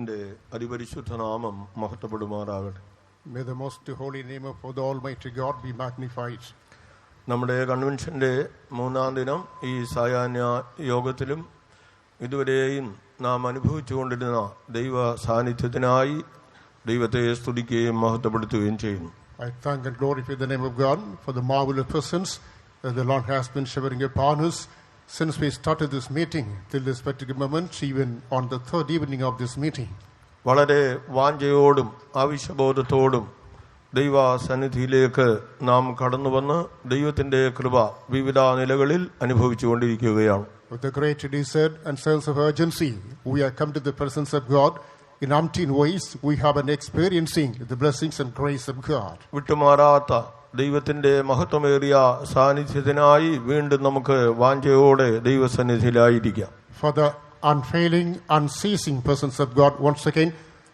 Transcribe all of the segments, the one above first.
May the most holy name of the Almighty God be magnified. നമ്മുടെ കൺവെൻഷന്റെ മൂന്നാം ദിനം ഈ സായാഹ്ന യോഗത്തിലും ഇതുവരെയും നാം അനുഭവിച്ചുകൊണ്ടിരുന്ന ദൈവ സാന്നിധ്യത്തിനായി ദൈവത്തെ സ്തുതിക്കുകയും മഹത്വപ്പെടുത്തുകയും ചെയ്യുന്നു. I thank and glorify the name of God for the marvelous presence that the Lord has been showering upon us since we started this meeting till this particular moment, even on the third evening of this meeting. വളരെ വാഞ്ചയോടും ആവശ്യബോധത്തോടും ദൈവ സന്നിധിയിലേക്ക് നാം കടന്നു വന്ന് ദൈവത്തിന്റെ കൃപ വിവിധ നിലകളിൽ അനുഭവിച്ചുകൊണ്ടിരിക്കുകയാണ്. With a great desire and sense of urgency, we have come to the presence of God. In umpteen ways, we have been experiencing the blessings and grace of God. വിട്ടുമാറാത്ത ദൈവത്തിന്റെ മഹത്വമേറിയ സാന്നിധ്യത്തിനായി വീണ്ടും നമുക്ക് വാഞ്ചയോടെ ദൈവസന്നിധിയിലായിരിക്കാം. For the unfailing, unceasing presence of God, once again,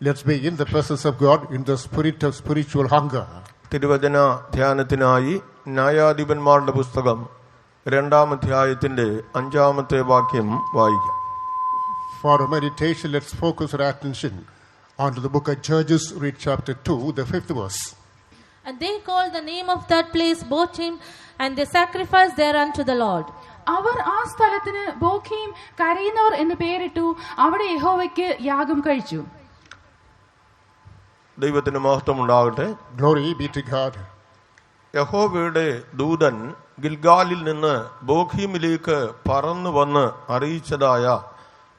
let's be in the presence of God in the spirit of spiritual hunger. തിരുവചന ധ്യാനത്തിനായി ന്യായാധിപന്മാരുടെ പുസ്തകം 2-ാം അധ്യായത്തിന്റെ 5-ാമത്തെ വാക്യം വായിക്കാം. For a meditation, let's focus our attention onto the book of Judges, read chapter 2, the 5th verse. And they called the name of that place Bochim, and they sacrificed there unto the Lord. അവർ ആ സ്ഥലത്തിന് ബോഖീം കരയുന്നവർ എന്ന് പേരിട്ടു. അവിടെ യഹോവയ്ക്ക് യാഗം കഴിച്ചു. ദൈവത്തിന് മഹത്വം ഉണ്ടാകട്ടെ. Glory be to God. യഹോവയുടെ ദൂതൻ ഗിൽഗാലിൽ നിന്ന് ബോഖീമിലേക്ക് പറന്നു വന്ന് അറിയിച്ചതായ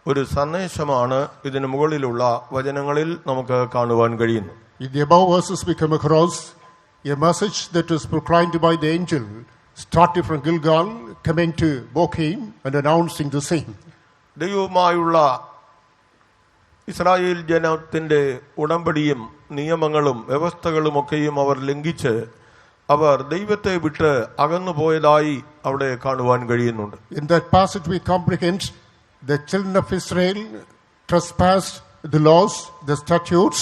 ഒരു സന്ദേശമാണ് ഇതിന് മുകളിലുള്ള വചനങ്ങളിൽ നമുക്ക് കാണുവാൻ കഴിയുന്നു. In the above verses we come across a message that was proclaimed by the angel starting from Gilgal, coming to Bochim and announcing the same. ദൈവവുമായുള്ള ഇസ്രായേൽ ജനത്തിന്റെ ഉടമ്പടിയും നിയമങ്ങളും വ്യവസ്ഥകളുമൊക്കെയും അവർ ലംഘിച്ച് അവർ ദൈവത്തെ വിട്ട് അകന്നുപോയതായി അവിടെ കാണുവാൻ കഴിയുന്നുണ്ട്. In that passage we comprehend the children of Israel trespassed the laws, the statutes,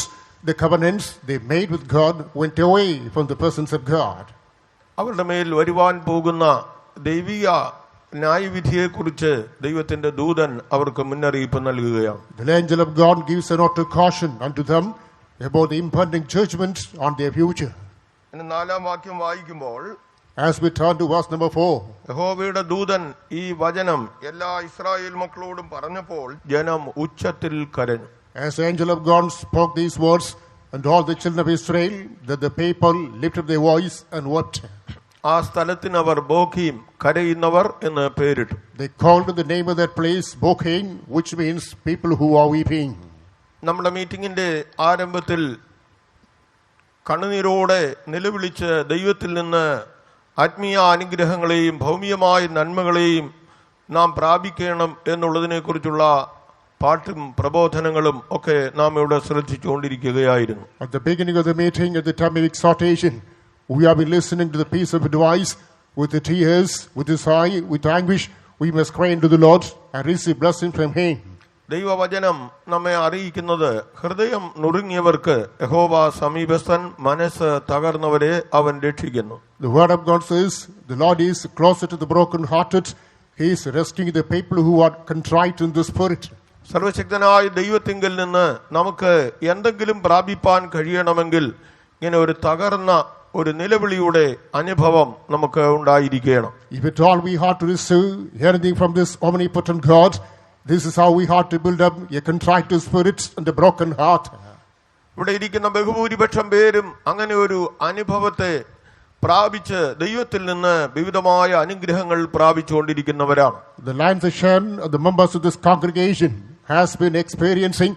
the covenants they made with God, went away from the presence of God. അവരുടെ മേൽ വരുവാൻ പോകുന്ന ദൈവിക ന്യായവിധിയെക്കുറിച്ച് ദൈവത്തിന്റെ ദൂതൻ അവർക്ക് മുന്നറിയിപ്പ് നൽകുകയാണ്. The angel of God gives a note of caution unto them about the impending judgment on their future. 4-ാം വാക്യം വായിക്കുമ്പോൾ, As we turn to verse number 4, യഹോവയുടെ ദൂതൻ ഈ വചനം എല്ലാ ഇസ്രായേൽ മക്കളോടും പറഞ്ഞപ്പോൾ ജനം ഉച്ചത്തിൽ കരഞ്ഞു. as the angel of God spoke these words, and all the children of Israel, that the people lifted their voice and wept. ആ സ്ഥലത്തിന് അവർ ബോഖീം കരയുന്നവർ എന്ന് പേരിട്ടു. They called the name of that place Bochim, which means people who are weeping. നമ്മുടെ മീറ്റിംഗിന്റെ ആരംഭത്തിൽ കണ്ണുനീരോടെ നിലവിളിച്ച് ദൈവത്തിൽ നിന്ന് ആത്മീയ അനുഗ്രഹങ്ങളെയും ഭൗമികമായ നന്മകളെയും നാം പ്രാപിക്കണം എന്നുള്ളതിനെ കുറിച്ചുള്ള പാട്ടും പ്രബോധനങ്ങളും ഒക്കെ നാം ഇവിടെ ശ്രദ്ധിച്ചുകൊണ്ടിരിക്കുകയായിരുന്നു. At the beginning of the meeting, at the time of exhortation, we have been listening to the piece of advice with the tears, with the sigh, with anguish. We must cry unto the Lord and receive blessing from Him. ദൈവവചനം നമ്മെ അറിയിക്കുന്നത് ഹൃദയം നുറുങ്ങിയവർക്ക് യഹോവ സമീപസ്ഥൻ, മനസ്സ് തകർന്നവരെ അവൻ രക്ഷിക്കുന്നു. The word of God says the Lord is closer to the broken-hearted. He is rescuing the people who are contrite in the spirit. സർവശക്തനായ ദൈവത്തിങ്കിൽ നിന്ന് നമുക്ക് എന്തെങ്കിലും പ്രാപിപ്പാൻ കഴിയണമെങ്കിൽ ഇങ്ങനെ ഒരു തകർന്ന ഒരു നിലവിളിയുടെ അനുഭവം നമുക്ക് ഉണ്ടായിരിക്കണം. If at all we have to receive anything from this omnipotent God, this is how we have to build up a contrite spirit and a broken heart. ഇവിടെ ഇരിക്കുന്ന ബഹുഭൂരിപക്ഷം പേരും അങ്ങനെ ഒരു അനുഭവത്തെ പ്രാപിച്ച് ദൈവത്തിൽ നിന്ന് വിവിധമായ അനുഗ്രഹങ്ങൾ പ്രാപിച്ചുകൊണ്ടിരിക്കുന്നവരാണ്. The lion's share of the members of this congregation has been experiencing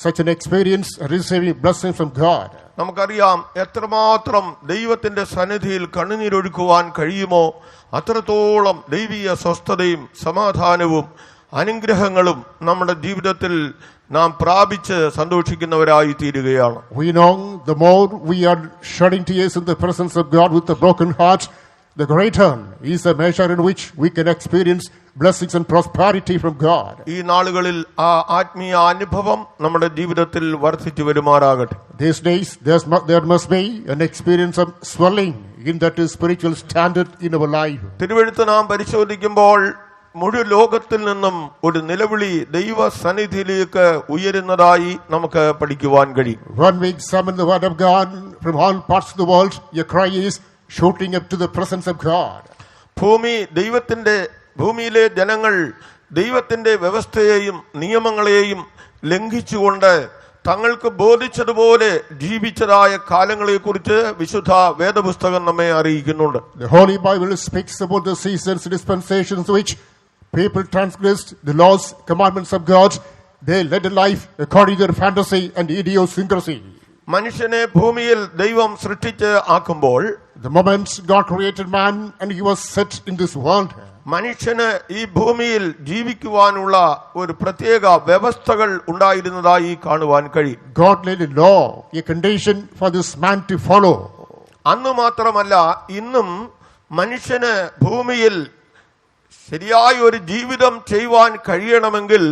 such an experience, receiving blessings from God. നമുക്കറിയാം എത്രമാത്രം ദൈവത്തിന്റെ സന്നിധിയിൽ കണ്ണുനീരൊഴുക്കുവാൻ കഴിയുമോ അത്രത്തോളം ദൈവീയ സ്വസ്ഥതയും സമാധാനവും അനുഗ്രഹങ്ങളും നമ്മുടെ ജീവിതത്തിൽ നാം പ്രാപിച്ച് സന്തോഷിക്കുന്നവരായി തീരുകയാണ്. We know the more we are shedding tears in the presence of God with a broken heart, the greater is the measure in which we can experience blessings and prosperity from God. ഈ നാളുകളിൽ ആ ആത്മീയ അനുഭവം നമ്മുടെ ജീവിതത്തിൽ വർദ്ധിച്ചു വരുമാറാകട്ടെ. These days there must be an experience of swelling in that spiritual standard in our life. തിരുവെഴുത്ത് നാം പരിശോധിക്കുമ്പോൾ മുഴു ലോകത്തിൽ നിന്നും ഒരു നിലവിളി ദൈവ സന്നിധിയിലേക്ക് ഉയരുന്നതായി നമുക്ക് പഠിക്കുവാൻ കഴിയും. When we examine the word of God from all parts of the world, your cry is shooting up to the presence of God. ഭൂമിയിലെ ജനങ്ങൾ ദൈവത്തിന്റെ വ്യവസ്ഥയെയും നിയമങ്ങളെയും ലംഘിച്ചുകൊണ്ട് തങ്ങൾക്ക് ബോധിച്ചതുപോലെ ജീവിച്ചതായ കാലങ്ങളെക്കുറിച്ച് വിശുദ്ധ വേദപുസ്തകം നമ്മെ അറിയിക്കുന്നുണ്ട്. The Holy Bible speaks about the seasons, dispensations which people transgressed the laws, commandments of God. They led a life according to their fantasy and idiosyncrasy. മനുഷ്യനെ ഭൂമിയിൽ ദൈവം സൃഷ്ടിച്ച് ആക്കുമ്പോൾ, the moment God created man and he was set in this world, മനുഷ്യന് ഈ ഭൂമിയിൽ ജീവിക്കുവാനുള്ള ഒരു പ്രത്യേക വ്യവസ്ഥകൾ ഉണ്ടായിരുന്നതായി കാണുവാൻ കഴിയും. God laid a law, a condition for this man to follow. അന്ന് മാത്രമല്ല, ഇന്നും മനുഷ്യന് ഭൂമിയിൽ ശരിയായ ഒരു ജീവിതം ചെയ്യുവാൻ കഴിയണമെങ്കിൽ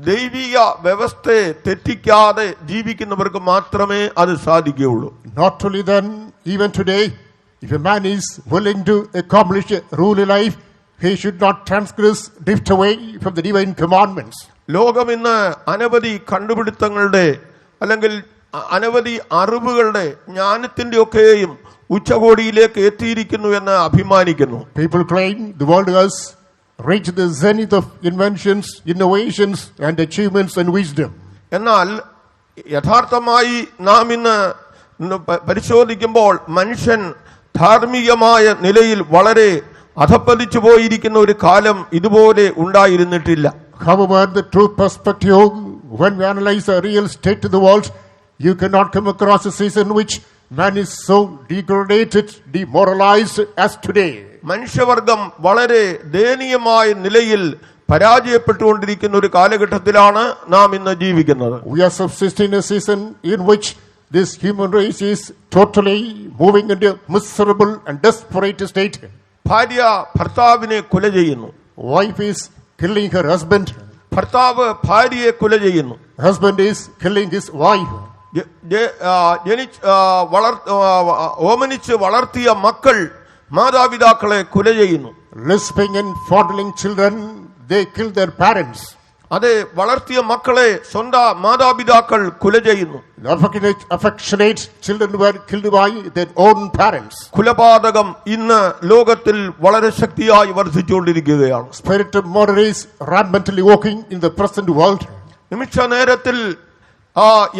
ദൈവിക വ്യവസ്ഥയെ തെറ്റിക്കാതെ ജീവിക്കുന്നവർക്ക് മാത്രമേ അത് സാധിക്കുകയുള്ളൂ. Not only then, even today, if a man is willing to accomplish a ruling life, he should not transgress, drift away from the divine commandments. ലോകം ഇന്ന് അനവധി കണ്ടുപിടുത്തങ്ങളുടെ അല്ലെങ്കിൽ അനവധി അറിവുകളുടെ ജ്ഞാനത്തിന്റെ ഒക്കെയും ഉച്ചകോടിയിലേക്ക് എത്തിയിരിക്കുന്നു എന്ന് അഭിമാനിക്കുന്നു. People claim the world has reached the zenith of inventions, innovations and achievements and wisdom. എന്നാൽ യഥാർത്ഥമായി നാം ഇന്ന് പരിശോധിക്കുമ്പോൾ മനുഷ്യൻ ധാർമ്മികമായ നിലയിൽ വളരെ അധപ്പതിച്ചു പോയിരിക്കുന്ന ഒരു കാലം ഇതുപോലെ ഉണ്ടായിരുന്നിട്ടില്ല. However, the true perspective, when we analyze the real state of the world, you cannot come across a season in which man is so degraded, demoralized as today. മനുഷ്യവർഗം വളരെ ദയനീയമായ നിലയിൽ പരാജയപ്പെട്ടുകൊണ്ടിരിക്കുന്ന ഒരു കാലഘട്ടത്തിലാണ് നാം ഇന്ന് ജീവിക്കുന്നത്. We are subsisting in a season in which this human race is totally moving into a miserable and desperate state. ഭാര്യ ഭർത്താവിനെ കൊല ചെയ്യുന്നു. Wife is killing her husband. ഭർത്താവ് ഭാര്യയെ കൊല ചെയ്യുന്നു. Husband is killing his wife. ഓമനിച്ച് വളർത്തിയ മക്കൾ മാതാപിതാക്കളെ കൊല ചെയ്യുന്നു. Lisping and fondling children, they kill their parents. അതെ, വളർത്തിയ മക്കളെ സ്വന്തം മാതാപിതാക്കൾ കൊല ചെയ്യുന്നു. Affectionate children were killed by their own parents. കുലപാതകം ഇന്ന് ലോകത്തിൽ വളരെ ശക്തിയായി വർദ്ധിച്ചുകൊണ്ടിരിക്കുകയാണ്. Spirit of murder is rampantly walking in the present world. നിമിഷ നേരത്തിൽ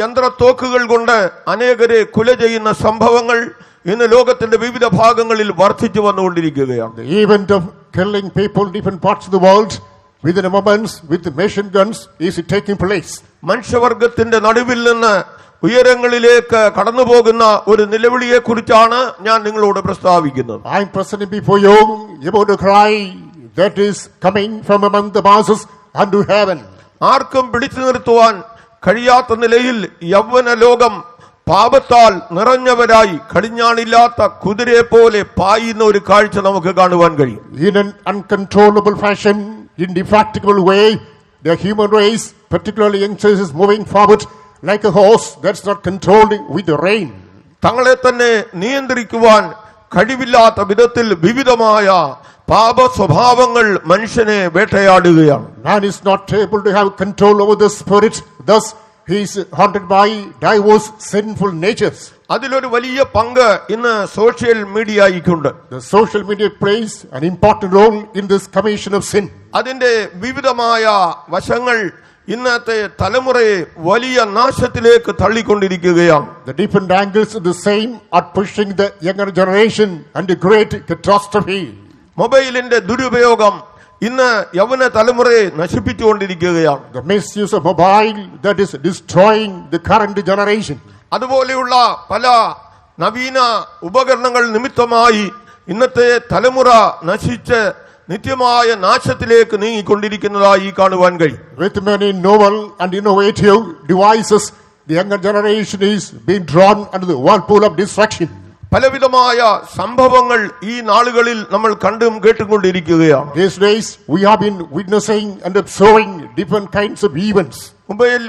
യന്ത്രത്തോക്കുകൾ കൊണ്ട് അനേകരെ കൊല ചെയ്യുന്ന സംഭവങ്ങൾ ഇന്ന് ലോകത്തിന്റെ വിവിധ ഭാഗങ്ങളിൽ വർദ്ധിച്ചു വന്നുകൊണ്ടിരിക്കുകയാണ്. The event of killing people in different parts of the world within a moment with the machine guns is taking place. മനുഷ്യവർഗത്തിന്റെ നടുവിൽ നിന്ന് ഉയരങ്ങളിലേക്ക് കടന്നു പോകുന്ന ഒരു നിലവിളിയെ കുറിച്ചാണ് ഞാൻ നിങ്ങളോട് പ്രസ്താവിക്കുന്നത്. I am presenting before you about a cry that is coming from among the masses unto heaven. ആർക്കും പിടിച്ചു നിർത്തുവാൻ കഴിയാത്ത നിലയിൽ യൗവന ലോകം പാപത്താൽ നിറഞ്ഞവരായി കടിഞ്ഞാണില്ലാത്ത കുതിരയെ പോലെ പായുന്ന ഒരു കാഴ്ച നമുക്ക് കാണുവാൻ കഴിയും. In an uncontrollable fashion, indefatigable way, the human race, particularly youngsters, is moving forward like a horse that's not controlled with the rein. തങ്ങളെ തന്നെ നിയന്ത്രിക്കുവാൻ കഴിവില്ലാത്ത വിധത്തിൽ വിവിധമായ പാപ സ്വഭാവങ്ങൾ മനുഷ്യനെ വേട്ടയാടുകയാണ്. Man is not able to have control over the spirit, thus he is haunted by diverse sinful natures. അതിലൊരു വലിയ പങ്ക് ഇന്ന് social മീഡിയയ്ക്കുണ്ട്. The social media plays an important role in this commission of sin. അതിന്റെ വിവിധമായ വശങ്ങൾ ഇന്നത്തെ തലമുറയെ വലിയ നാശത്തിലേക്ക് തള്ളിക്കൊണ്ടിരിക്കുകയാണ്. The different angles of the same are pushing the younger generation and a great catastrophe. മൊബൈലിന്റെ ദുരുപയോഗം ഇന്ന് യൗവന തലമുറയെ നശിപ്പിച്ചുകൊണ്ടിരിക്കുകയാണ്. The misuse of mobile that is destroying the current generation. അതുപോലെയുള്ള പല നവീന ഉപകരണങ്ങൾ നിമിത്തമായി ഇന്നത്തെ തലമുറ നശിച്ച് നിത്യമായ നാശത്തിലേക്ക് നീങ്ങിക്കൊണ്ടിരിക്കുന്നതായി കാണുവാൻ കഴിയും. With many novel and innovative devices, the younger generation is being drawn under the whirlpool of destruction. പലവിധമായ സംഭവങ്ങൾ ഈ നാളുകളിൽ നമ്മൾ കണ്ടും കേട്ടുകൊണ്ടിരിക്കുകയാണ്. These days we have been witnessing and observing different kinds of events. Mobile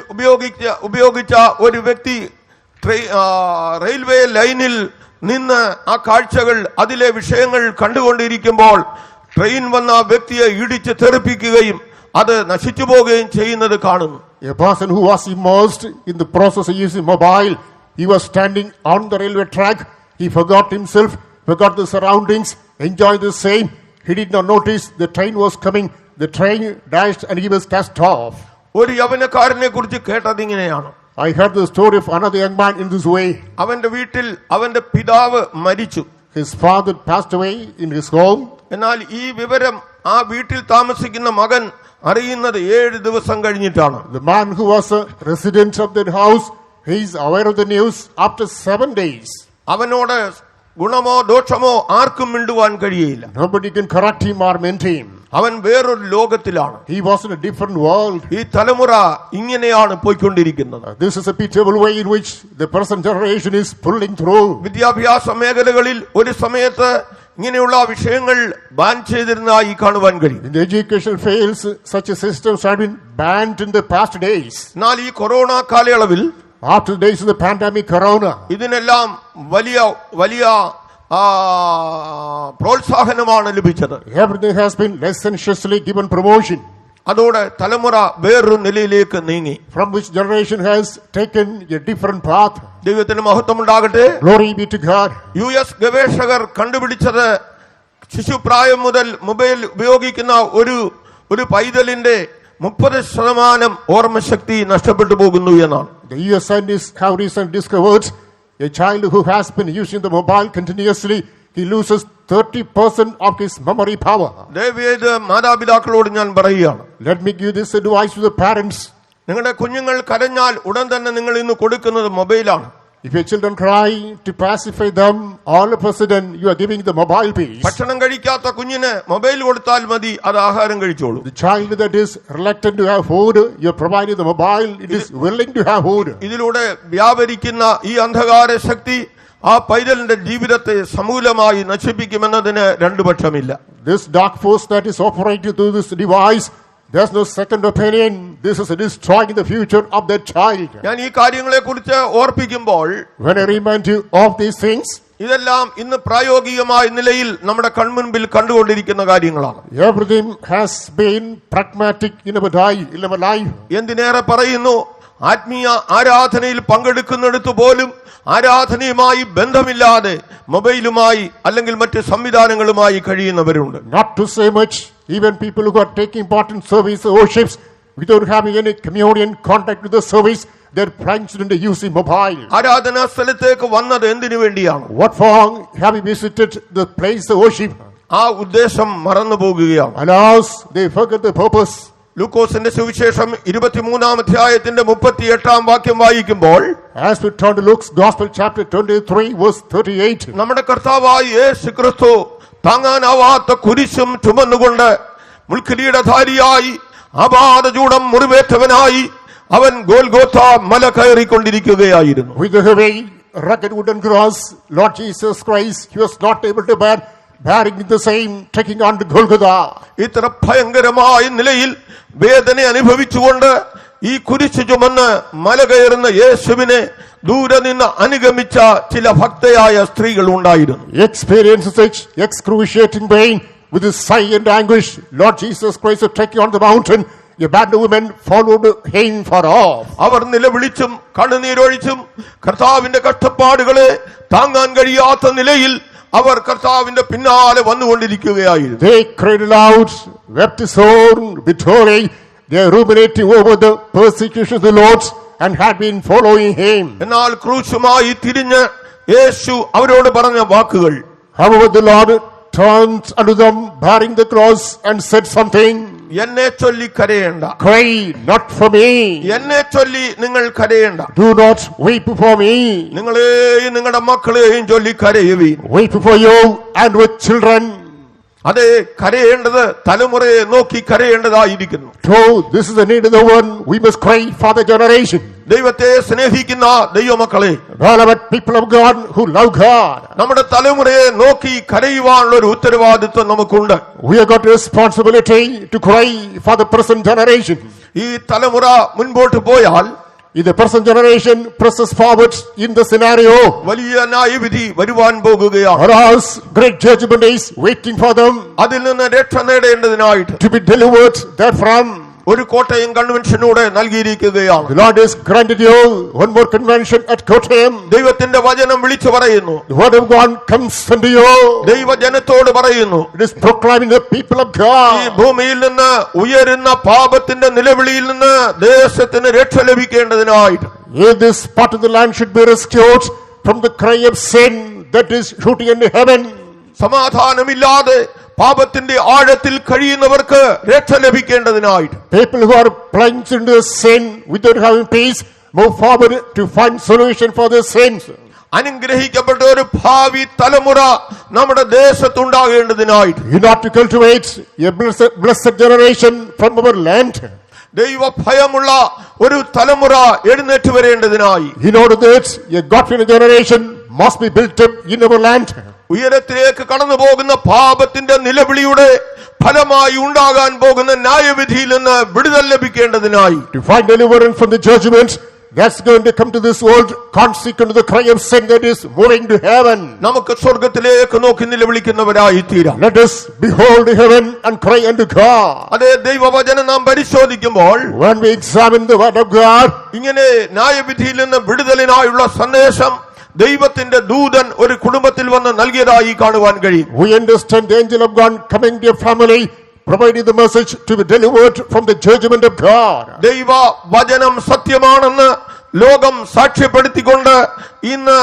ഉപയോഗിച്ച ഒരു വ്യക്തി റെയിൽവേ ലൈനിൽ നിന്ന് ആ കാഴ്ചകൾ അതിലെ വിഷയങ്ങൾ കണ്ടുകൊണ്ടിരിക്കുമ്പോൾ ട്രെയിൻ വന്ന ആ വ്യക്തിയെ ഇടിച്ച് തെറിപ്പിക്കുകയും അത് നശിച്ചു പോവുകയും ചെയ്യുന്നത് കാണുന്നു. A person who was immersed in the process of using mobile, he was standing on the railway track, he forgot himself, forgot the surroundings, enjoyed the same. He did not notice the train was coming, the train dashed and he was cast off. ഒരു യവനക്കാരനെ കുറിച്ച് കേട്ടത് ഇങ്ങനെയാണ്. I heard the story of another young man in this way. അവന്റെ വീട്ടിൽ അവന്റെ പിതാവ് മരിച്ചു. His father passed away in his home. എന്നാൽ ഈ വിവരം ആ വീട്ടിൽ താമസിക്കുന്ന മകൻ അറിയുന്നത് 7 ദിവസം കഴിഞ്ഞിട്ടാണ്. The man who was a resident of that house, he is aware of the news after 7 days. അവനോട് ഗുണമോ ദോഷമോ ആർക്കും മിണ്ടുവാൻ കഴിയില്ല. Nobody can correct him or mend him. അവൻ വേറൊരു ലോകത്തിലാണ്. He was in a different world. ഈ തലമുറ ഇങ്ങനെയാണ് പോയിക്കൊണ്ടിരിക്കുന്നത്. This is a pitiable way in which the present generation is pulling through. വിദ്യാഭ്യാസ മേഖലകളിൽ ഒരു സമയത്ത് ഇങ്ങനെയുള്ള വിഷയങ്ങൾ ബാൻ ചെയ്തിരുന്നതായി കാണുവാൻ കഴിയും. In the educational fields, such a systems have been banned in the past days. എന്നാൽ ഈ കൊറോണ കാലയളവിൽ After the days of the pandemic corona, ഇതിനെല്ലാം വലിയ വലിയ പ്രോത്സാഹനമാണ് ലഭിച്ചത്. everything has been licentiously given promotion, അതോടെ തലമുറ വേറൊരു നിലയിലേക്ക് നീങ്ങി. from which generation has taken a different path. ദൈവത്തിന് മഹത്വമുണ്ടാകട്ടെ. Glory be to God. US ഗവേഷകർ കണ്ടുപിടിച്ചത് ശിശുപ്രായം മുതൽ മൊബൈൽ ഉപയോഗിക്കുന്ന ഒരു പൈതലിന്റെ 30% ഓർമ്മശക്തി നഷ്ടപ്പെട്ടു പോകുന്നു എന്നാണ്. The US scientists have recently discovered a child who has been using the mobile continuously, he loses 30% of his memory power. ദയവേത് മാതാപിതാക്കളോട് ഞാൻ പറയുകയാണ്, Let me give this advice to the parents. നിങ്ങളുടെ കുഞ്ഞുങ്ങൾ കരഞ്ഞാൽ ഉടൻ തന്നെ നിങ്ങൾ ഇന്ന് കൊടുക്കുന്നത് മൊബൈലാണ്. If your children cry, to pacify them, all of a sudden you are giving the mobile piece. ഭക്ഷണം കഴിക്കാത്ത കുഞ്ഞിന് മൊബൈൽ കൊടുത്താൽ മതി, അത് ആഹാരം കഴിച്ചോളൂ. The child that is reluctant to have food, you are providing the mobile, it is willing to have food. ഇതിലൂടെ വ്യാപരിക്കുന്ന ഈ അന്ധകാര ശക്തി ആ പൈതലിന്റെ ജീവിതത്തെ സമൂലമായി നശിപ്പിക്കുമെന്നതിന് രണ്ടു പക്ഷമില്ല. This dark force that is operating through this device, there's no second opinion. This is destroying the future of that child. ഞാൻ ഈ കാര്യങ്ങളെ കുറിച്ച് ഓർപ്പിക്കുമ്പോൾ When I remind you of these things, ഇതെല്ലാം ഇന്ന് പ്രായോഗികമായ നിലയിൽ നമ്മുടെ കൺമുൻപിൽ കണ്ടുകൊണ്ടിരിക്കുന്ന കാര്യങ്ങളാണ്. everything has been pragmatic in our life. എന്തിനേറെ പറയുന്നു, ആത്മീയ ആരാധനയിൽ പങ്കെടുക്കുന്നിടത്ത് പോലും ആരാധനയുമായി ബന്ധമില്ലാതെ മൊബൈലുമായി അല്ലെങ്കിൽ മറ്റ് സംവിധാനങ്ങളുമായി കഴിയുന്നവരുണ്ട്. Not to say much, even people who are taking part in service worships without having any communion contact with the service, they're plunged into using mobile. ആരാധനാ സ്ഥലത്തേക്ക് വന്നത് എന്തിനു വേണ്ടിയാണ്? What for have you visited the place of worship? ആ ഉദ്ദേശം മറന്നു പോകുകയാണ്. Alas, they forget the purpose. ലൂക്കോസിന്റെ സുവിശേഷം 23-ാം അധ്യായത്തിന്റെ 38-ാം വാക്യം വായിക്കുമ്പോൾ, As we turn to Luke's Gospel chapter 23 verse 38, നമ്മുടെ കർത്താവായ യേശു ക്രിസ്തു താങ്ങാനാവാത്ത കുരിശും ചുമന്നുകൊണ്ട് മുൾക്കിരീടധാരിയായി അപാദചൂഡം മുറിവേറ്റവനായി അവൻ ഗോൽഗോഥ മല കയറിക്കൊണ്ടിരിക്കുകയായിരുന്നു. with the heavy rugged wooden cross, Lord Jesus Christ, he was not able to bearing the same, taking on the Golgotha. ഇത്ര ഭയങ്കരമായ നിലയിൽ വേദന അനുഭവിച്ചുകൊണ്ട് ഈ കുരിശ് ചുമന്ന് മല കയറുന്ന യേശുവിനെ ദൂരെ നിന്ന് അനുഗമിച്ച ചില ഭക്തയായ സ്ത്രീകൾ ഉണ്ടായിരുന്നു. Experience such excruciating pain with his sigh and anguish, Lord Jesus Christ was taking on the mountain. A band of women followed him far off. അവർ നിലവിളിച്ചും കണ്ണുനീരൊഴിച്ചും കർത്താവിന്റെ കഷ്ടപ്പാടുകളെ താങ്ങാൻ കഴിയാത്ത നിലയിൽ അവർ കർത്താവിന്റെ പിന്നാലെ വന്നുകൊണ്ടിരിക്കുകയായിരുന്നു. They cried aloud, wept sore, bitterly. They are ruminating over the persecution of the Lord and had been following him. എന്നാൽ ക്രൂശുമായി തിരിഞ്ഞ് യേശു അവരോട് പറഞ്ഞ വാക്കുകൾ, However, the Lord turned unto them, bearing the cross, and said something. എന്നെ ചൊല്ലി കരയേണ്ട, Cry not for me. എന്നെ ചൊല്ലി നിങ്ങൾ കരയേണ്ട, Do not weep for me. നിങ്ങളെയും നിങ്ങളുടെ മക്കളെയും ചൊല്ലി കരയുവീൻ. Weep for you and with children. അതെ, കരയേണ്ടത് തലമുറയെ നോക്കി കരയേണ്ടതായിരിക്കുന്നു. So this is the need of the one. We must cry for the generation. ദൈവത്തെ സ്നേഹിക്കുന്ന ദൈവമക്കളെ, Beloved people of God who love God, നമ്മുടെ തലമുറയെ നോക്കി കരയുവാനുള്ള ഒരു ഉത്തരവാദിത്വം നമുക്കുണ്ട്. we have got a responsibility to cry for the present generation. ഈ തലമുറ മുൻപോട്ട് പോയാൽ If the present generation presses forward in the scenario, വലിയ ന്യായവിധി വരുവാൻ പോകുകയാണ്. or else great judgment is waiting for them അതിൽ നിന്ന് രക്ഷ നേടേണ്ടതിനായിട്ട് to be delivered therefrom. ഒരു കോട്ടയം കൺവെൻഷനൂടെ നൽകിയിരിക്കുകയാണ്. The Lord has granted you one more convention at Kottayam. ദൈവത്തിന്റെ വചനം വിളിച്ചു പറയുന്നു. The word of God comes unto you. ദൈവജനത്തോട് പറയുന്നു. It is proclaiming the people of ഈ God. ഭൂമിയിൽ നിന്ന് ഉയരുന്ന പാപത്തിന്റെ നിലവിളിയിൽ നിന്ന് ദേശത്തിന് രക്ഷ ലഭിക്കേണ്ടതിനായിട്ട് If this part of the land should be rescued from the cry of sin that is shooting into heaven, സമാധാനമില്ലാതെ പാപത്തിന്റെ ആഴത്തിൽ കഴിയുന്നവർക്ക് രക്ഷ ലഭിക്കേണ്ടതിനായിട്ട് people who are plunged into sin without having peace move forward to find solution for their sins. അനുഗ്രഹിക്കപ്പെട്ട ഒരു ഭാവി തലമുറ നമ്മുടെ ദേശത്തുണ്ടാകേണ്ടതിനായിട്ട് You ought to cultivate a blessed generation from our land. ദൈവഭയമുള്ള ഒരു തലമുറ എഴുന്നേറ്റ് വരേണ്ടതിനായി In order that a God-fearing generation must be built up in our land. ഉയരത്തിലേക്ക് കടന്നു പോകുന്ന പാപത്തിന്റെ നിലവിളിയുടെ ഫലമായി ഉണ്ടാകാൻ പോകുന്ന ന്യായവിധിയിൽ നിന്ന് വിടുതൽ ലഭിക്കേണ്ടതിനായി To find deliverance from the judgment that's going to come to this world, consequent to the cry of sin that is moving to heaven. നമുക്ക് സ്വർഗത്തിലേക്ക് നോക്കി നിലവിളിക്കുന്നവരായി തീരാം. Let us behold heaven and cry unto God. അതേ ദൈവവചനം നാം പരിശോധിക്കുമ്പോൾ When we examine the word of God, ഇങ്ങനെ ന്യായവിധിയിൽ നിന്ന് വിടുതലിനായുള്ള സന്ദേശം ദൈവത്തിന്റെ ദൂതൻ ഒരു കുടുംബത്തിൽ വന്ന് നൽകിയതായി കാണുവാൻ കഴിയും. we understand the angel of God coming to a family, providing the message to be delivered from the judgment of God. ദൈവ വചനം സത്യമാണെന്ന് ലോകം സാക്ഷ്യപ്പെടുത്തിക്കൊണ്ട് ഇന്ന്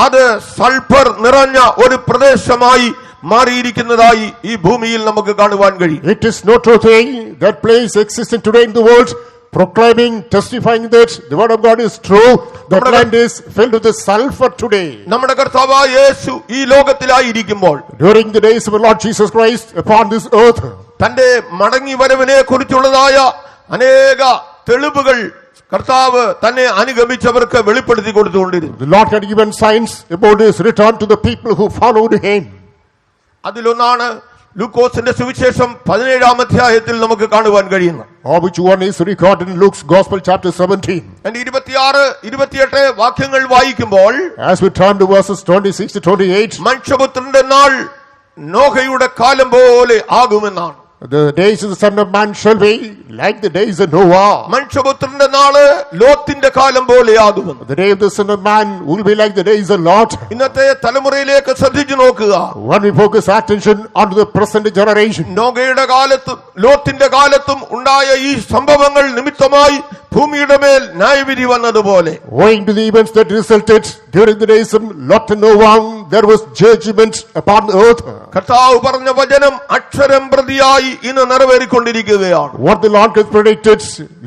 അത് സൾഫർ നിറഞ്ഞ ഒരു പ്രദേശമായി മാറിയിരിക്കുന്നതായി ഈ ഭൂമിയിൽ നമുക്ക് കാണുവാൻ കഴിയും. It is no true thing that place existing today in the world, proclaiming, testifying that the word of God is true. That land is filled with the sulfur today. നമ്മുടെ കർത്താവായ യേശു ഈ ലോകത്തിലായിരിക്കുമ്പോൾ During the days of our Lord Jesus Christ upon this earth, തന്റെ മടങ്ങി വരവിനെ കുറിച്ചുള്ളതായ അനേക തെളിവുകൾ കർത്താവ് തന്നെ അനുഗമിച്ചവർക്ക് വെളിപ്പെടുത്തി കൊടുത്തുകൊണ്ടിരുന്നു. the Lord had given signs about his return to the people who followed him. അതിലൊന്നാണ് ലൂക്കോസിന്റെ സുവിശേഷം 17-ാം അധ്യായത്തിൽ നമുക്ക് കാണുവാൻ കഴിയുന്നത്. Which one is recorded in Luke's Gospel chapter 17. 26-28 വാക്യങ്ങൾ വായിക്കുമ്പോൾ As we turn to verses 26 to 28, മനുഷ്യപുത്രന്റെ നാൾ നോഹയുടെ കാലം പോലെ ആകുമെന്നാണ്. the days of the Son of Man shall be like the days of Noah. മനുഷ്യപുത്രന്റെ നാള് ലോത്തിന്റെ കാലം പോലെ ആകുമെന്ന്. The day of the Son of Man will be like the days of Lot. ഇന്നത്തെ തലമുറയിലേക്ക് ശ്രദ്ധിച്ചു നോക്കുക. When we focus attention onto the present generation, നോഹയുടെ കാലത്തും ലോത്തിന്റെ കാലത്തും ഉണ്ടായ ഈ സംഭവങ്ങൾ നിമിത്തമായി ഭൂമിയുടെ മേൽ ന്യായവിധി വന്നതുപോലെ owing to the events that resulted during the days of Lot and Noah, there was judgment upon the earth. കർത്താവ് പറഞ്ഞ വചനം അക്ഷരം പ്രതിയായി ഇന്ന് നിറവേറിക്കൊണ്ടിരിക്കുകയാണ്. What the Lord has predicted,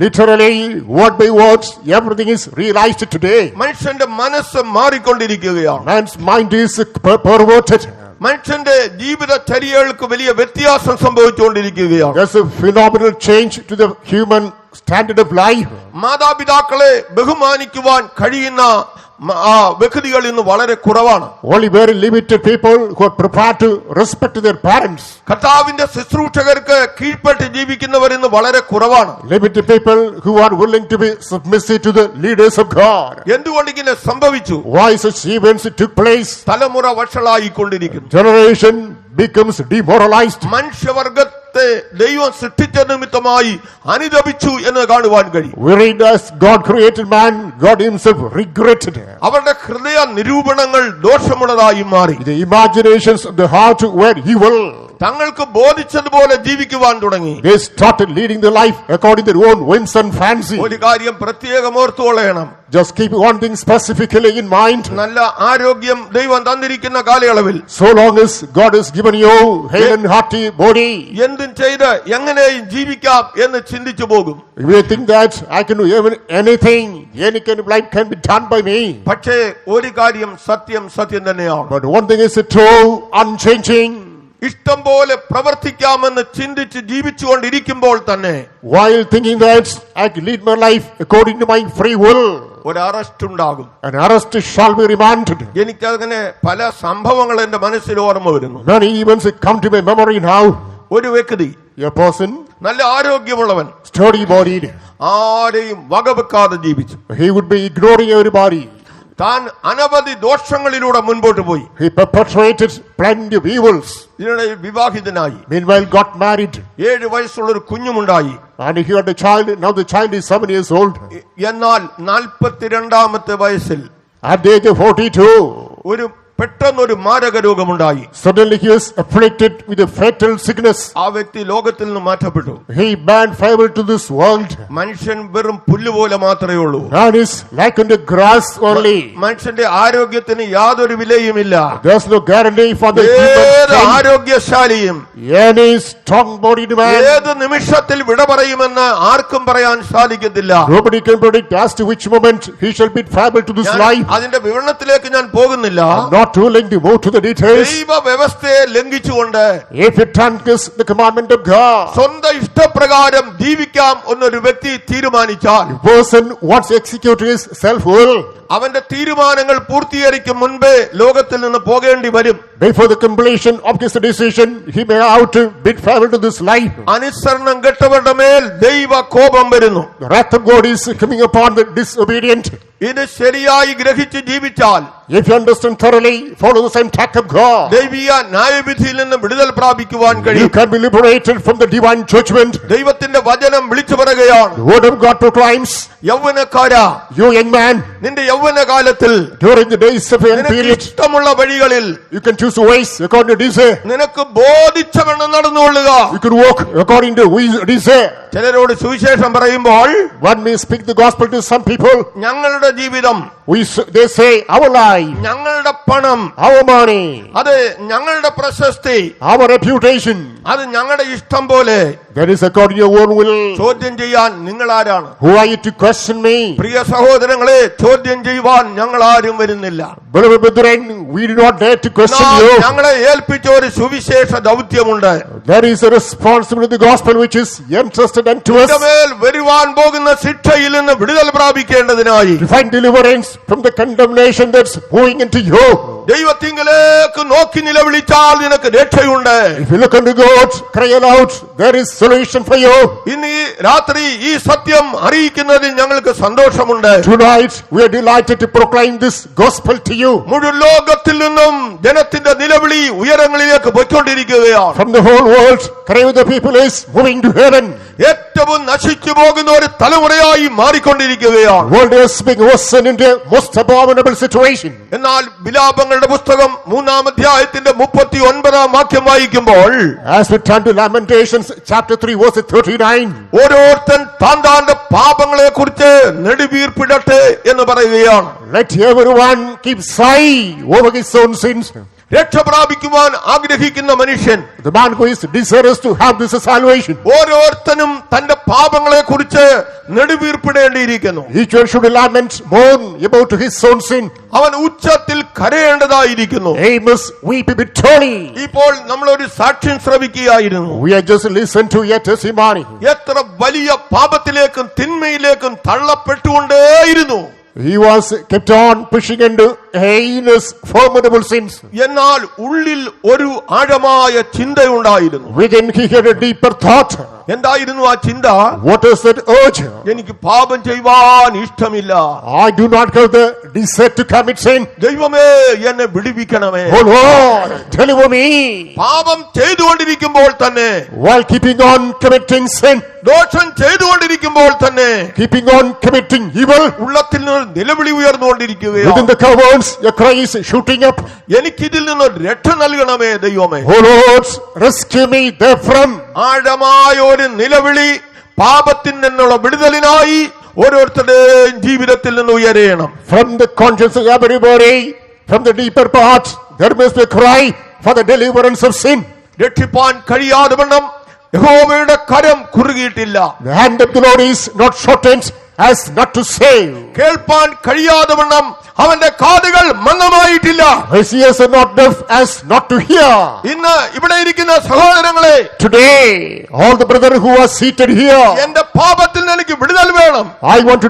literally, word by word, everything is realized today. മനുഷ്യന്റെ മനസ്സ് മാറിക്കൊണ്ടിരിക്കുകയാണ്. Man's mind is perverted. മനുഷ്യന്റെ ജീവിതചര്യകൾക്ക് വലിയ വ്യത്യാസം സംഭവിച്ചുകൊണ്ടിരിക്കുകയാണ്. There's a phenomenal change to the human standard of life. മാതാപിതാക്കളെ ബഹുമാനിക്കുവാൻ കഴിയുന്ന വ്യക്തികൾ ഇന്ന് വളരെ കുറവാണ്. Only very limited people who are prepared to respect their parents. കർത്താവിന്റെ ശുശ്രൂഷകർക്ക് കീഴ്പ്പെട്ട് ജീവിക്കുന്നവർ ഇന്ന് വളരെ കുറവാണ്. Limited people who are willing to be submissive to the leaders of God. എന്തുകൊണ്ട് ഇങ്ങനെ സംഭവിച്ചു? Why such events took place? തലമുറ വഷളായിക്കൊണ്ടിരിക്കുന്നു. Generation becomes demoralized. മനുഷ്യവർഗത്തെ ദൈവം സൃഷ്ടിച്ച നിമിത്തമായി അനുതപിച്ചു എന്ന് കാണുവാൻ കഴിയും. We read as God created man, God himself regretted. അവരുടെ ഹൃദയ നിരൂപണങ്ങൾ ദോഷമുള്ളതായി മാറി. The imaginations of the heart were evil. തങ്ങൾക്ക് ബോധിച്ചതുപോലെ ജീവിക്കുവാൻ തുടങ്ങി. They started leading their life according to their own whims and fancy. ഒരു കാര്യം പ്രത്യേകം ഓർത്തുകൊള്ളണം. Just keep one thing specifically in mind. നല്ല ആരോഗ്യം ദൈവം തന്നിരിക്കുന്ന കാലയളവിൽ So long as God has given you hale and hearty body, എന്തും ചെയ്ത് എങ്ങനെയും ജീവിക്കാം എന്ന് ചിന്തിച്ചു പോകും. you may think that I can do anything, any kind of life can be done by me. പക്ഷേ ഒരു കാര്യം സത്യം തന്നെയാണ്. But one thing is true, unchanging. ഇഷ്ടം പോലെ പ്രവർത്തിക്കാമെന്ന് ചിന്തിച്ച് ജീവിച്ചുകൊണ്ടിരിക്കുമ്പോൾ തന്നെ While thinking that I can lead my life according to my free will, ഒരു അറസ്റ്റ് ഉണ്ടാകും. an arrest shall be remanded. എനിക്കങ്ങനെ പല സംഭവങ്ങൾ എന്റെ മനസ്സിൽ ഓർമ്മ വരുന്നു. Many events come to my memory now. ഒരു വ്യക്തി A person, നല്ല ആരോഗ്യമുള്ളവൻ, sturdy bodied, ആരെയും വകവെക്കാതെ ജീവിച്ചു. he would be ignoring everybody. താൻ അനവധി ദോഷങ്ങളിലൂടെ മുൻപോട്ട് പോയി. He perpetrated plenty of evils. ഇതിനിടെ വിവാഹിതനായി. Meanwhile, got married. 7 വയസ്സുള്ള ഒരു കുഞ്ഞുമുണ്ടായി. And he had a child. Now the child is 7 years old. എന്നാൽ 42ാമത്തെ വയസ്സിൽ At the age of 42, ഒരു പെട്ടെന്നൊരു മാരക രോഗമുണ്ടായി. suddenly he was afflicted with a fatal sickness. ആ വ്യക്തി ലോകത്തിൽ നിന്ന് മാറ്റപ്പെട്ടു. He banned favor to this world. മനുഷ്യൻ വെറും പുല്ലുപോലെ മാത്രമേ ഉള്ളൂ. Man is like unto grass only. മനുഷ്യന്റെ ആരോഗ്യത്തിന് യാതൊരു വിലയുമില്ല. There's no guarantee for the ഏത് human ആരോഗ്യശാലിയും any strong-bodied man. ഏത് നിമിഷത്തിൽ വിട പറയുമെന്ന് ആർക്കും പറയാൻ സാധിക്കത്തില്ല. Nobody can predict as to which moment he shall bid farewell to this ഞാൻ life. അതിന്റെ വിവരണത്തിലേക്ക് ഞാൻ പോകുന്നില്ല. Not too late to move to the details. ദൈവ വ്യവസ്ഥയെ ലംഘിച്ചുകൊണ്ട് If it transgresses the commandment of God, സ്വന്തം ഇഷ്ടപ്രകാരം ജീവിക്കാം എന്നൊരു വ്യക്തി തീരുമാനിച്ചാൽ the person wants to execute his self-will. അവന്റെ തീരുമാനങ്ങൾ പൂർത്തീകരിക്കും മുൻപേ ലോകത്തിൽ നിന്ന് പോകേണ്ടി വരും. Before the completion of his decision, he may have to bid farewell to this life. അനുസരണം കെട്ടവരുടെ മേൽ ദൈവ കോപം വരുന്നു. The wrath of God is coming upon the disobedient. ഇത് ശരിയായി ഗ്രഹിച്ച് ജീവിച്ചാൽ If you understand thoroughly, follow the same track of God, ദൈവീയ ന്യായവിധിയിൽ നിന്ന് വിടുതൽ പ്രാപിക്കുവാൻ you കഴിയും. can be liberated from the divine judgment. ദൈവത്തിന്റെ വചനം വിളിച്ചു പറയുകയാണ്, The word of God proclaims, യൗവനക്കാരാ, you young man, നിന്റെ യൗവനകാലത്തിൽ during the days of your നിനക്ക് period, ഇഷ്ടമുള്ള വഴികളിൽ you can choose ways according to desire. നിനക്ക് ബോധിച്ചവണ്ണം നടന്നുകൊള്ളുക. You can walk according to desire. ചിലരോട് സുവിശേഷം പറയുമ്പോൾ One may speak the gospel to some people. ഞങ്ങളുടെ ജീവിതം, They say, our life, ഞങ്ങളുടെ പണം, our money, അത് ഞങ്ങളുടെ പ്രശസ്തി, our reputation, അത് ഞങ്ങളുടെ ഇഷ്ടം പോലെ that is according to your own will. ചോദ്യം ചെയ്യാൻ നിങ്ങൾ ആരാണ്? Who are you to question me? പ്രിയ സഹോദരങ്ങളെ, ചോദ്യം ചെയ്യുവാൻ ഞങ്ങൾ ആരും വരുന്നില്ല. Beloved brethren, we do not dare to question നാം you. ഞങ്ങളെ ഏൽപ്പിച്ച ഒരു സുവിശേഷ ദൗത്യമുണ്ട്. There is a responsibility of the gospel which is entrusted unto us. മേൽ വരുവാൻ പോകുന്ന ശിക്ഷയിൽ നിന്ന് വിടുതൽ പ്രാപിക്കേണ്ടതിനായി, To find deliverance from the condemnation that's moving into you. ദൈവത്തിങ്കലേക്ക് നോക്കി നിലവിളിച്ചാൽ നിനക്ക് രക്ഷയുണ്ട്. If you look unto God, cry aloud, there is solution for you. ഇന്ന് ഈ രാത്രി ഈ സത്യം അറിയിക്കുന്നതിൽ ഞങ്ങൾക്ക് സന്തോഷമുണ്ട്. Tonight, we are delighted to proclaim this gospel to you. മുഴുവൻ ലോകത്തിൽ നിന്നും ജനത്തിന്റെ നിലവിളി ഉയരങ്ങളിലേക്ക് പോയിക്കൊണ്ടിരിക്കുകയാണ്. From the whole world, cry of the people is moving to heaven. ഏറ്റവും നശിച്ചു പോകുന്ന ഒരു തലമുറയായി മാറിക്കൊണ്ടിരിക്കുകയാണ്. World is being worsened into a most abominable situation. എന്നാൽ വിലാപങ്ങളുടെ പുസ്തകം 3-ാം അധ്യായത്തിന്റെ 39-ാം വാക്യം വായിക്കുമ്പോൾ, As we turn to Lamentations chapter 3 verse 39, ഓരോരുത്തൻ താന്റെ പാപങ്ങളെ കുറിച്ച് നെടുവീർപ്പിടട്ടെ എന്ന് പറയുകയാണ്. let everyone keep sigh over his own sins. രക്ഷ പ്രാപിക്കുവാൻ ആഗ്രഹിക്കുന്ന മനുഷ്യൻ, The man who is desirous to have this salvation, ഓരോരുത്തനും തന്റെ പാപങ്ങളെ കുറിച്ച് നെടുവീർപ്പിടേണ്ടിയിരിക്കുന്നു. each one should lament, mourn about his own sin. അവൻ ഉച്ചത്തിൽ കരയേണ്ടതായിരിക്കുന്നു. He must weep bitterly. ഇപ്പോൾ നമ്മളൊരു സാക്ഷ്യം ശ്രവിക്കുകയായിരുന്നു. We have just listened to a testimony. എത്ര വലിയ പാപത്തിലേക്കും തിന്മയിലേക്കും തള്ളപ്പെട്ടുകൊണ്ടേയിരുന്നു. He was kept on pushing into heinous, formidable sins. എന്നാൽ ഉള്ളിൽ ഒരു ആഴമായ ചിന്തയുണ്ടായിരുന്നു. Within he had a deeper thought. എന്തായിരുന്നു ആ ചിന്ത? What is that urge? എനിക്ക് പാപം ചെയ്യുവാൻ ഇഷ്ടമില്ല. I do not have the desire to commit sin. ദൈവമേ, എന്നെ വിടുവിക്കണമേ. Oh Lord, deliver me. പാപം ചെയ്തുകൊണ്ടിരിക്കുമ്പോൾ തന്നെ, While keeping on committing sin, ദോഷം ചെയ്തുകൊണ്ടിരിക്കുമ്പോൾ തന്നെ keeping on committing evil, ഉള്ളത്തിൽ നിന്ന് നിലവിളി ഉയർന്നുകൊണ്ടിരിക്കുകയാണ്. within the caverns, your cry is shooting up. എനിക്കിതിൽ നിന്ന് രക്ഷ നൽകണമേ ദൈവമേ. Oh Lord, rescue me therefrom. ആഴമായ ഒരു നിലവിളി പാപത്തിൽ നിന്നുള്ള വിടുതലിനായി ഓരോരുത്തരുടെയും ജീവിതത്തിൽ നിന്ന് ഉയരേണം. From the conscience of everybody, from the deeper part, there must be a cry for the deliverance of sin. രക്ഷിപ്പാൻ കഴിയാതെ വണ്ണം യഹോവയുടെ കരം കുറുകിയിട്ടില്ല. The hand of the Lord is not shortened as not to save. കേൾപ്പാൻ കഴിയാതെ വണ്ണം അവന്റെ കാതുകൾ മന്ദമായിട്ടില്ല. His ears are not deaf as not to hear. ഇന്ന് ഇവിടെ ഇരിക്കുന്ന സഹോദരങ്ങളെ, Today, all the brethren who are seated here, എന്റെ പാപത്തിൽ നിന്ന് എനിക്ക് വിടുതൽ വേണം. I want to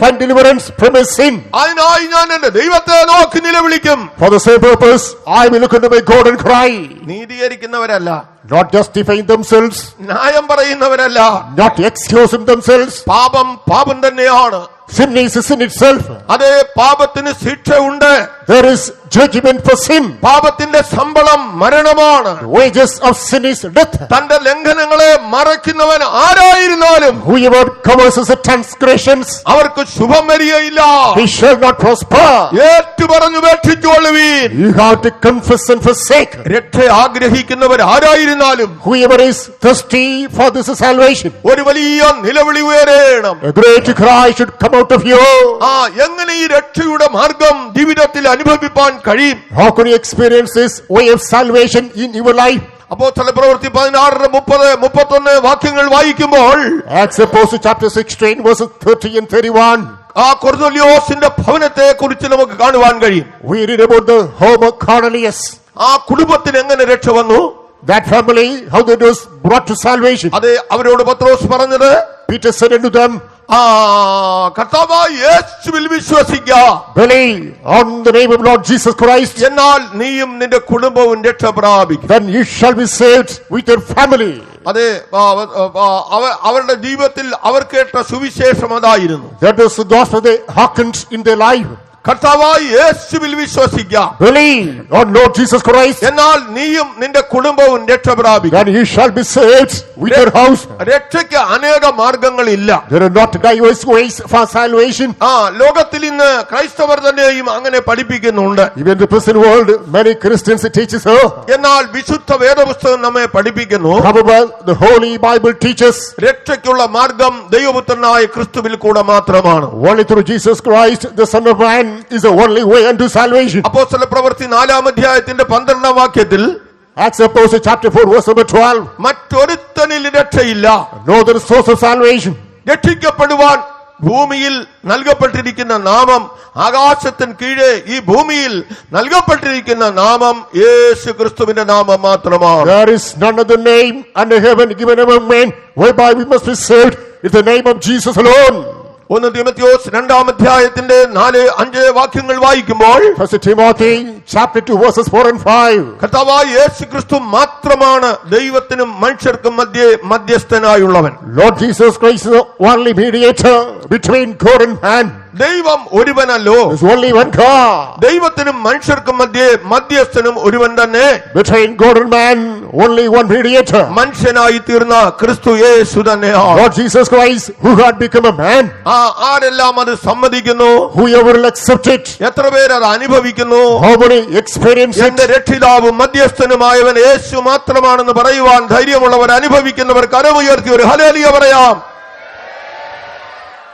find deliverance from his sin. അതിനായി ഞാൻ എന്റെ ദൈവത്തെ നോക്കി നിലവിളിക്കും. For the same purpose, I will look unto my God and cry. നീതീകരിക്കുന്നവരല്ല, not justifying themselves, ന്യായം പറയുന്നവരല്ല. not excusing themselves. പാപം പാപം തന്നെയാണ്. Sin is sin itself. അതേ, പാപത്തിന് ശിക്ഷയുണ്ട്. There is judgment for sin. പാപത്തിന്റെ ശമ്പളം മരണമാണ്. The wages of sin is death. തന്റെ ലംഘനങ്ങളെ മറയ്ക്കുന്നവൻ ആരായിരുന്നാലും Whoever covers his transgressions, അവർക്ക് ശുഭം വരികയില്ല. he shall not prosper. ഏറ്റുപറഞ്ഞു ഉപേക്ഷിച്ചുകൊള്ളുവീൻ. You have to confess and forsake. രക്ഷ ആഗ്രഹിക്കുന്നവർ ആരായിരുന്നാലും Whoever is thirsty for this salvation, ഒരു വലിയ നിലവിളി ഉയരേണം. a great cry should come out of you. എങ്ങനെ ഈ രക്ഷയുടെ മാർഗം ജീവിതത്തിൽ അനുഭവിപ്പാൻ കഴിയും? How can you experience this way of salvation in your life? അപ്പോസ്തല പ്രവൃത്തി 16:30-31 വാക്യങ്ങൾ വായിക്കുമ്പോൾ Acts Apostle chapter 16 verses 30 and 31. കൊർന്നേലിയോസിന്റെ ഭവനത്തെ കുറിച്ച് നമുക്ക് കാണുവാൻ കഴിയും. We read about the home of Cornelius. കുടുംബത്തിന് എങ്ങനെ രക്ഷ വന്നു? That family, how they was brought to salvation. അതെ, അവരോട് പത്രോസ് പറഞ്ഞത്, Peter said unto them, കർത്താവായ യേശുവിൽ വിശ്വസിക്കുക, believe on the name of Lord Jesus Christ, എന്നാൽ നീയും നിന്റെ കുടുംബവും രക്ഷ പ്രാപിക്കും. then you shall be saved with your family. അതെ, അവരുടെ ജീവിതത്തിൽ അവർ കേട്ട സുവിശേഷം അതായിരുന്നു. That was the gospel they hearkened in their life. കർത്താവായ യേശുവിൽ വിശ്വസിക്കുക, Believe on Lord Jesus Christ, എന്നാൽ നീയും നിന്റെ കുടുംബവും രക്ഷ പ്രാപിക്കും. then you shall be saved with your house. രക്ഷയ്ക്ക് അനേക മാർഗങ്ങളില്ല. There are not diverse ways for salvation. ലോകത്തിൽ ഇന്ന് ക്രൈസ്തവർ തന്നെയും അങ്ങനെ പഠിപ്പിക്കുന്നുണ്ട്. Even in the present world, many Christians teaches so. എന്നാൽ വിശുദ്ധ വേദപുസ്തകം നമ്മെ പഠിപ്പിക്കുന്നു, However, the Holy Bible teaches രക്ഷയ്ക്കുള്ള മാർഗം ദൈവപുത്രനായ ക്രിസ്തുവിൽ കൂടെ മാത്രമാണ്. only through Jesus Christ, the Son of Man, is the only way unto salvation. അപ്പോസ്തല പ്രവൃത്തി 4-ാം 12 വാക്യത്തിൽ Acts Apostle chapter 4 verse number 12. മറ്റൊരുത്തനിൽ രക്ഷയില്ല. No other source of salvation. രക്ഷിക്കപ്പെടുവാൻ ഭൂമിയിൽ നൽകപ്പെട്ടിരിക്കുന്ന നാമം, ആകാശത്തിന് കീഴെ ഈ ഭൂമിയിൽ നൽകപ്പെട്ടിരിക്കുന്ന നാമം യേശു ക്രിസ്തുവിന്റെ നാമം മാത്രമാണ്. There is none other name under heaven given among men whereby we must be saved. It's the name of Jesus alone. 1 തീമോഥെയോസ് 2-ാം 4-5 വാക്യങ്ങൾ വായിക്കുമ്പോൾ 1 Timothy chapter 2 verses 4 and 5. കർത്താവായ യേശു ക്രിസ്തു മാത്രമാണ് ദൈവത്തിനും മനുഷ്യർക്കും മധ്യസ്ഥനായുള്ളവൻ. Lord Jesus Christ is the only mediator between God and man. ദൈവം ഒരുവനല്ലോ. There's only one God. ദൈവത്തിനും മനുഷ്യർക്കും മധ്യസ്ഥനും ഒരുവൻ തന്നെ. Between God and man, only one mediator. മനുഷ്യനായി തീർന്ന ക്രിസ്തു യേശു തന്നെയാണ്. Lord Jesus Christ, who had become a man. ആരെല്ലാം അത് സമ്മതിക്കുന്നു? Whoever will accept it. എത്ര പേർ അത് അനുഭവിക്കുന്നു? How many experience എന്റെ it? രക്ഷിതാവും മധ്യസ്ഥനുമായവൻ യേശു മാത്രമാണെന്ന് പറയുവാൻ ധൈര്യമുള്ളവർ, അനുഭവിക്കുന്നവർ കരമുയർത്തി ഒരു ഹല്ലേലൂയ പറയാം.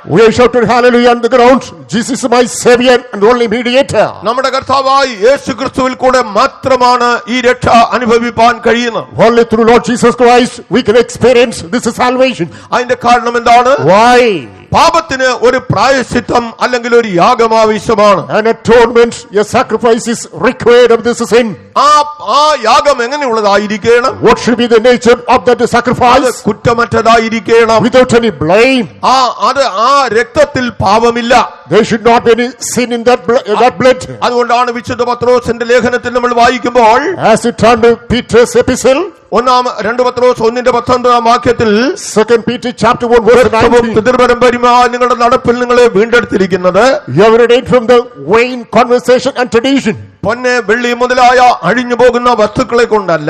We have shouted hallelujah on the ground. Jesus is my savior and only mediator. നമ്മുടെ കർത്താവായ യേശു ക്രിസ്തുവിൽ കൂടെ മാത്രമാണ് ഈ രക്ഷ അനുഭവിപ്പാൻ കഴിയുന്നത്. Only through Lord Jesus Christ we can experience this salvation. അതിന്റെ കാരണം എന്താണ്? Why? പാപത്തിന് ഒരു പ്രായശ്ചിത്തം അല്ലെങ്കിൽ ഒരു യാഗം ആവശ്യമാണ്. An atonement, a sacrifice is required of this sin. ആ യാഗം എങ്ങനെയുള്ളതായിരിക്കണം? What should be the nature of that sacrifice? കുറ്റമറ്റതായിരിക്കണം. Without any blame. അത് രക്തത്തിൽ പാപമില്ല. There should not be any sin in that blood. അതുകൊണ്ടാണ് വിശുദ്ധ പത്രോസിന്റെ ലേഖനത്തിൽ നമ്മൾ വായിക്കുമ്പോൾ, As you turn to Peter's epistle, 2 പത്രോസ് 1-19 വാക്യത്തിൽ 2 Peter chapter 1 verse 19. പിതൃപരമ്പരയുമായി നിങ്ങളുടെ നടപ്പിൽ നിങ്ങളെ വീണ്ടെടുത്തിരിക്കുന്നത് You have redeemed from the vain conversation and tradition. പൊന്ന് വെള്ളി മുതലായ അഴിഞ്ഞു പോകുന്ന വസ്തുക്കളെ കൊണ്ടല്ല,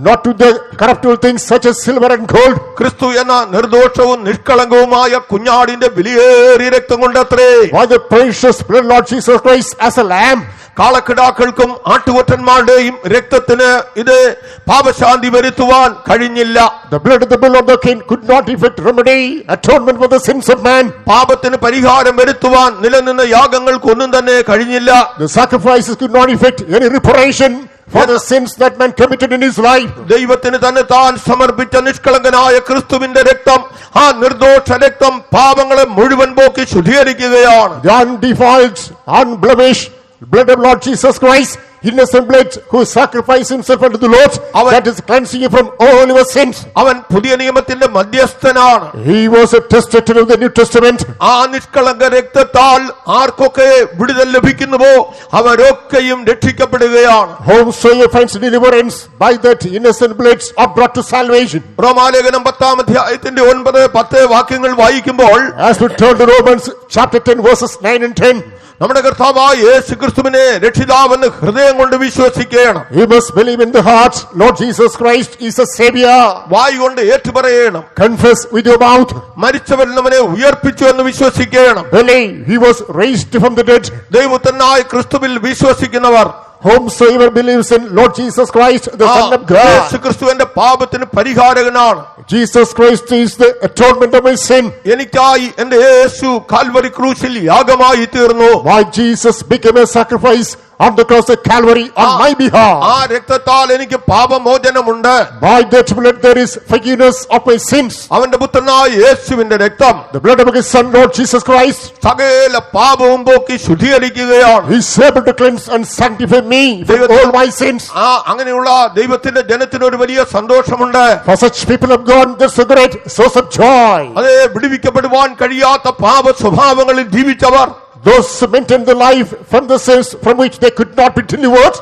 Not to the corruptible things such as silver and gold. ക്രിസ്തു എന്ന നിർദോഷവും നിഷ്കളങ്കവുമായ കുഞ്ഞാടിന്റെ വിലയേറിയ രക്തം കൊണ്ടത്രേ. By the precious blood Lord Jesus Christ as a lamb. കാളക്കിടാക്കൾക്കും ആട്ടുകൊറ്റന്മാരുടെയും രക്തത്തിന് ഇത് പാപശാന്തി വരുത്തുവാൻ കഴിഞ്ഞില്ല. The blood of the bull of the king could not effect remedy, atonement for the sins of man. പാപത്തിന് പരിഹാരം വരുത്തുവാൻ നിലനിന്ന യാഗങ്ങൾക്കൊന്നും തന്നെ കഴിഞ്ഞില്ല. The sacrifices could not effect any reparation for the sins that man committed in his life. ദൈവത്തിന് തന്നെ താൻ സമർപ്പിച്ച നിഷ്കളങ്കനായ ക്രിസ്തുവിന്റെ രക്തം, ആ നിർദോഷ രക്തം പാപങ്ങളെ മുഴുവൻ പോക്കി ശുദ്ധീകരിക്കുകയാണ്. The undefiled, unblemished blood of Lord Jesus Christ innocent blood who sacrificed himself unto the Lord, that is cleansing you from all your sins. അവൻ പുതിയ നിയമത്തിന്റെ മധ്യസ്ഥനാണ്. He was a testator of the New Testament. ആ നിഷ്കളങ്ക രക്തത്താൽ ആർക്കൊക്കെ വിടുതൽ ലഭിക്കുന്നുവോ അവരൊക്കെയും രക്ഷിക്കപ്പെടുകയാണ്. Whomsoever finds deliverance by that innocent blood are brought to salvation. റോമാലേഖനം 10-ാം അധ്യായത്തിന്റെ 9-10 വാക്യങ്ങൾ വായിക്കുമ്പോൾ, As we turn to Romans chapter 10 verses 9 and 10, നമ്മുടെ കർത്താവായ യേശുക്രിസ്തുവിനെ രക്ഷിതാവെന്ന് ഹൃദയം കൊണ്ട് വിശ്വസിക്കണം. you must believe in the heart Lord Jesus Christ is a savior. വായ് കൊണ്ട് ഏറ്റുപറയണം. Confess with your mouth. മരിച്ചവരിൽ അവനെ ഉയർപ്പിച്ചു എന്ന് വിശ്വസിക്കണം. Believe he was raised from the dead. ദൈവപുത്രനായ ക്രിസ്തുവിൽ വിശ്വസിക്കുന്നവർ, Whomsoever believes in Lord Jesus Christ, the Son of God. യേശുക്രിസ്തു എന്റെ പാപത്തിന് പരിഹാരകനാണ്. Jesus Christ is the atonement of my sin. എനിക്കായി എന്റെ യേശു കാൽവരി ക്രൂശിൽ യാഗമായി തീർന്നു. Why Jesus became a sacrifice on the cross of Calvary on my behalf. ആ രക്തത്താൽ എനിക്ക് പാപമോചനമുണ്ട്. By that blood there is forgiveness of my sins. അവന്റെ പുത്രനായ യേശുവിന്റെ രക്തം The blood of his Son Lord Jesus Christ സകല പാപവും പോക്കി ശുദ്ധീകരിക്കുകയാണ്. is able to cleanse and sanctify me from all my sins. അങ്ങനെയുള്ള ദൈവത്തിന്റെ ജനത്തിന് ഒരു വലിയ സന്തോഷമുണ്ട്. For such people of God, there's a great source of joy. അതേ, വിടുവിക്കപ്പെടുവാൻ കഴിയാത്ത പാപ സ്വഭാവങ്ങളിൽ ജീവിച്ചവർ, Those who maintain the life from the sins from which they could not be delivered,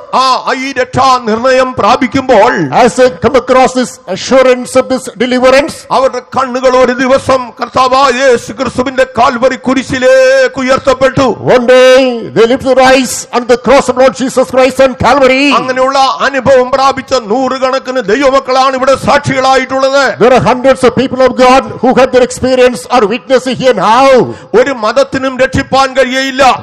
ഈ രക്ഷാ നിർണയം പ്രാപിക്കുമ്പോൾ, as they come across this assurance of this deliverance, അവരുടെ കണ്ണുകൾ ഒരു ദിവസം കർത്താവായ യേശുക്രിസ്തുവിന്റെ Calvary കുരിശിലേക്ക് ഉയർത്തപ്പെട്ടു. one day they lift their eyes on the cross of Lord Jesus Christ on Calvary. അങ്ങനെയുള്ള അനുഭവം പ്രാപിച്ച നൂറുകണക്കിന് ദൈവമക്കളാണ് ഇവിടെ സാക്ഷികളായിട്ടുള്ളത്. There are hundreds of people of God who have their experience or witnessing here now. ഒരു മതത്തിനും രക്ഷിപ്പാൻ കഴിയില്ല.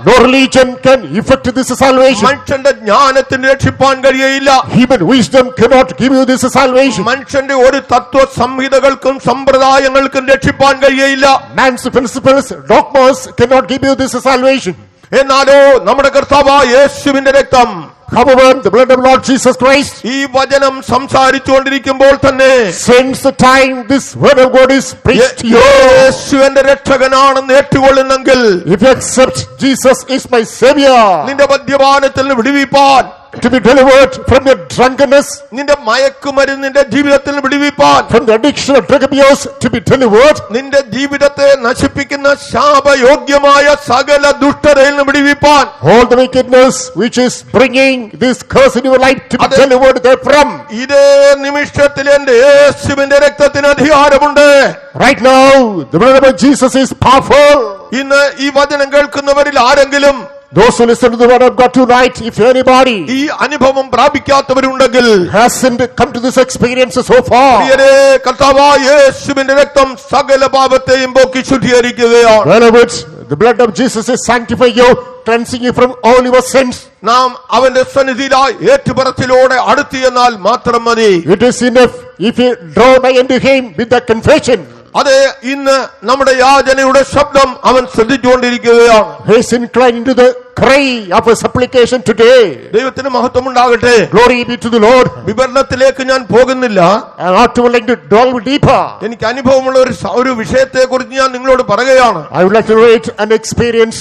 No religion can effect this salvation. മനുഷ്യന്റെ ജ്ഞാനത്തിന് രക്ഷിപ്പാൻ കഴിയില്ല. Human wisdom cannot give you this salvation. മനുഷ്യന്റെ ഒരു തത്വ സംഹിതകൾക്കും സമ്പ്രദായങ്ങൾക്കും രക്ഷിപ്പാൻ കഴിയില്ല. Man's principles, dogmas cannot give you this salvation. എന്നാലോ നമ്മുടെ കർത്താവായ യേശുവിന്റെ രക്തം, However, the blood of Lord Jesus Christ, ഈ വചനം സംസാരിച്ചുകൊണ്ടിരിക്കുമ്പോൾ തന്നെ, since the time this word of God is preached to you, യേശു എന്റെ രക്ഷകനാണെന്ന് ഏറ്റുകൊള്ളുന്നെങ്കിൽ, if you accept Jesus is my savior, നിന്റെ മദ്യപാനത്തിൽ നിന്ന് വിടുവിപ്പാൻ, to be delivered from your drunkenness, നിന്റെ മയക്കുമരുന്നിന്റെ ജീവിതത്തിൽ നിന്ന് വിടുവിപ്പാൻ, from the addiction of drug abuse, to be delivered, നിന്റെ ജീവിതത്തെ നശിപ്പിക്കുന്ന ശാപയോഗ്യമായ സകല ദുഷ്ടതയിൽ നിന്ന് വിടുവിപ്പാൻ, all the wickedness which is bringing this curse in your life, to be delivered therefrom. ഇതേ നിമിഷത്തിൽ എന്റെ യേശുവിന്റെ രക്തത്തിന് അധികാരമുണ്ട്. Right now, the blood of Jesus is powerful. ഇന്ന് ഈ വചനം കേൾക്കുന്നവരിൽ ആരെങ്കിലും, Those who listen to the word of God tonight, if anybody ഈ അനുഭവം പ്രാപിക്കാത്തവരുണ്ടെങ്കിൽ, hasn't come to this experience so far, പ്രിയരേ, കർത്താവായ യേശുവിന്റെ രക്തം സകല പാപത്തെയും പോക്കി ശുദ്ധീകരിക്കുകയാണ്. wherever the blood of Jesus is sanctifying you, cleansing you from all your sins. നാം അവന്റെ സന്നിധിയിലായി ഏറ്റുപറച്ചിലോടെ അടുത്ത് ചെന്നാൽ മാത്രം മതി. It is enough if you draw nigh unto him with the confession. അതെ, ഇന്ന് നമ്മുടെ യാചനയുടെ ശബ്ദം അവൻ ശ്രദ്ധിച്ചുകൊണ്ടിരിക്കുകയാണ്. He is inclined to the cry of a supplication today. ദൈവത്തിന് മഹത്വം ഉണ്ടാകട്ടെ. Glory be to the Lord. വിവരണത്തിലേക്ക് ഞാൻ പോകുന്നില്ല. I am not willing to delve deeper. എനിക്ക് അനുഭവമുള്ള ഒരു വിഷയത്തെ കുറിച്ച് ഞാൻ നിങ്ങളോട് പറയുകയാണ്. I would like to relate an experience.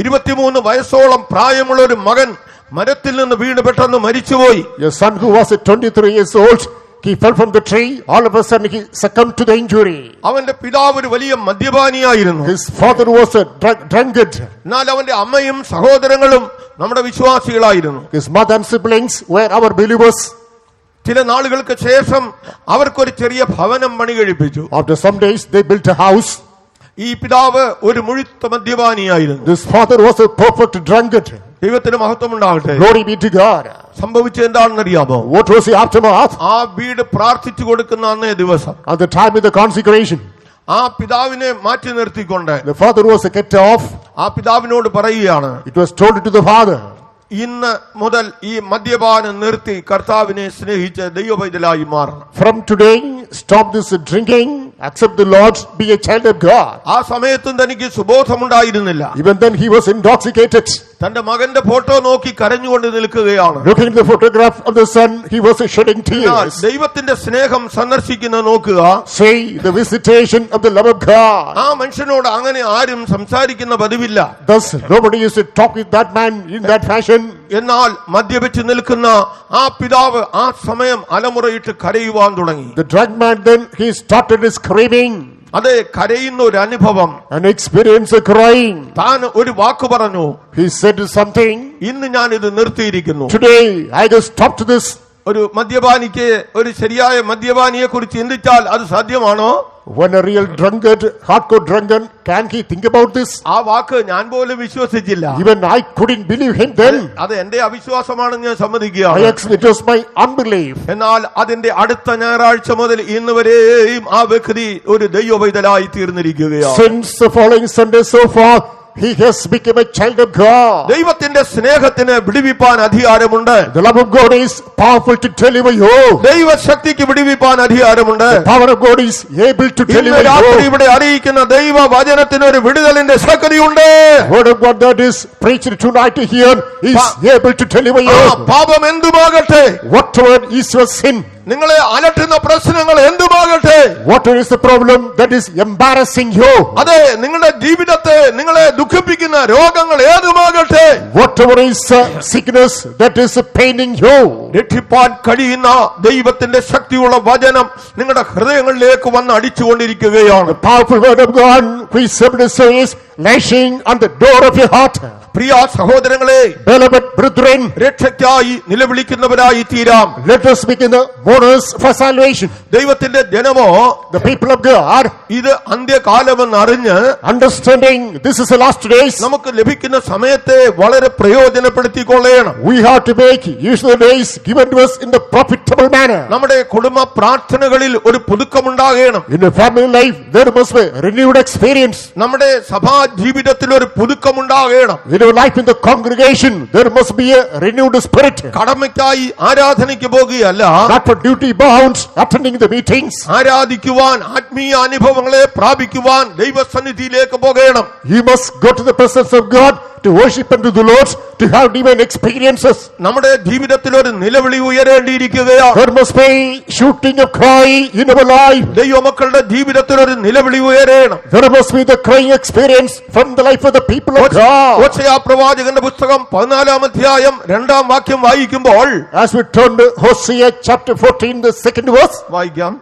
23 വയസ്സോളം പ്രായമുള്ള ഒരു മകൻ മരത്തിൽ നിന്ന് വീണ് പെട്ടെന്ന് മരിച്ചുപോയി. A son who was 23 years old, he fell from the tree. All of a sudden he succumbed to the injury. അവന്റെ പിതാവ് ഒരു വലിയ മദ്യപാനിയായിരുന്നു. His father was a drunkard. എന്നാൽ അവന്റെ അമ്മയും സഹോദരങ്ങളും നമ്മുടെ വിശ്വാസികളായിരുന്നു. His mother and siblings were our believers. ചില നാളുകൾക്ക് ശേഷം അവർക്കൊരു ചെറിയ ഭവനം പണി കഴിപ്പിച്ചു. After some days they built a house. ഈ പിതാവ് ഒരു മുഴുത്ത മദ്യപാനിയായിരുന്നു. This father was a perfect drunkard. ദൈവത്തിന് മഹത്വം ഉണ്ടാകട്ടെ. Glory be to God. സംഭവിച്ചത് എന്താണെന്നറിയാമോ? What was the aftermath? ആ വീട് പ്രാർത്ഥിച്ചു കൊടുക്കുന്ന അന്നേ ദിവസം, At the time of the consecration, ആ പിതാവിനെ മാറ്റി നിർത്തിക്കൊണ്ട് the father was kept off. ആ പിതാവിനോട് പറയുകയാണ്, It was told to the father, ഇന്ന് മുതൽ ഈ മദ്യപാനം നിർത്തി കർത്താവിനെ സ്നേഹിച്ച് ദൈവപൈതലായി മാറണം. from today stop this drinking accept the Lord, be a child of God. ആ സമയത്തും തനിക്ക് സുബോധമുണ്ടായിരുന്നില്ല. Even then he was intoxicated. തന്റെ മകന്റെ ഫോട്ടോ നോക്കി കരഞ്ഞുകൊണ്ട് നിൽക്കുകയാണ്. Looking at the photograph of the son, he was shedding tears. ദൈവത്തിന്റെ സ്നേഹം സന്ദർശിക്കുന്ന നോക്കുക. Say the visitation of the love of God. ആ മനുഷ്യനോട് അങ്ങനെ ആരും സംസാരിക്കുന്ന പതിവില്ല. Thus nobody used to talk with that man in that fashion. എന്നാൽ മദ്യപിച്ച് നിൽക്കുന്ന ആ പിതാവ് ആ സമയം അലമുറയിട്ട് കരയുവാൻ തുടങ്ങി. The drunk man then he started screaming. അതെ, കരയുന്ന ഒരു അനുഭവം. An experience of crying. താൻ ഒരു വാക്ക് പറഞ്ഞു. He said something. ഇന്ന് ഞാൻ ഇത് നിർത്തിയിരിക്കുന്നു. Today I just stopped this. ഒരു മദ്യപാനിക്ക് ഒരു ശരിയായ മദ്യപാനിയെ കുറിച്ച് ചിന്തിച്ചാൽ അത് സാധ്യമാണോ? When a real drunkard, hardcore drunkard, can he think about this? ആ വാക്ക് ഞാൻ പോലും വിശ്വസിച്ചില്ല. Even I couldn't believe him then. അത് എന്റെ അവിശ്വാസമാണെന്ന് ഞാൻ I സമ്മതിക്കുകയാണ്. accept it was my unbelief. എന്നാൽ അതിന്റെ അടുത്ത ഞായറാഴ്ച മുതൽ ഇന്ന് വരെയും ആ വ്യക്തി ഒരു ദൈവവൈതലായി തീർന്നിരിക്കുകയാണ്. Since the following Sunday so far, he has become a child of God. ദൈവത്തിന്റെ സ്നേഹത്തിന് വിടുവിപ്പാൻ അധികാരമുണ്ട്. The love of God is powerful to deliver you. ദൈവശക്തിക്ക് വിടുവിപ്പാൻ അധികാരമുണ്ട്. The power of God is able to ഇന്ന് deliver രാത്രി you. ഇവിടെ അറിയിക്കുന്ന ദൈവ വചനത്തിന് ഒരു വിടുതലിന്റെ ശക്തിയുണ്ട്. Word of God that is preached tonight here is able to deliver ആ you. പാപം എന്തുമാകട്ടെ, Whatever is your sin, നിങ്ങളെ അലട്ടുന്ന പ്രശ്നങ്ങൾ എന്തുമാകട്ടെ, whatever is the problem that is embarrassing you, അതെ, നിങ്ങളുടെ ജീവിതത്തെ നിങ്ങളെ ദുഃഖിപ്പിക്കുന്ന രോഗങ്ങൾ ഏതുമാകട്ടെ, whatever is sickness that is paining you, രക്ഷിപ്പാൻ കഴിയുന്ന ദൈവത്തിന്റെ ശക്തിയുള്ള വചനം നിങ്ങളുടെ ഹൃദയങ്ങളിലേക്ക് വന്ന് അടിച്ചുകൊണ്ടിരിക്കുകയാണ്. the powerful word of God which simply says lashing on the door of your heart. പ്രിയ സഹോദരങ്ങളെ, Beloved brethren, രക്ഷയ്ക്കായി നിലവിളിക്കുന്നവരായി തീരാം. let us begin the mourners for salvation. ദൈവത്തിന്റെ ജനമോ The people of God, ഇത് അന്ത്യകാലമെന്ന് അറിഞ്ഞ് understanding this is the last days, നമുക്ക് ലഭിക്കുന്ന സമയത്തെ വളരെ പ്രയോജനപ്പെടുത്തിക്കൊള്ളണം. we have to make use of the days given to us in the profitable manner. നമ്മുടെ കുടുംബ പ്രാർത്ഥനകളിൽ ഒരു പുതുക്കമുണ്ടാകണം. In a family life, there must be renewed experience. നമ്മുടെ സഭാ ജീവിതത്തിൽ ഒരു പുതുക്കമുണ്ടാകണം. In our life in the congregation, there must be a renewed spirit. കടമയ്ക്കായി ആരാധനയ്ക്ക് പോകുകയല്ല, Not for duty bound, attending the meetings. ആരാധിക്കുവാൻ, ആത്മീയ അനുഭവങ്ങളെ പ്രാപിക്കുവാൻ ദൈവസന്നിധിയിലേക്ക് പോകണം. You must go to the presence of God to worship unto the Lord, to have divine experiences. നമ്മുടെ ജീവിതത്തിൽ ഒരു നിലവിളി ഉയരേണ്ടിയിരിക്കുകയാണ്. There must be shooting of cry in our life. ദൈവമക്കളുടെ ജീവിതത്തിൽ ഒരു നിലവിളി ഉയരണം. There must be the crying experience from the life of the people of God. Hosea പ്രവാചകന്റെ പുസ്തകം 14 അധ്യായം 2 വാക്യം വായിക്കുമ്പോൾ, As we turn to Hosea chapter 14, the second verse. വായിക്കാം.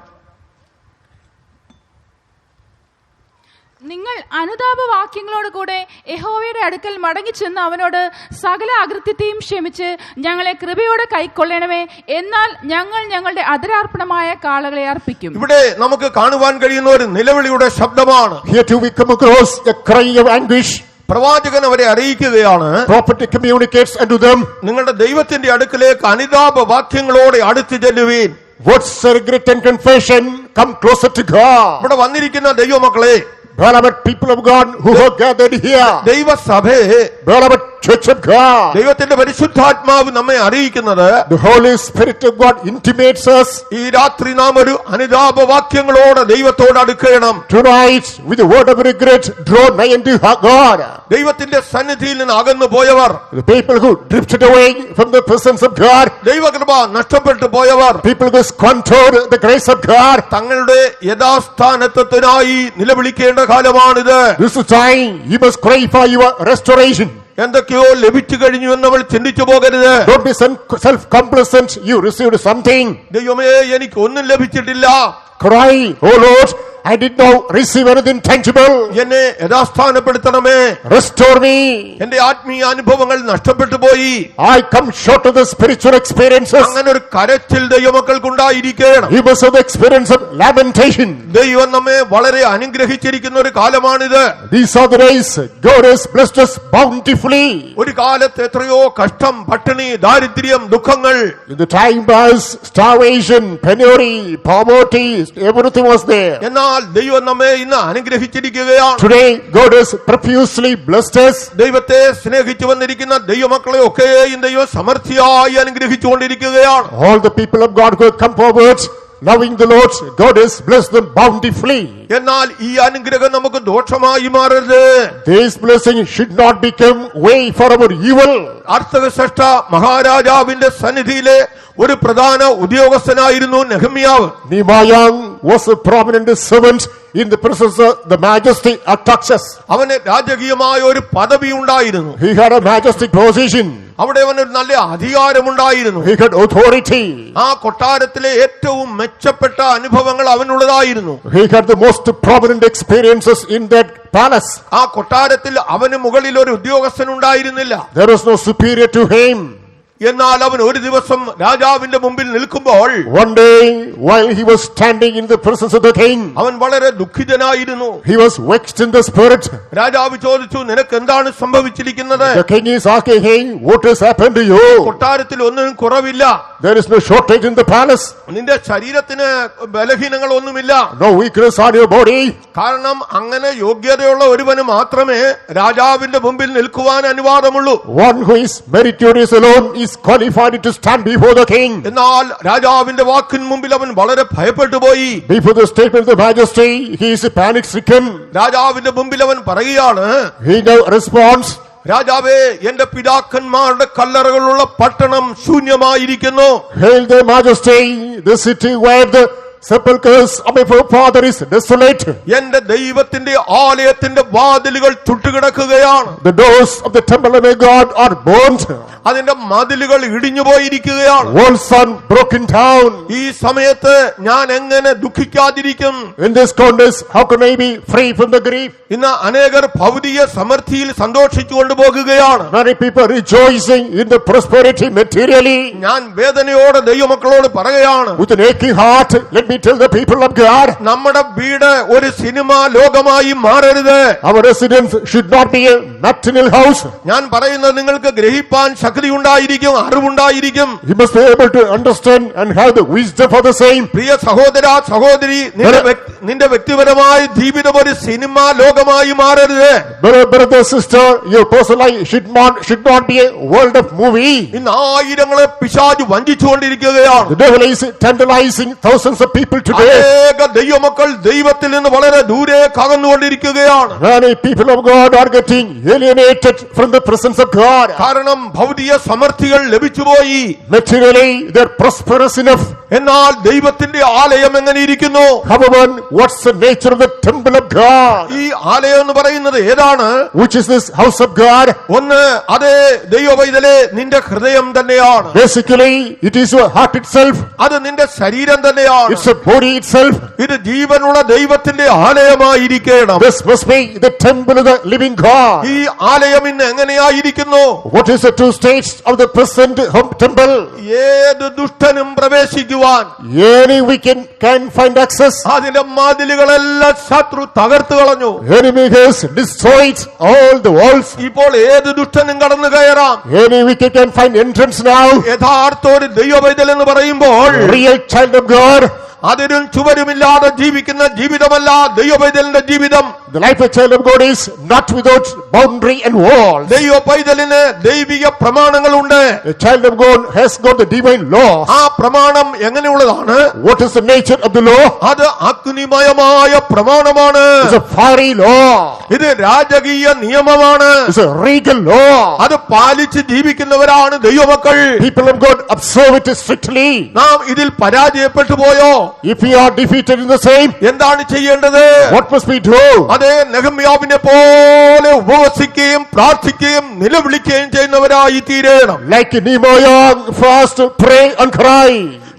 നിങ്ങൾ അനുതാപവാക്യങ്ങളോട് കൂടെ യഹോവയുടെ അടുക്കൽ മടങ്ങിച്ചെന്ന് അവനോട് സകല അകൃത്യത്തെയും ക്ഷമിച്ച് ഞങ്ങളെ കൃപയോടെ കൈക്കൊള്ളണമേ, എന്നാൽ ഞങ്ങൾ ഞങ്ങളുടെ അധരാർപ്പണമായ കാളകളെ അർപ്പിക്കും. ഇവിടെ നമുക്ക് കാണുവാൻ കഴിയുന്ന ഒരു നിലവിളിയുടെ ശബ്ദമാണ്. Here too we come across a cry of anguish. പ്രവാചകൻ അവരെ അറിയിക്കുകയാണ്, Prophet communicates unto them, നിങ്ങളുടെ ദൈവത്തിന്റെ അടുക്കലേക്ക് അനുതാപ വാക്യങ്ങളോടെ അടുത്ത് ചെല്ലുവീൻ. words of regret and confession, come closer to God. ഇവിടെ വന്നിരിക്കുന്ന ദൈവമക്കളെ, Beloved people of God who are gathered here, ദൈവസഭയെ, beloved church of God, ദൈവത്തിന്റെ പരിശുദ്ധാത്മാവ് നമ്മെ അറിയിക്കുന്നത്, the Holy Spirit of God intimates us, ഈ രാത്രി നാം ഒരു അനുതാപ വാക്യങ്ങളോടെ ദൈവത്തോട് അടുക്കണം. tonight with the word of regret draw nigh unto God. ദൈവത്തിന്റെ സന്നിധിയിൽ നിന്ന് അകന്നു പോയവർ, The people who drifted away from the presence of God, ദൈവകൃപ നഷ്ടപ്പെട്ടു പോയവർ, people who squandered the grace of God, തങ്ങളുടെ യഥാസ്ഥാനത്വത്തിനായി നിലവിളിക്കേണ്ട കാലമാണിത്. this is time you must cry for your restoration. എന്തൊക്കെയോ ലഭിച്ചു കഴിഞ്ഞു എന്ന് നമ്മൾ ചിന്തിച്ചു പോകരുത്. Don't be self-complacent, you received something. ദൈവമേ, എനിക്ക് ഒന്നും ലഭിച്ചിട്ടില്ല, Cry, oh Lord, I did not receive anything tangible. എന്നെ യഥാസ്ഥാനപ്പെടുത്തണമേ, Restore me. എന്റെ ആത്മീയ അനുഭവങ്ങൾ നഷ്ടപ്പെട്ടു പോയി. I come short of the spiritual experiences. അങ്ങനെ ഒരു കരച്ചിൽ ദൈവമക്കൾക്കുണ്ടായിരിക്കണം. You must have the experience of lamentation. ദൈവം നമ്മെ വളരെ അനുഗ്രഹിച്ചിരിക്കുന്ന ഒരു കാലമാണിത്. These are the days God has blessed us bountifully. ഒരു കാലത്ത് എത്രയോ കഷ്ടം, പട്ടിണി, ദാരിദ്ര്യം, ദുഃഖങ്ങൾ, In the time was starvation, penury, poverty, everything was there. എന്നാൽ ദൈവം നമ്മെ ഇന്ന് അനുഗ്രഹിച്ചിരിക്കുകയാണ്. Today God has profusely blessed us. ദൈവത്തെ സ്നേഹിച്ചു വന്നിരിക്കുന്ന ദൈവമക്കളെ ഒക്കെയും ദൈവം സമൃദ്ധിയായി അനുഗ്രഹിച്ചുകൊണ്ടിരിക്കുകയാണ്. All the people of God who have come forward, loving the Lord, God has blessed them bountifully. എന്നാൽ ഈ അനുഗ്രഹം നമുക്ക് ദോഷമായി മാറരുത്. This blessing should not become way for our evil. അർത്ഥകശ്രേഷ്ഠ മഹാരാജാവിന്റെ സന്നിധിയിലെ ഒരു പ്രധാന ഉദ്യോഗസ്ഥനായിരുന്നു നെഹമ്യാവ്. Nehemiah was a prominent servant in the presence of the majesty Artaxerxes. അവന് രാജകീയമായ ഒരു പദവി ഉണ്ടായിരുന്നു. He had a majestic position. അവിടെ അവനൊരു നല്ല അധികാരമുണ്ടായിരുന്നു. He had authority. ആ കൊട്ടാരത്തിലെ ഏറ്റവും മെച്ചപ്പെട്ട അനുഭവങ്ങൾ അവനുള്ളതായിരുന്നു. He had the most prominent experiences in that palace. ആ കൊട്ടാരത്തിൽ അവന് മുകളിൽ ഒരു ഉദ്യോഗസ്ഥൻ ഉണ്ടായിരുന്നില്ല. There was no superior to him. എന്നാൽ അവൻ ഒരു ദിവസം രാജാവിന്റെ മുമ്പിൽ നിൽക്കുമ്പോൾ One day, while he was standing in the presence of the king, അവൻ വളരെ ദുഃഖിതനായിരുന്നു. he was vexed in the spirit. രാജാവ് ചോദിച്ചു, നിനക്ക് എന്താണ് സംഭവിച്ചിരിക്കുന്നത്? The king is asking him, what has happened to you? കൊട്ടാരത്തിൽ ഒന്നും കുറവില്ല. There is no shortage in the palace. നിന്റെ ശരീരത്തിന് ബലഹീനങ്ങൾ ഒന്നുമില്ല. No weakness on your body. കാരണം അങ്ങനെ യോഗ്യതയുള്ള ഒരുവന് മാത്രമേ രാജാവിന്റെ മുമ്പിൽ നിൽക്കുവാൻ അനുവാദമുള്ളൂ. One who is meritorious alone is qualified to stand before the king. എന്നാൽ രാജാവിന്റെ വാക്കിന് മുമ്പിൽ അവൻ വളരെ ഭയപ്പെട്ടു പോയി. Before the statement of the majesty, he is panic stricken. രാജാവിന്റെ മുമ്പിൽ അവൻ പറയുകയാണ്, He now responds, രാജാവേ, എന്റെ പിതാക്കന്മാരുടെ കല്ലറകളുള്ള പട്ടണം ശൂന്യമായിരിക്കുന്നു. Hail the majesty, the city where the sepulchres of my forefather is desolate. എന്റെ ദൈവത്തിന്റെ ആലയത്തിന്റെ വാതിലുകൾ ചുട്ടുകിടക്കുകയാണ്. The doors of the temple of my God are burnt. അതിന്റെ മതിലുകൾ ഇടിഞ്ഞു പോയിരിക്കുകയാണ്. Walls are broken down. ഈ സമയത്ത് ഞാൻ എങ്ങനെ ദുഃഖിക്കാതിരിക്കും? In this context, how can I be free from the grief? ഇന്ന് അനേകർ ഭൗതിക സമൃദ്ധിയിൽ സന്തോഷിച്ചു കൊണ്ടുപോകുകയാണ്. Many people rejoicing in the prosperity materially. ഞാൻ വേദനയോടെ ദൈവമക്കളോട് പറയുകയാണ്, With an aching heart, let me tell the people of God, നമ്മുടെ വീട് ഒരു സിനിമാ ലോകമായി മാറരുത്. our residence should not be a matinal house. ഞാൻ പറയുന്നത് നിങ്ങൾക്ക് ഗ്രഹിപ്പാൻ ശക്തി ഉണ്ടായിരിക്കും, അറിവുണ്ടായിരിക്കും. You must be able to understand and have the wisdom for the same. പ്രിയ സഹോദര സഹോദരി, നിന്റെ വ്യക്തിപരമായ ജീവിതം ഒരു സിനിമാ ലോകമായി മാറരുത്. Brother, sister, your personal life should not be a world of movie. ഇന്ന് ആയിരങ്ങളെ പിശാച് വഞ്ചിച്ചുകൊണ്ടിരിക്കുകയാണ്. The devil is tantalizing thousands of people today. അനേക ദൈവമക്കൾ ദൈവത്തിൽ നിന്ന് വളരെ ദൂരേക്ക് അകന്നുകൊണ്ടിരിക്കുകയാണ്. Many people of God are getting alienated from the presence of God. കാരണം ഭൗതിക സമൃദ്ധികൾ ലഭിച്ചുപോയി. Materially, they're prosperous enough. എന്നാൽ ദൈവത്തിന്റെ ആലയം എങ്ങനെ ഇരിക്കുന്നു? However, what's the nature of the temple of God? ഈ ആലയം എന്ന് പറയുന്നത് ഏതാണ്? Which is this house of God? ഒന്ന്, അതേ ദൈവവൈതലേ, നിന്റെ ഹൃദയം തന്നെയാണ്. Basically, it is your heart itself. അത് നിന്റെ ശരീരം തന്നെയാണ്. It's a body itself. ഇത് ജീവനുള്ള ദൈവത്തിന്റെ ആലയമായിരിക്കണം. This must be the temple of the living God. ഈ ആലയം ഇന്ന് എങ്ങനെയായിരിക്കുന്നു? What is the two states of the present home temple? ഏത് ദുഷ്ടനും പ്രവേശിക്കുവാൻ, Any wicked can find access. അതിന്റെ മതിലുകളെല്ലാം ശത്രു തകർത്തു കളഞ്ഞു. Enemy has destroyed all the walls. ഇപ്പോൾ ഏത് ദുഷ്ടനും കടന്നു കയറാം. Any wicked can find entrance now. യഥാർത്ഥ ഒരു ദൈവവൈതൽ എന്ന് പറയുമ്പോൾ Real child of God. അതിരും ചുവരുമില്ലാതെ ജീവിക്കുന്ന ജീവിതമല്ല ദൈവവൈതലിന്റെ ജീവിതം. The life of a child of God is not without boundary and walls. ദൈവ പൈതലിന് ദൈവിക പ്രമാണങ്ങളുണ്ട്. A child of God has got the divine law. ആ പ്രമാണം എങ്ങനെയുള്ളതാണ്? What is the nature of the law? അത് അഗ്നിമയമായ പ്രമാണമാണ്. It's a fiery law. ഇത് രാജകീയ നിയമമാണ്. It's a regal law. അത് പാലിച്ച് ജീവിക്കുന്നവരാണ് ദൈവമക്കൾ. People of God observe it strictly. നാം ഇതിൽ പരാജയപ്പെട്ടു പോയോ? If we are defeated in the same, എന്താണ് ചെയ്യേണ്ടത്? what must we do? അതേ നെഹമ്യാവിനെ പോലെ ഉപവസിക്കുകയും പ്രാർത്ഥിക്കുകയും നിലവിളിക്കുകയും ചെയ്യുന്നവരായി തീരണം. Like Nehemiah, fast, pray and cry.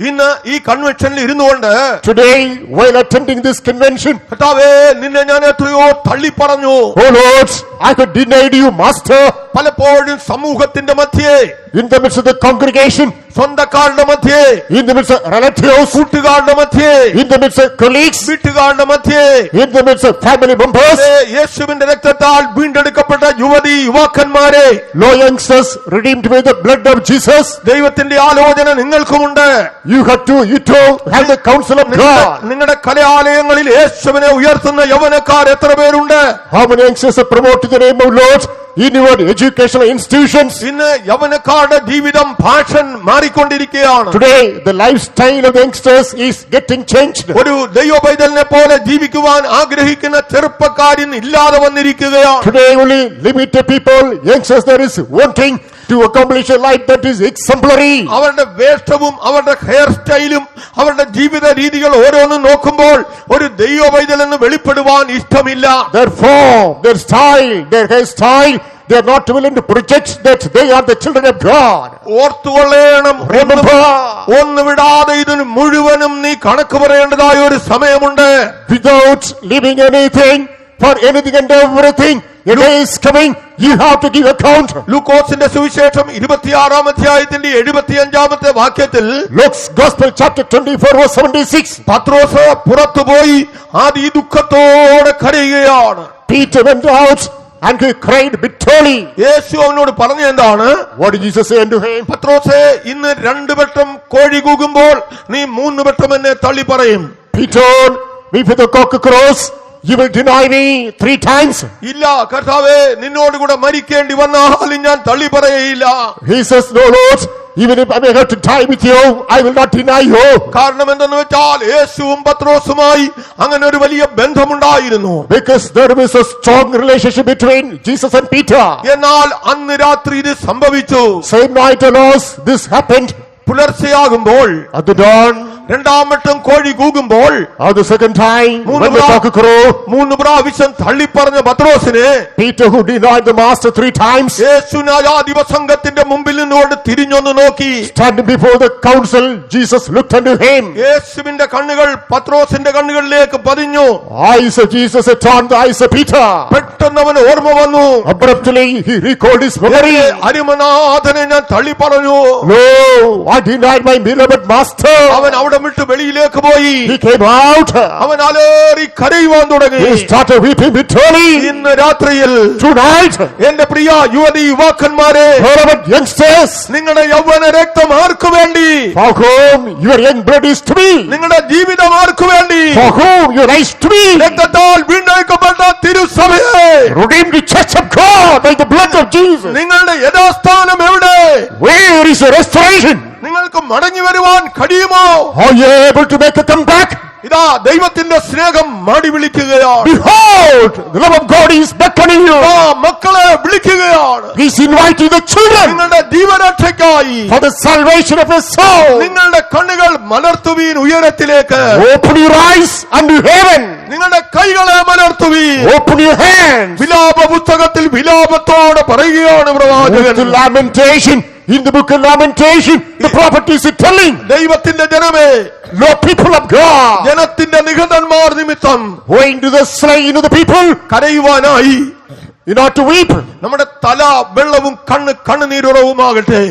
ഇന്ന് ഈ കൺവെൻഷനിൽ ഇരുന്നുകൊണ്ട് Today, while attending this convention, കർത്താവേ, നിന്നെ ഞാൻ എത്രയോ തള്ളിപ്പറഞ്ഞു. oh Lord, I could deny you, Master. പലപ്പോഴും സമൂഹത്തിന്റെ മധ്യേ, In the midst of the congregation, സ്വന്തക്കാരുടെ മധ്യേ, in the midst of relatives, കൂട്ടുകാരുടെ മധ്യേ, in the midst of colleagues, വീട്ടുകാരുടെ മധ്യേ, in the midst of family members, അതേ യേശുവിന്റെ രക്തത്താൽ വീണ്ടെടുക്കപ്പെട്ട യുവതി യുവാക്കന്മാരെ, low youngsters redeemed by the blood of Jesus. ദൈവത്തിന്റെ ആലോചന നിങ്ങൾക്കുമുണ്ട്. you have to have the counsel of God. നിങ്ങളുടെ കലാലയങ്ങളിൽ യേശുവിനെ ഉയർത്തുന്ന യൗവനക്കാർ എത്ര പേരുണ്ട്? How many youngsters are promoting the name of Lord in your educational institutions? ഇന്ന് യൗവനക്കാരുടെ ജീവിതം ഫാഷൻ മാറിക്കൊണ്ടിരിക്കുകയാണ്. Today the lifestyle of the youngsters is getting changed. ഒരു ദൈവപൈതലിനെ പോലെ ജീവിക്കുവാൻ ആഗ്രഹിക്കുന്ന ചെറുപ്പക്കാരിൽ ഇല്ലാതെ വന്നിരിക്കുകയാണ്. Today only limited people, youngsters, there is wanting to accomplish a life that is exemplary. അവരുടെ വേഷവും അവരുടെ ഹെയർ സ്റ്റൈലും അവരുടെ ജീവിത രീതികൾ ഓരോന്നും നോക്കുമ്പോൾ ഒരു ദൈവപൈതൽ എന്ന് വെളിപ്പെടുവാൻ ഇഷ്ടമില്ല. Their form, their style, their hairstyle, they are not willing to project that they are the children of God. ഓർത്തുകൊള്ളേണം, Remember, ഒന്ന് വിടാതെ ഇതിന് മുഴുവനും നീ കണക്ക് പറയേണ്ടതായ ഒരു സമയമുണ്ട്. without leaving anything for anything and everything, a day is coming, you have to give account. ലൂക്കോസിന്റെ സുവിശേഷം 26-ാം അധ്യായത്തിന്റെ 75-ാമത്തെ വാക്യത്തിൽ Luke's Gospel chapter 24 verse 76. പത്രോസ് പുറത്തുപോയി ആദി ദുഃഖത്തോടെ കരയുകയാണ്. Peter went out and he cried bitterly. യേശു അവനോട് പറഞ്ഞ എന്താണ്? What did Jesus say unto him? പത്രോസേ, ഇന്ന് 2 വട്ടം കോഴി കൂകുമ്പോൾ നീ 3 വട്ടം എന്നെ തള്ളി പറയും. Peter, if the cock crows, you will deny me 3 times. ഇല്ല കർത്താവേ, നിന്നോട് കൂടെ മരിക്കേണ്ടി വന്നാലും ഞാൻ തള്ളി പറയയില്ല. He says, no Lord, even if I may have to die with you, I will not deny you. കാരണം എന്തെന്ന് വെച്ചാൽ യേശുവും പത്രോസുമായി അങ്ങനെ ഒരു വലിയ ബന്ധമുണ്ടായിരുന്നു. Because there was a strong relationship between Jesus and Peter. എന്നാൽ അന്ന് രാത്രി ഇത് സംഭവിച്ചു. Same night alone, this happened. പുലർച്ചയാകുമ്പോൾ At the dawn, 2-ാം വട്ടം കോഴി കൂകുമ്പോൾ or the second time, when the cock crow, 3 പ്രാവശ്യം തള്ളിപ്പറഞ്ഞ പത്രോസിനെ Peter, who denied the master 3 times, യേശു ന്യായാധിപ സംഘത്തിന്റെ മുമ്പിൽ നിന്നുകൊണ്ട് തിരിഞ്ഞൊന്ന് നോക്കി. standing before the council, Jesus looked unto him. യേശുവിന്റെ കണ്ണുകൾ പത്രോസിന്റെ കണ്ണുകളിലേക്ക് പതിഞ്ഞു. Eyes of Jesus had turned the eyes of Peter. പെട്ടെന്ന് അവന് ഓർമ്മ വന്നു. Abruptly, he recalled his memory. അരിമനാഥനെ ഞാൻ തള്ളി പറഞ്ഞു. No, I denied my beloved master. അവൻ അവിടെ വിട്ട് വെളിയിലേക്ക് പോയി. He came out. അവൻ അലേറി കരയുവാൻ തുടങ്ങി. He started weeping bitterly. ഇന്ന് രാത്രിയിൽ Tonight, എന്റെ പ്രിയ യുവതി യുവാക്കന്മാരെ, beloved youngsters, നിങ്ങളുടെ യൗവന രക്തം ആർക്കു വേണ്ടി? for whom your young blood is to be, നിങ്ങളുടെ ജീവിതം ആർക്കു വേണ്ടി? for whom your life is to be, രക്തത്താൽ വീണ്ടെടുക്കപ്പെട്ട തിരുസഭയെ, redeemed the church of God by the blood of Jesus. നിങ്ങളുടെ യഥാസ്ഥാനം എവിടെ? Where is your restoration? നിങ്ങൾക്ക് മടങ്ങി വരുവാൻ കഴിയുമോ? Are you able to make a comeback? ഇതാ ദൈവത്തിന്റെ സ്നേഹം മാടി വിളിക്കുകയാണ്. Behold, the love of God is beckoning you. ആ മക്കളെ വിളിക്കുകയാണ്. He's inviting the children നിങ്ങളുടെ ജീവരക്ഷയ്ക്കായി for the salvation of his soul. നിങ്ങളുടെ കണ്ണുകൾ മലർത്തുവീൻ ഉയരത്തിലേക്ക്. Open your eyes unto heaven. നിങ്ങളുടെ കൈകളെ മലർത്തുവീൻ. Open your hands. വിലാപ പുസ്തകത്തിൽ വിലാപത്തോടെ പറയുകയാണ് With പ്രവാചകൻ. the lamentation, in the book of Lamentation, the prophet is telling, ദൈവത്തിന്റെ ജനമേ, no people of God, ജനത്തിന്റെ നിഹതന്മാർ നിമിത്തം going to the slain of the people, കരയുവാനായി in order to weep. നമ്മുടെ തല വെള്ളവും കണ്ണുനീരുറവുമാകട്ടെ.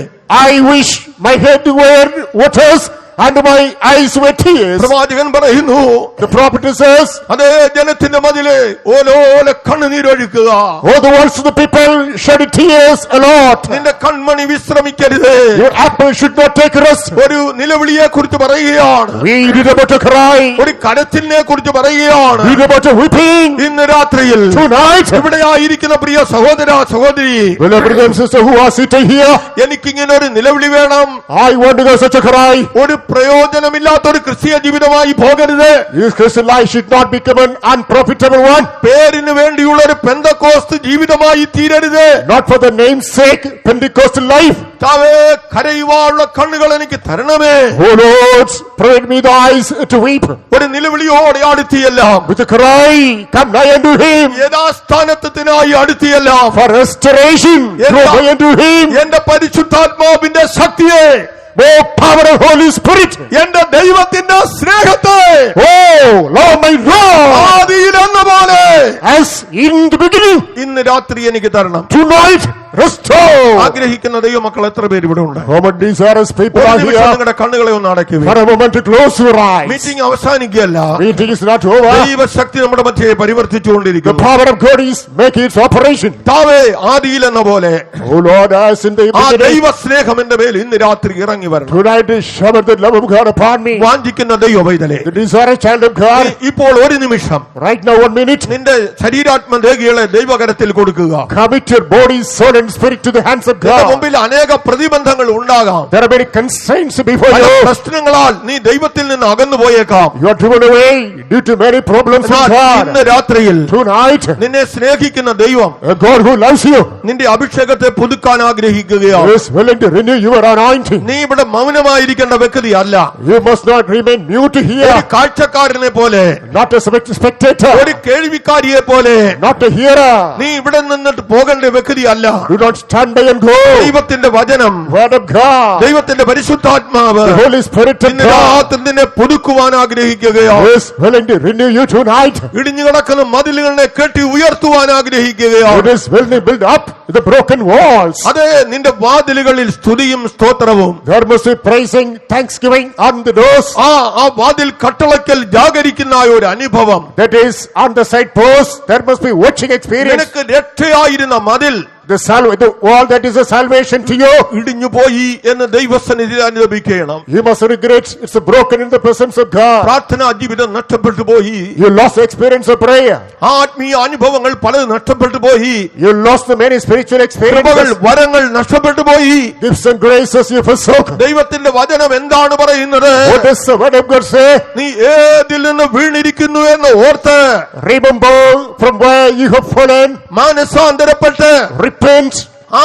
I wish my head were waters and my eyes were tears. പ്രവാചകൻ പറയുന്നു, The prophet says, അതേ ജനത്തിന്റെ മതിലെ ഓലോലെ കണ്ണുനീരൊഴുക്കുക. oh, the walls of the people shed tears a lot. നിന്റെ കൺമണി വിശ്രമിക്കരുത്. Your apple should not take rest. ഒരു നിലവിളിയെ കുറിച്ച് പറയുകയാണ്. Read it about a cry. ഒരു കരച്ചിലിനെ കുറിച്ച് പറയുകയാണ്. Read about a weeping. ഇന്ന് രാത്രിയിൽ Tonight, ഇവിടെയായിരിക്കുന്ന പ്രിയ സഹോദര സഹോദരി, beloved brothers and sisters who are sitting here, എനിക്കിങ്ങനെ ഒരു നിലവിളി വേണം. I want to go such a cry. ഒരു പ്രയോജനമില്ലാത്ത ഒരു ക്രിസ്തീയ ജീവിതമായി പോകരുത്. This Christian life should not become an unprofitable one. പേരിന് വേണ്ടിയുള്ള ഒരു പെന്തക്കോസ്ത് ജീവിതമായി തീരരുത്. Not for the name's sake, Pentecostal life. താവേ, കരയുവാനുള്ള കണ്ണുകൾ എനിക്ക് തരണമേ. Oh Lord, provide me the eyes to weep. ഒരു നിലവിളിയോടെ അടുത്തിയെല്ലാം, With a cry, come nigh unto him. യഥാസ്ഥാനത്തിനായി അടുത്തിയെല്ലാം, For restoration, draw nigh unto him. എന്റെ പരിശുദ്ധാത്മാവിന്റെ ശക്തിയെ, More power of Holy Spirit. എന്റെ ദൈവത്തിന്റെ സ്നേഹത്തെ, Oh Lord, my Lord, ആദിയിൽ എന്ന പോലെ as in the beginning. ഇന്ന് രാത്രി എനിക്ക് തരണം. Tonight, restore. ആഗ്രഹിക്കുന്ന ദൈവമക്കൾ എത്ര പേര് ഇവിടെ ഉണ്ട്? How many desirous people are here? നിങ്ങളുടെ കണ്ണുകളെ ഒന്ന് അടയ്ക്കുക. For a moment to close your eyes. Meeting അവസാനിക്കുകയല്ല. Meeting is not over. ദൈവശക്തി നമ്മുടെ മധ്യേ The പരിവർത്തിച്ചുകൊണ്ടിരിക്കുന്നു. power of God is making its operation. താവേ ആദിയിൽ എന്ന പോലെ Oh Lord, as in the ആ beginning, ദൈവ സ്നേഹം എന്റെ മേൽ ഇന്ന് രാത്രി ഇറങ്ങി വരണം. tonight is shower the love of God upon me. വാഞ്ചിക്കുന്ന ദൈവവൈതലേ, The desirous child of God. ഇപ്പോൾ ഒരു നിമിഷം Right now, 1 minute. നിന്റെ ശരീരാത്മദേഹികളെ ദൈവകരത്തിൽ കൊടുക്കുക. Commit your body, soul, and spirit to the hands of നിന്റെ God. മുമ്പിൽ അനേക പ്രതിബന്ധങ്ങൾ ഉണ്ടാകാം. There are many constraints before പല you. പ്രശ്നങ്ങളാൽ നീ ദൈവത്തിൽ നിന്ന് അകന്നു പോയേക്കാം. You are driven away due to many problems with എന്നാൽ ഇന്ന് God. രാത്രിയിൽ Tonight, നിന്നെ സ്നേഹിക്കുന്ന ദൈവം a God who loves you നിന്റെ അഭിഷേകത്തെ പുതുക്കാൻ ആഗ്രഹിക്കുകയാണ്. is willing to renew your anointing. നീ ഇവിടെ മൗനമായിരിക്കേണ്ട വ്യക്തിയല്ല. You must not remain mute ഒരു here, കാഴ്ചക്കാരനെ പോലെ, not a spectator, ഒരു കേൾവിക്കാരിയെ പോലെ not a hearer. നീ ഇവിടെ നിന്നിട്ട് പോകേണ്ട വ്യക്തിയല്ല. Do not stand by and go. ദൈവത്തിന്റെ വചനം, Word of God, ദൈവത്തിന്റെ പരിശുദ്ധാത്മാവ് the Holy Spirit of ഇന്ന് God രാത്രി നിന്നെ പുതുക്കുവാൻ ആഗ്രഹിക്കുകയാണ്. is willing to renew you tonight. ഇടിഞ്ഞു കിടക്കുന്ന മതിലുകളെ കെട്ടി ഉയർത്തുവാൻ ആഗ്രഹിക്കുകയാണ്. It is willing to build up the broken walls. അതെ, നിന്റെ വാതിലുകളിൽ സ്തുതിയും സ്തോത്രവും, There must be praising, thanksgiving on the doors. ആ വാതിൽ കട്ടളക്കൽ ജാഗരിക്കുന്ന ഒരു അനുഭവം, That is on the side post. There must be watching experience. നിനക്ക് രക്ഷയായിരുന്ന മതിൽ The wall that is a salvation to you. ഇടിഞ്ഞു പോയി എന്ന് ദൈവസന്നിധിയിൽ അനുഭവിക്കണം. You must regret it's broken in the presence of God. പ്രാർത്ഥനാ ജീവിതം നഷ്ടപ്പെട്ടു പോയി. You lost the experience of prayer. ആത്മീയ അനുഭവങ്ങൾ പലത് നഷ്ടപ്പെട്ടു പോയി. You lost the many spiritual കൃപകൾ, experiences. വരങ്ങൾ നഷ്ടപ്പെട്ടു പോയി. Gifts and graces you forsook. ദൈവത്തിന്റെ വചനം എന്താണ് പറയുന്നത്? What does the word of God say? നീ ഏതിൽ നിന്ന് വീണിരിക്കുന്നു എന്ന് ഓർത്ത് Remember from where you have fallen. മാനസാന്തരപ്പെട്ട് Repent.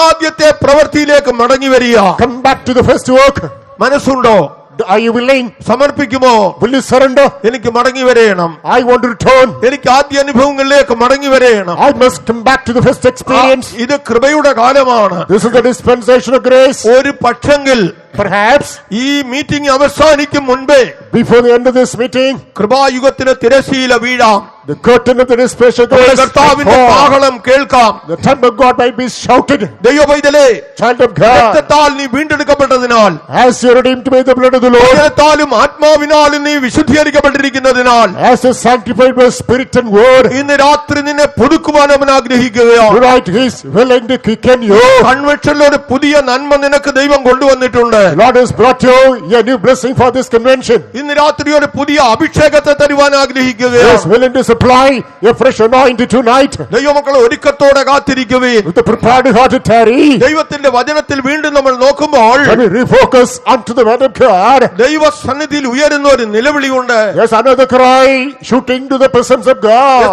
ആദ്യത്തെ പ്രവൃത്തിയിലേക്ക് മടങ്ങി വരിക. Come back to the first work. മനസ്സുണ്ടോ? Are you willing? സമർപ്പിക്കുമോ? Will you surrender? എനിക്ക് മടങ്ങി വരേണം. I want to return. എനിക്ക് ആദ്യ അനുഭവങ്ങളിലേക്ക് മടങ്ങി വരേണം. I must come back to the first experience. ഇത് കൃപയുടെ കാലമാണ്. This is the dispensation of grace. ഒരു പക്ഷെങ്കിൽ Perhaps ഈ മീറ്റിംഗ് അവസാനിക്കും മുൻപേ before the end of this meeting, കൃപായുഗത്തിന് തിരശീല വീഴാം. the curtain of the dispensation of നമ്മുടെ grace കർത്താവിന്റെ might fall. കാഹളം കേൾക്കാം. The temple of God might be shouted. ദൈവപൈതലേ, Child of God, രക്തത്താൽ നീ വീണ്ടെടുക്കപ്പെട്ടതിനാൽ, as you are redeemed by the blood of the Lord, വചനത്താലും ആത്മാവിനാലും നീ വിശുദ്ധീകരിക്കപ്പെട്ടിരിക്കുന്നതിനാൽ, as you are sanctified by spirit and word, ഇന്ന് രാത്രി നിന്നെ പുതുക്കുവാൻ അവൻ ആഗ്രഹിക്കുകയാണ്. tonight He is willing to quicken you. കൺവെൻഷനിൽ ഒരു പുതിയ നന്മ നിനക്ക് ദൈവം കൊണ്ടുവന്നിട്ടുണ്ട്. The Lord has brought you a new blessing for this convention. ഇന്ന് രാത്രി ഒരു പുതിയ അഭിഷേകത്തെ തരുവാൻ He is ആഗ്രഹിക്കുകയാണ്. willing to supply a fresh anointing tonight. ദൈവമക്കളെ ഒരുക്കത്തോടെ കാത്തിരിക്കുകയും With a prepared heart to tarry, ദൈവത്തിന്റെ വചനത്തിൽ വീണ്ടും നമ്മൾ നോക്കുമ്പോൾ when we refocus unto the word of God, ദൈവ സന്നിധിയിൽ ഉയരുന്ന ഒരു നിലവിളിയുണ്ട്. there's another cry shooting to the presence of God.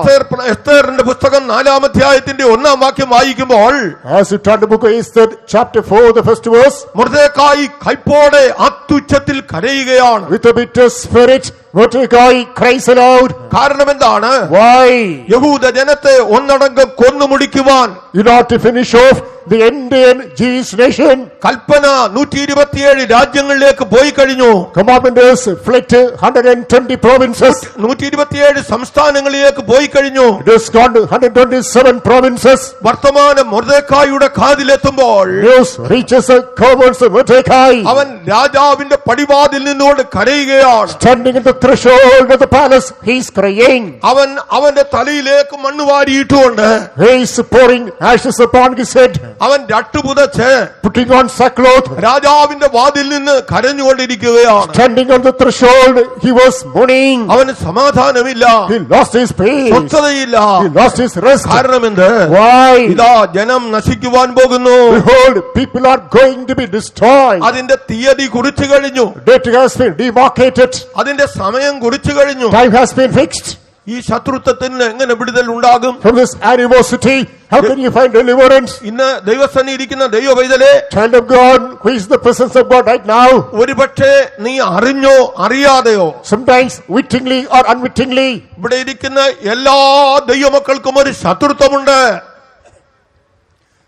എസ്തേറിന്റെ പുസ്തകം 4-ാം അധ്യായത്തിന്റെ 1-ാം വാക്യം വായിക്കുമ്പോൾ, As you turn the book of Esther, chapter 4, the first verse, Mordecai കൈപ്പോടെ അത്യുച്ചത്തിൽ കരയുകയാണ്. with a bitter spirit, Mordecai cries aloud. കാരണം എന്താണ്? Why? യഹൂദ ജനത്തെ ഒന്നടങ്കം കൊന്നു മുടിക്കുവാൻ In order to finish off the Indian Jewish nation, കൽപ്പന 127 രാജ്യങ്ങളിലേക്ക് പോയി കഴിഞ്ഞു. commandment is fled to 120 provinces. 127 സംസ്ഥാനങ്ങളിലേക്ക് പോയി കഴിഞ്ഞു. It has gone to 127 provinces. വർത്തമാനം മൊർദെഖായിയുടെ കാതിലെത്തുമ്പോൾ News reaches the commons of Mordecai, അവൻ രാജാവിന്റെ പടിവാതിൽ നിന്നുകൊണ്ട് കരയുകയാണ്. standing at the threshold of the palace. He is crying. അവൻ അവന്റെ തലയിലേക്ക് മണ്ണ് വാരിയിട്ടുകൊണ്ട് He is pouring ashes upon his head, അവൻ രട്ടുപുതച്ച് putting on sackcloth. രാജാവിന്റെ വാതിൽ നിന്ന് കരഞ്ഞുകൊണ്ടിരിക്കുകയാണ്. Standing on the threshold, he was mourning. അവന് സമാധാനമില്ല, He lost his peace. സ്വസ്ഥതയില്ല. He lost his rest. കാരണം എന്ത്? Why? ഇതാ ജനം നശിക്കുവാൻ പോകുന്നു. Behold, people are going to be destroyed. അതിന്റെ തീയതി കുറിച്ചു കഴിഞ്ഞു. Date has been demarcated. അതിന്റെ സമയം കുറിച്ചു കഴിഞ്ഞു. Time has been fixed. ഈ ശത്രുത്വത്തിന് എങ്ങനെ വിടുതൽ ഉണ്ടാകും? From this animosity, how can you find deliverance? ഇന്ന് ദൈവസന്നിധിയിൽ ഇരിക്കുന്ന ദൈവപൈതലേ, Child of God, who is the presence of God right now, ഒരുപക്ഷെ നീ അറിഞ്ഞോ അറിയാതെയോ sometimes wittingly or unwittingly, ഇവിടെ ഇരിക്കുന്ന എല്ലാ ദൈവമക്കൾക്കും ഒരു ശത്രുത്വമുണ്ട്.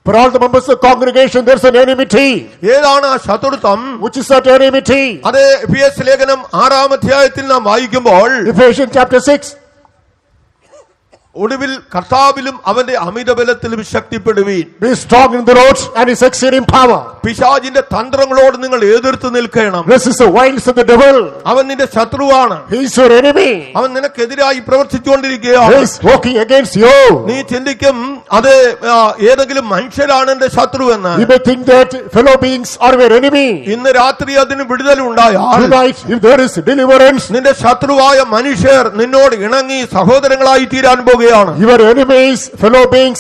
for all the members of the congregation, there's an enmity. ഏതാണ് ആ ശത്രുത്വം? Which is that enmity? അത് എഫെസ്യ ലേഖനം 6-ാം അധ്യായത്തിൽ നാം വായിക്കുമ്പോൾ, Ephesians chapter 6, ഒടുവിൽ കർത്താവിലും അവന്റെ അമിതബലത്തിലും ശക്തിപ്പെടുവീൻ. Be strong in the Lord and his exceeding power. പിശാചിന്റെ തന്ത്രങ്ങളോട് നിങ്ങൾ എതിർത്ത് നിൽക്കണം. Resist the wiles of the devil. അവൻ നിന്റെ ശത്രുവാണ്. He is your enemy. അവൻ നിനക്കെതിരായി He പ്രവർത്തിച്ചുകൊണ്ടിരിക്കുകയാണ്. is working against you. നീ ചിന്തിക്കും അത് ഏതെങ്കിലും മനുഷ്യരാണ് എന്റെ ശത്രുവെന്ന്. You may think that fellow beings are your enemy. ഇന്ന് രാത്രി അതിന് വിടുതലുണ്ടായാൽ Tonight, if there is deliverance, നിന്റെ ശത്രുവായ മനുഷ്യർ നിന്നോട് ഇണങ്ങി സഹോദരങ്ങളായി തീരാൻ പോകുകയാണ്. your enemies, fellow beings,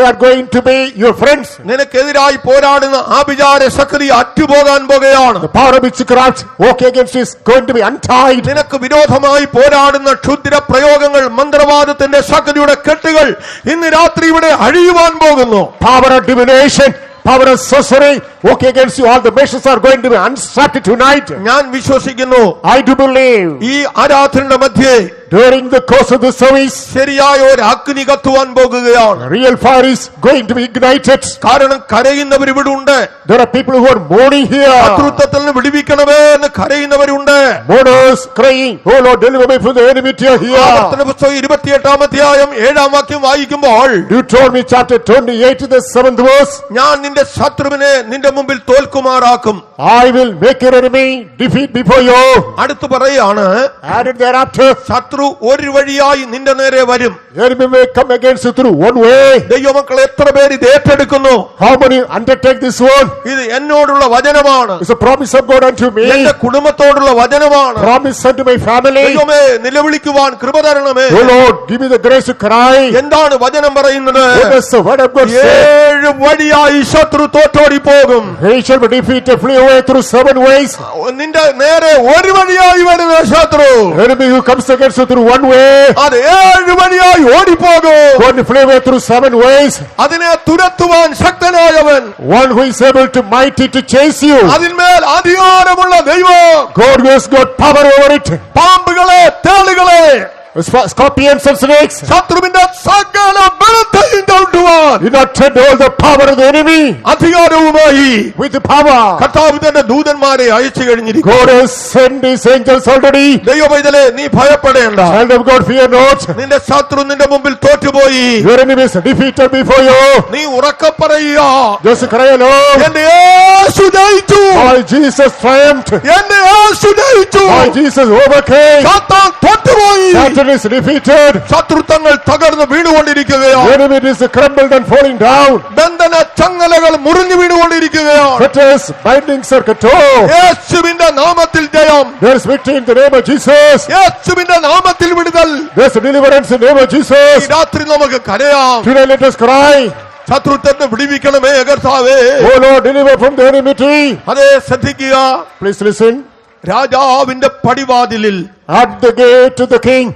are going to be your friends. നിനക്കെതിരായി പോരാടുന്ന ആഭിചാര ശക്തി അറ്റുപോകാൻ പോകുകയാണ്. The power of witchcraft working against is going to be untied. നിനക്ക് വിരോധമായി പോരാടുന്ന ക്ഷുദ്ര പ്രയോഗങ്ങൾ, മന്ത്രവാദത്തിന്റെ ശക്തിയുടെ കെട്ടുകൾ ഇന്ന് രാത്രി ഇവിടെ അഴിയുവാൻ പോകുന്നു. Power of divination, power of sorcery working against you, all the measures are going to be unstrapped tonight. ഞാൻ വിശ്വസിക്കുന്നു I do believe ഈ ആരാധനയുടെ മധ്യേ during the course of the service, ശരിയായ ഒരു അഗ്നി കത്തുവാൻ പോകുകയാണ്. real fire is going to be ignited. കാരണം കരയുന്നവർ ഇവിടെ ഉണ്ട്. There are people who are mourning here. ശത്രുത്വത്തിൽ നിന്ന് വിടുവിക്കണമേ എന്ന് കരയുന്നവരുണ്ട്. Mourners crying, oh Lord, deliver me from the enemy here. ആവർത്തന പുസ്തകം 28-ാം അധ്യായം 7-ാം വാക്യം വായിക്കുമ്പോൾ Deuteronomy chapter 28, the 7th verse, ഞാൻ നിന്റെ ശത്രുവിനെ നിന്റെ മുമ്പിൽ തോൽക്കുമാറാക്കും. I will make your enemy defeat before you. അടുത്ത് പറയാണ്, Added thereafter, ശത്രു ഒരു വഴിയായി നിന്റെ നേരെ വരും. enemy may come against you through one way. ദൈവമക്കൾ എത്ര പേര് ഇത് ഏറ്റെടുക്കുന്നു? How many undertake this one? ഇത് എന്നോടുള്ള വചനമാണ്. It's a promise of God unto me. എന്റെ കുടുംബത്തോടുള്ള വചനമാണ്. Promise unto my family. ദൈവമേ നിലവിളിക്കുവാൻ കൃപ തരണമേ. Oh Lord, give me the grace to cry. എന്താണ് വചനം പറയുന്നത്? What does the word of God say? 7 വഴിയായി ശത്രു തോറ്റോടി പോകും. He shall be defeated, flee away through 7 ways. നിന്റെ നേരെ ഒരു വഴിയായി വരുന്ന ശത്രു Enemy who comes against you through one way, അത് 7 വഴിയായി ഓടിപ്പോകും. going to flee away through 7 ways. അതിനെ തുരത്തുവാൻ ശക്തനായവൻ, One who is able to mighty to chase you. അതിന്മേൽ അധികാരമുള്ള ദൈവം, God who has got power over it. പാമ്പുകളെ തേളുകളെ Scorpions and snakes. ശത്രുവിന്റെ സകല ബലത്തെയും ചവിട്ടുവാൻ You not tread all the power of the enemy. അധികാരവുമായി With the power, കർത്താവ് തന്റെ ദൂതന്മാരെ അയച്ചു കഴിഞ്ഞിരിക്കുന്നു. God has sent his angels already. ദൈവപൈതലേ, നീ ഭയപ്പെടേണ്ട. Child of God, fear not. നിന്റെ ശത്രു നിന്റെ മുമ്പിൽ തോറ്റുപോയി. Your enemy is defeated before you. നീ ഉറക്കെ പറയുക, Just cry alone. എന്റെ യേശു ജയിച്ചു, My Jesus triumphed. എന്റെ യേശു ജയിച്ചു. My Jesus overcame. സാത്താൻ തോറ്റുപോയി. Satan is defeated. ശത്രുത്വങ്ങൾ തകർന്ന് വീണുകൊണ്ടിരിക്കുകയാണ്. The enemy is crumbled and falling down. ബന്ധന ചങ്ങലകൾ മുറിഞ്ഞു വീണുകൊണ്ടിരിക്കുകയാണ്. Fetters, bindings are cut off. യേശുവിന്റെ നാമത്തിൽ ജയം, There is victory in the name of Jesus. യേശുവിന്റെ നാമത്തിൽ വിടുതൽ. There is deliverance in the name of ഈ Jesus. രാത്രി നമുക്ക് കരയാം. Today let us cry. ശത്രുത്വത്തെ വിടിവിക്കണമേ കർത്താവേ. Oh Lord, deliver from the enmity. അതേ ശ്രദ്ധിക്കുക. Please listen. രാജാവിന്റെ പടിവാതിലിൽ At the gate to the king,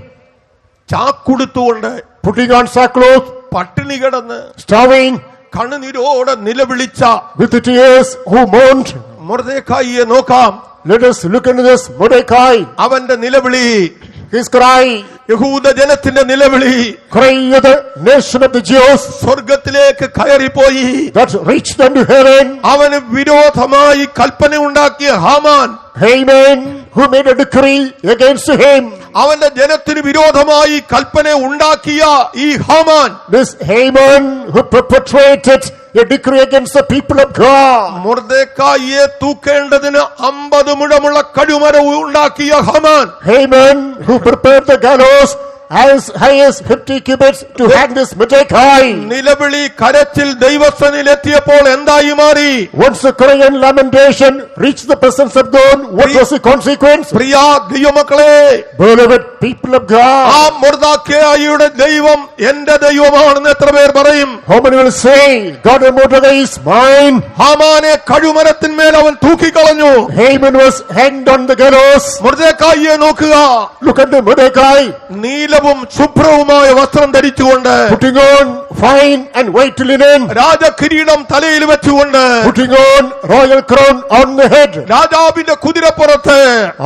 ചാക്കുടുത്തുകൊണ്ട് putting on sackcloth, പട്ടിണി കിടന്ന് starving, കണ്ണുനീരോടെ നിലവിളിച്ച with the tears who mourned. മൊർദെഖായിയെ നോക്കാം. Let us look into this Mordecai. അവന്റെ നിലവിളി, His cry, യഹൂദ ജനത്തിന്റെ നിലവിളി cry of the nation of the Jews സ്വർഗത്തിലേക്ക് കയറിപ്പോയി. that reached unto heaven. അവന് വിരോധമായി കൽപ്പന ഉണ്ടാക്കിയ Haman, Haman, who made a decree against him. അവന്റെ ജനത്തിന് വിരോധമായി കൽപ്പന ഉണ്ടാക്കിയ ഈ Haman, This Haman, who perpetrated a decree against the people of God. മൊർദെഖായിയെ തൂക്കേണ്ടതിന് 50 മുഴമുള്ള കഴുമരം ഉണ്ടാക്കിയ Haman, Haman, who prepared the gallows as high as 50 cubits to hang this Mordecai. നിലവിളി കരച്ചിൽ ദൈവസന്നിധിയിലെത്തിയപ്പോൾ എന്തായി മാറി? Once the cry and lamentation reached the presence of God, what was the consequence? പ്രിയ ദൈവമക്കളെ, Beloved people of ആ God, മൊർദെഖായിയുടെ ദൈവം എന്റെ ദൈവമാണെന്ന് എത്ര പേർ പറയും? how many will say, God of Mordecai is mine? ഹാമാനെ കഴുമരത്തിന്മേൽ അവൻ തൂക്കിക്കളഞ്ഞു. Haman was hanged on the gallows. മൊർദെഖായിയെ നോക്കുക, Look at the Mordecai, നീലവും ശുഭ്രവുമായ വസ്ത്രം ധരിച്ചുകൊണ്ട്, putting on fine and white linen, രാജകിരീടം തലയിൽ വെച്ചുകൊണ്ട്, putting on royal crown on the head, രാജാവിന്റെ കുതിരപ്പുറത്ത്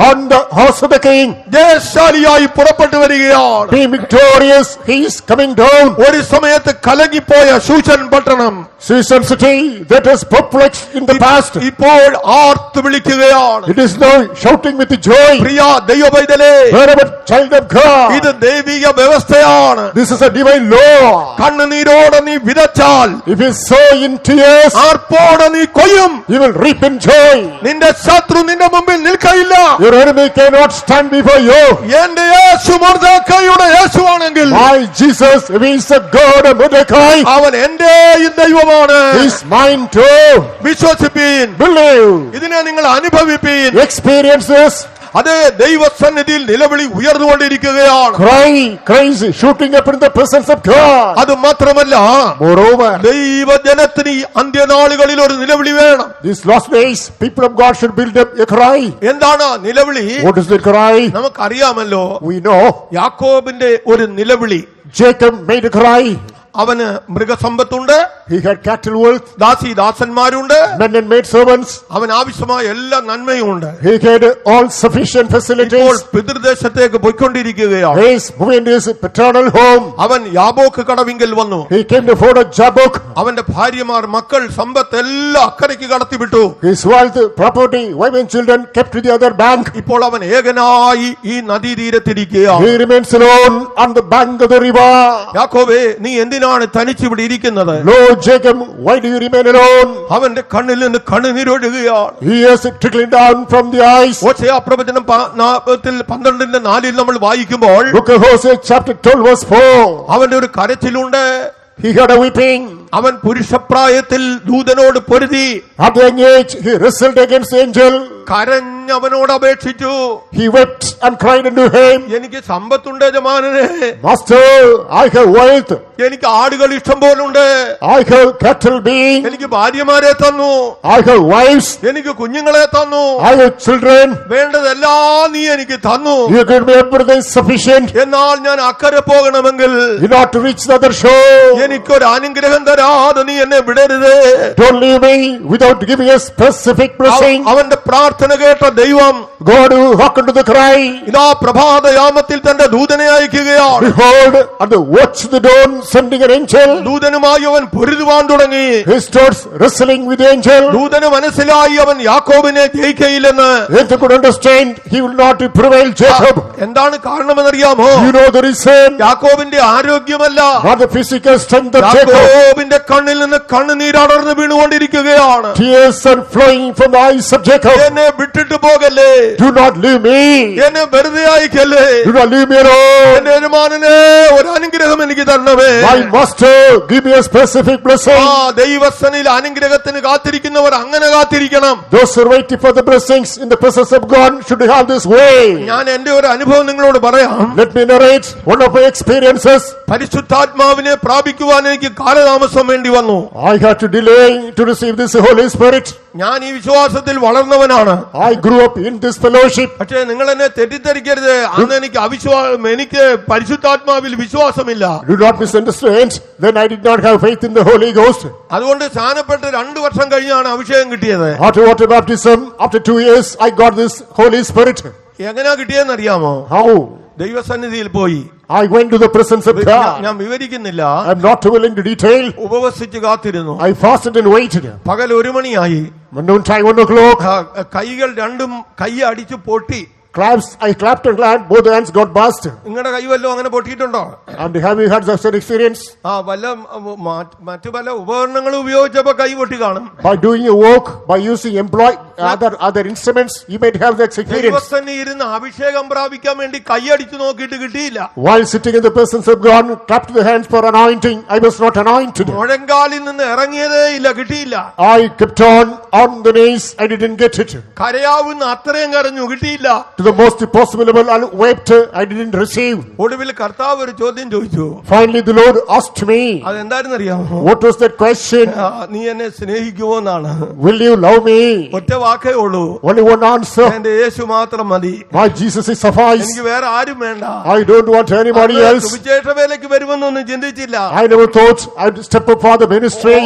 on the horse of the king, ജയശാലിയായി പുറപ്പെട്ടു വരികയാണ്. being victorious, he is coming down. ഒരു സമയത്ത് കലങ്ങിപ്പോയ ശൂശൻ പട്ടണം Susan city that was perplexed in the past, ഇപ്പോൾ ആർത്ത് വിളിക്കുകയാണ്. it is now shouting with joy. Priya ദൈവപൈതലേ, Wherever child of God, ഇത് ദൈവിക വ്യവസ്ഥയാണ്. This is a divine law. കണ്ണുനീരോടെ നീ വിതച്ചാൽ If you sow in tears, ആർപ്പോടെ നീ കൊയ്യും. you will reap in joy. നിന്റെ ശത്രു നിന്റെ മുമ്പിൽ നിൽക്കയില്ല. Your enemy cannot stand before you. എന്റെ യേശു മൊർദെഖായിയുടെ യേശുവാണെങ്കിൽ My Jesus, if he is the God of Mordecai, അവൻ എന്റെയും ദൈവമാണ്. he is mine too. വിശ്വസിപ്പീൻ, Believe. ഇതിനെ നിങ്ങൾ അനുഭവിപ്പീൻ. Experience this. അതേ ദൈവസന്നിധിയിൽ നിലവിളി ഉയർന്നുകൊണ്ടിരിക്കുകയാണ്. Cries shooting up in the presence of God. അത് മാത്രമല്ല, Moreover, ദൈവജനത്തിന് ഈ അന്ത്യനാളുകളിൽ ഒരു നിലവിളി വേണം. these last days, people of God should build up a cry. എന്താണ് നിലവിളി? What is the cry? നമുക്കറിയാമല്ലോ. We know യാക്കോബിന്റെ ഒരു നിലവിളി. Jacob made a cry. അവന് മൃഗസമ്പത്തുണ്ട്, He had cattle wealth, ദാസന്മാരുണ്ട്, men and maid servants. അവന് ആവശ്യമായ എല്ലാ നന്മയും ഉണ്ട്. He had all sufficient ഇപ്പോൾ facilities. പിതൃദേശത്തേക്ക് പോയിക്കൊണ്ടിരിക്കുകയാണ്. He is moving to his paternal home. അവൻ യാബോക്ക് കടവിങ്കൽ വന്നു. He came to ford Jabbok. അവന്റെ ഭാര്യമാർ, മക്കൾ, സമ്പത്ത് എല്ലാം അക്കരയ്ക്ക് കടത്തിവിട്ടു. His wealth, property, wife and children kept to the other bank. ഇപ്പോൾ അവൻ ഏകനായി ഈ നദീതീരത്തിരിക്കുകയാണ്. He remains alone on the bank of the river. യാക്കോബേ, നീ എന്തിനാണ് തനിച്ചിവിടെ ഇരിക്കുന്നത്? Lord Jacob, why do you remain alone? അവന്റെ കണ്ണിൽ നിന്ന് കണ്ണുനീരൊഴുകുകയാണ്. Tears trickling down from the eyes. Hosea പ്രവചനം 12:4 നമ്മൾ വായിക്കുമ്പോൾ Book of Hosea chapter 12 verse 4. അവന്റെ ഒരു കരച്ചിലുണ്ട്. He had a weeping. അവൻ പുരുഷപ്രായത്തിൽ ദൂതനോട് പൊരുതി. At the young age, he wrestled against the angel. കരഞ്ഞവനോട് അപേക്ഷിച്ചു. He wept and cried unto him, എനിക്ക് സമ്പത്തുണ്ട് യജമാനനെ, Master, I have wealth. എനിക്ക് ആടുകൾ ഇഷ്ടം പോലുണ്ട്, I have cattle being. എനിക്ക് ഭാര്യമാരെ തന്നു, I have wives. എനിക്ക് കുഞ്ഞുങ്ങളെ തന്നു, I have children. വേണ്ടതെല്ലാം നീ എനിക്ക് തന്നു. You give me everything sufficient. എന്നാൽ ഞാൻ അക്കരെ പോകണമെങ്കിൽ In order to reach the other shore, എനിക്കൊരു അനുഗ്രഹം തരാതെ നീ എന്നെ വിടരുത്. don't leave me without giving a specific blessing. അവന്റെ പ്രാർത്ഥന കേട്ട ദൈവം God who hearkened to the cry, ഇതാ പ്രഭാതയാമത്തിൽ തന്റെ ദൂതനെ അയക്കുകയാണ്. behold, at the watch of the dawn, sending an angel. ദൂതനുമായി അവൻ പൊരുതുവാൻ തുടങ്ങി. He starts wrestling with the angel. ദൂതന് മനസ്സിലായി അവൻ യാക്കോബിനെ ജയിക്കയില്ലെന്ന്. Angel could understand he will not prevail Jacob. എന്താണ് കാരണമെന്നറിയാമോ? You know the reason. യാക്കോബിന്റെ ആരോഗ്യമല്ല, Not the physical strength of Jacob. യാക്കോബിന്റെ കണ്ണിൽ നിന്ന് കണ്ണുനീരടർന്ന് വീണുകൊണ്ടിരിക്കുകയാണ്. Tears are flowing from the eyes of Jacob. എന്നെ വിട്ടിട്ട് പോകല്ലേ, Do not leave me. എന്നെ വെറുതെ അയക്കല്ലേ, Do not leave me alone. എന്റെ യജമാനനെ ഒരു അനുഗ്രഹം എനിക്ക് തരണമേ. My master, give me a specific blessing. ദൈവസനിൽ അനുഗ്രഹത്തിന് കാത്തിരിക്കുന്നവർ അങ്ങനെ കാത്തിരിക്കണം. Those who are waiting for the blessings in the presence of God should have this way. ഞാൻ എന്റെ ഒരു അനുഭവം നിങ്ങളോട് പറയാം. Let me narrate one of my experiences. പരിശുദ്ധാത്മാവിനെ പ്രാപിക്കുവാൻ എനിക്ക് കാലതാമസം വേണ്ടി വന്നു. I had to delay to receive this Holy Spirit. ഞാൻ ഈ വിശ്വാസത്തിൽ വളർന്നവനാണ്. I grew up in this fellowship. പക്ഷേ നിങ്ങൾ എന്നെ തെറ്റിദ്ധരിക്കരുത്. അന്ന് എനിക്ക് പരിശുദ്ധാത്മാവിൽ വിശ്വാസമില്ല. Do not misunderstand. Then I did not have faith in the Holy Ghost. അതുകൊണ്ട് സ്നാനപ്പെട്ട് 2 വർഷം കഴിഞ്ഞാണ് അഭിഷേകം കിട്ടിയത്. After water baptism, after 2 years, I got this Holy Spirit. എങ്ങനെയാ കിട്ടിയെന്ന് അറിയാമോ? How? ദൈവസന്നിധിയിൽ പോയി. I went to the presence of God. ഞാൻ വിവരിക്കുന്നില്ല. I'm not willing to detail. ഉപവസിച്ച് കാത്തിരുന്നു. I fasted and waited. പകൽ 1 മണിയായി. Noontime, 1 o'clock. കൈകൾ രണ്ടും കൈ അടിച്ച് പൊട്ടി. I clapped and clapped. Both hands got burst. നിങ്ങളുടെ കൈ വല്ലതും അങ്ങനെ പൊട്ടിയിട്ടുണ്ടോ? And have you had such an experience? മറ്റു പല ഉപകരണങ്ങളും ഉപയോഗിച്ചപ്പോ കൈ പൊട്ടി കാണും. By doing a work, by using other instruments, you might have that experience. ദൈവസന്നിധിയിൽ ഇരുന്ന് അഭിഷേകം പ്രാപിക്കാൻ വേണ്ടി കൈ അടിച്ചു നോക്കിയിട്ട് കിട്ടിയില്ല. While sitting in the presence of God, clapped the hands for anointing. I was not anointed. മുഴങ്കാലിൽ നിന്ന് ഇറങ്ങിയതേ ഇല്ല, കിട്ടിയില്ല. I kept on the knees. I didn't get it. കരയാവുന്ന അത്രയും കരഞ്ഞു, കിട്ടിയില്ല. To the most possible level, I wept. I didn't receive. ഒടുവിൽ കർത്താവ് ഒരു ചോദ്യം ചോദിച്ചു. Finally, the Lord asked me. അതെന്തായിരുന്നു അറിയാമോ? What was that question? നീ എന്നെ സ്നേഹിക്കുമോ എന്നാണ്. Will you love me? ഒറ്റ വാക്കേ ഉള്ളൂ. Only one answer. എന്റെ യേശു മാത്രം മതി. My Jesus is suffice. എനിക്ക് വേറെ ആരും വേണ്ട. I don't want anybody else. സുവിശേഷ വേലയ്ക്ക് വരുമെന്നൊന്നും ചിന്തിച്ചില്ല. I never thought I'd step up for the ministry.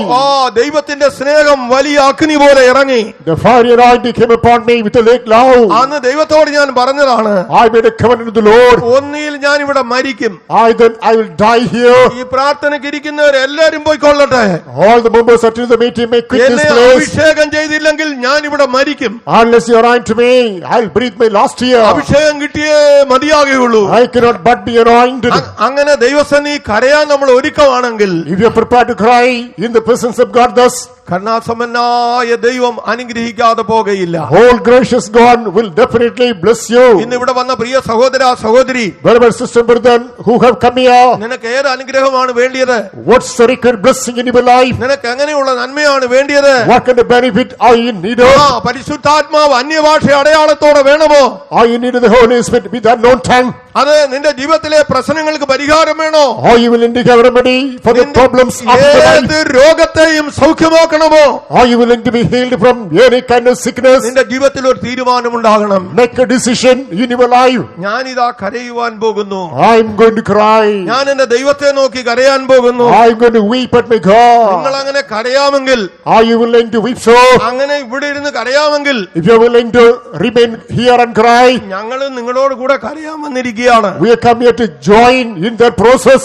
ദൈവത്തിന്റെ സ്നേഹം വലിയ അഗ്നി പോലെ ഇറങ്ങി. The fire anointing came upon me with a lake love. അന്ന് ദൈവത്തോട് ഞാൻ ഞാൻ പറഞ്ഞതാണ്, I made a covenant with the Lord. ഒന്നിയിൽ ഞാൻ ഇവിടെ മരിക്കും, I will die here. ഈ പ്രാർത്ഥനയ്ക്ക് ഇരിക്കുന്നവർ എല്ലാരും പോയിക്കൊള്ളട്ടെ, All the members attending the meeting may quit എന്നെ this place. അഭിഷേകം ചെയ്തില്ലെങ്കിൽ ഞാൻ ഇവിടെ മരിക്കും. Unless you are anointed to me, I'll breathe my last year. അഭിഷേകം കിട്ടിയേ മതിയാകുകയുള്ളൂ. I cannot but be anointed. അങ്ങനെ ദൈവസന്നിധി കരയാൻ നമ്മൾ ഒരുക്കമാണെങ്കിൽ, If you are prepared to cry in the presence of God thus, കരുണാസമ്പന്നനായ ദൈവം അനുഗ്രഹിക്കാതെ പോകയില്ല. whole gracious God will definitely bless you. ഇന്ന് ഇവിടെ വന്ന പ്രിയ സഹോദര സഹോദരി, Wherever sister and brother who have come here, നിനക്ക് ഏത് അനുഗ്രഹമാണ് വേണ്ടിയത്? what's the required blessing in your life? നിനക്ക് എങ്ങനെയുള്ള നന്മയാണ് വേണ്ടിയത്? What kind of benefit are you in need of? പരിശുദ്ധാത്മാവ് അന്യഭാഷ അടയാളത്തോടെ വേണമോ? Are you need the Holy Spirit with unknown tongue? അത് നിന്റെ ജീവിതത്തിലെ പ്രശ്നങ്ങൾക്ക് പരിഹാരം വേണോ? Or you will indicate a remedy for the problems of the ഏത് life? രോഗത്തെയും സൗഖ്യമാക്കണമോ? Are you willing to be healed from any kind of sickness? നിന്റെ ജീവിതത്തിൽ ഒരു തീരുമാനമുണ്ടാകണം. Make a decision in your life. ഞാനിതാ കരയുവാൻ പോകുന്നു, I'm going to cry. ഞാൻ എന്റെ ദൈവത്തെ നോക്കി കരയാൻ പോകുന്നു. I'm going to weep at my നിങ്ങൾ God. അങ്ങനെ കരയാമെങ്കിൽ, Are you willing to weep so? അങ്ങനെ ഇവിടെ ഇരുന്ന് കരയാമെങ്കിൽ, If you're willing to remain here and cry, ഞങ്ങൾ നിങ്ങളോട് കൂടെ കരയാൻ വന്നിരിക്കുകയാണ്. we have come here to join in that process.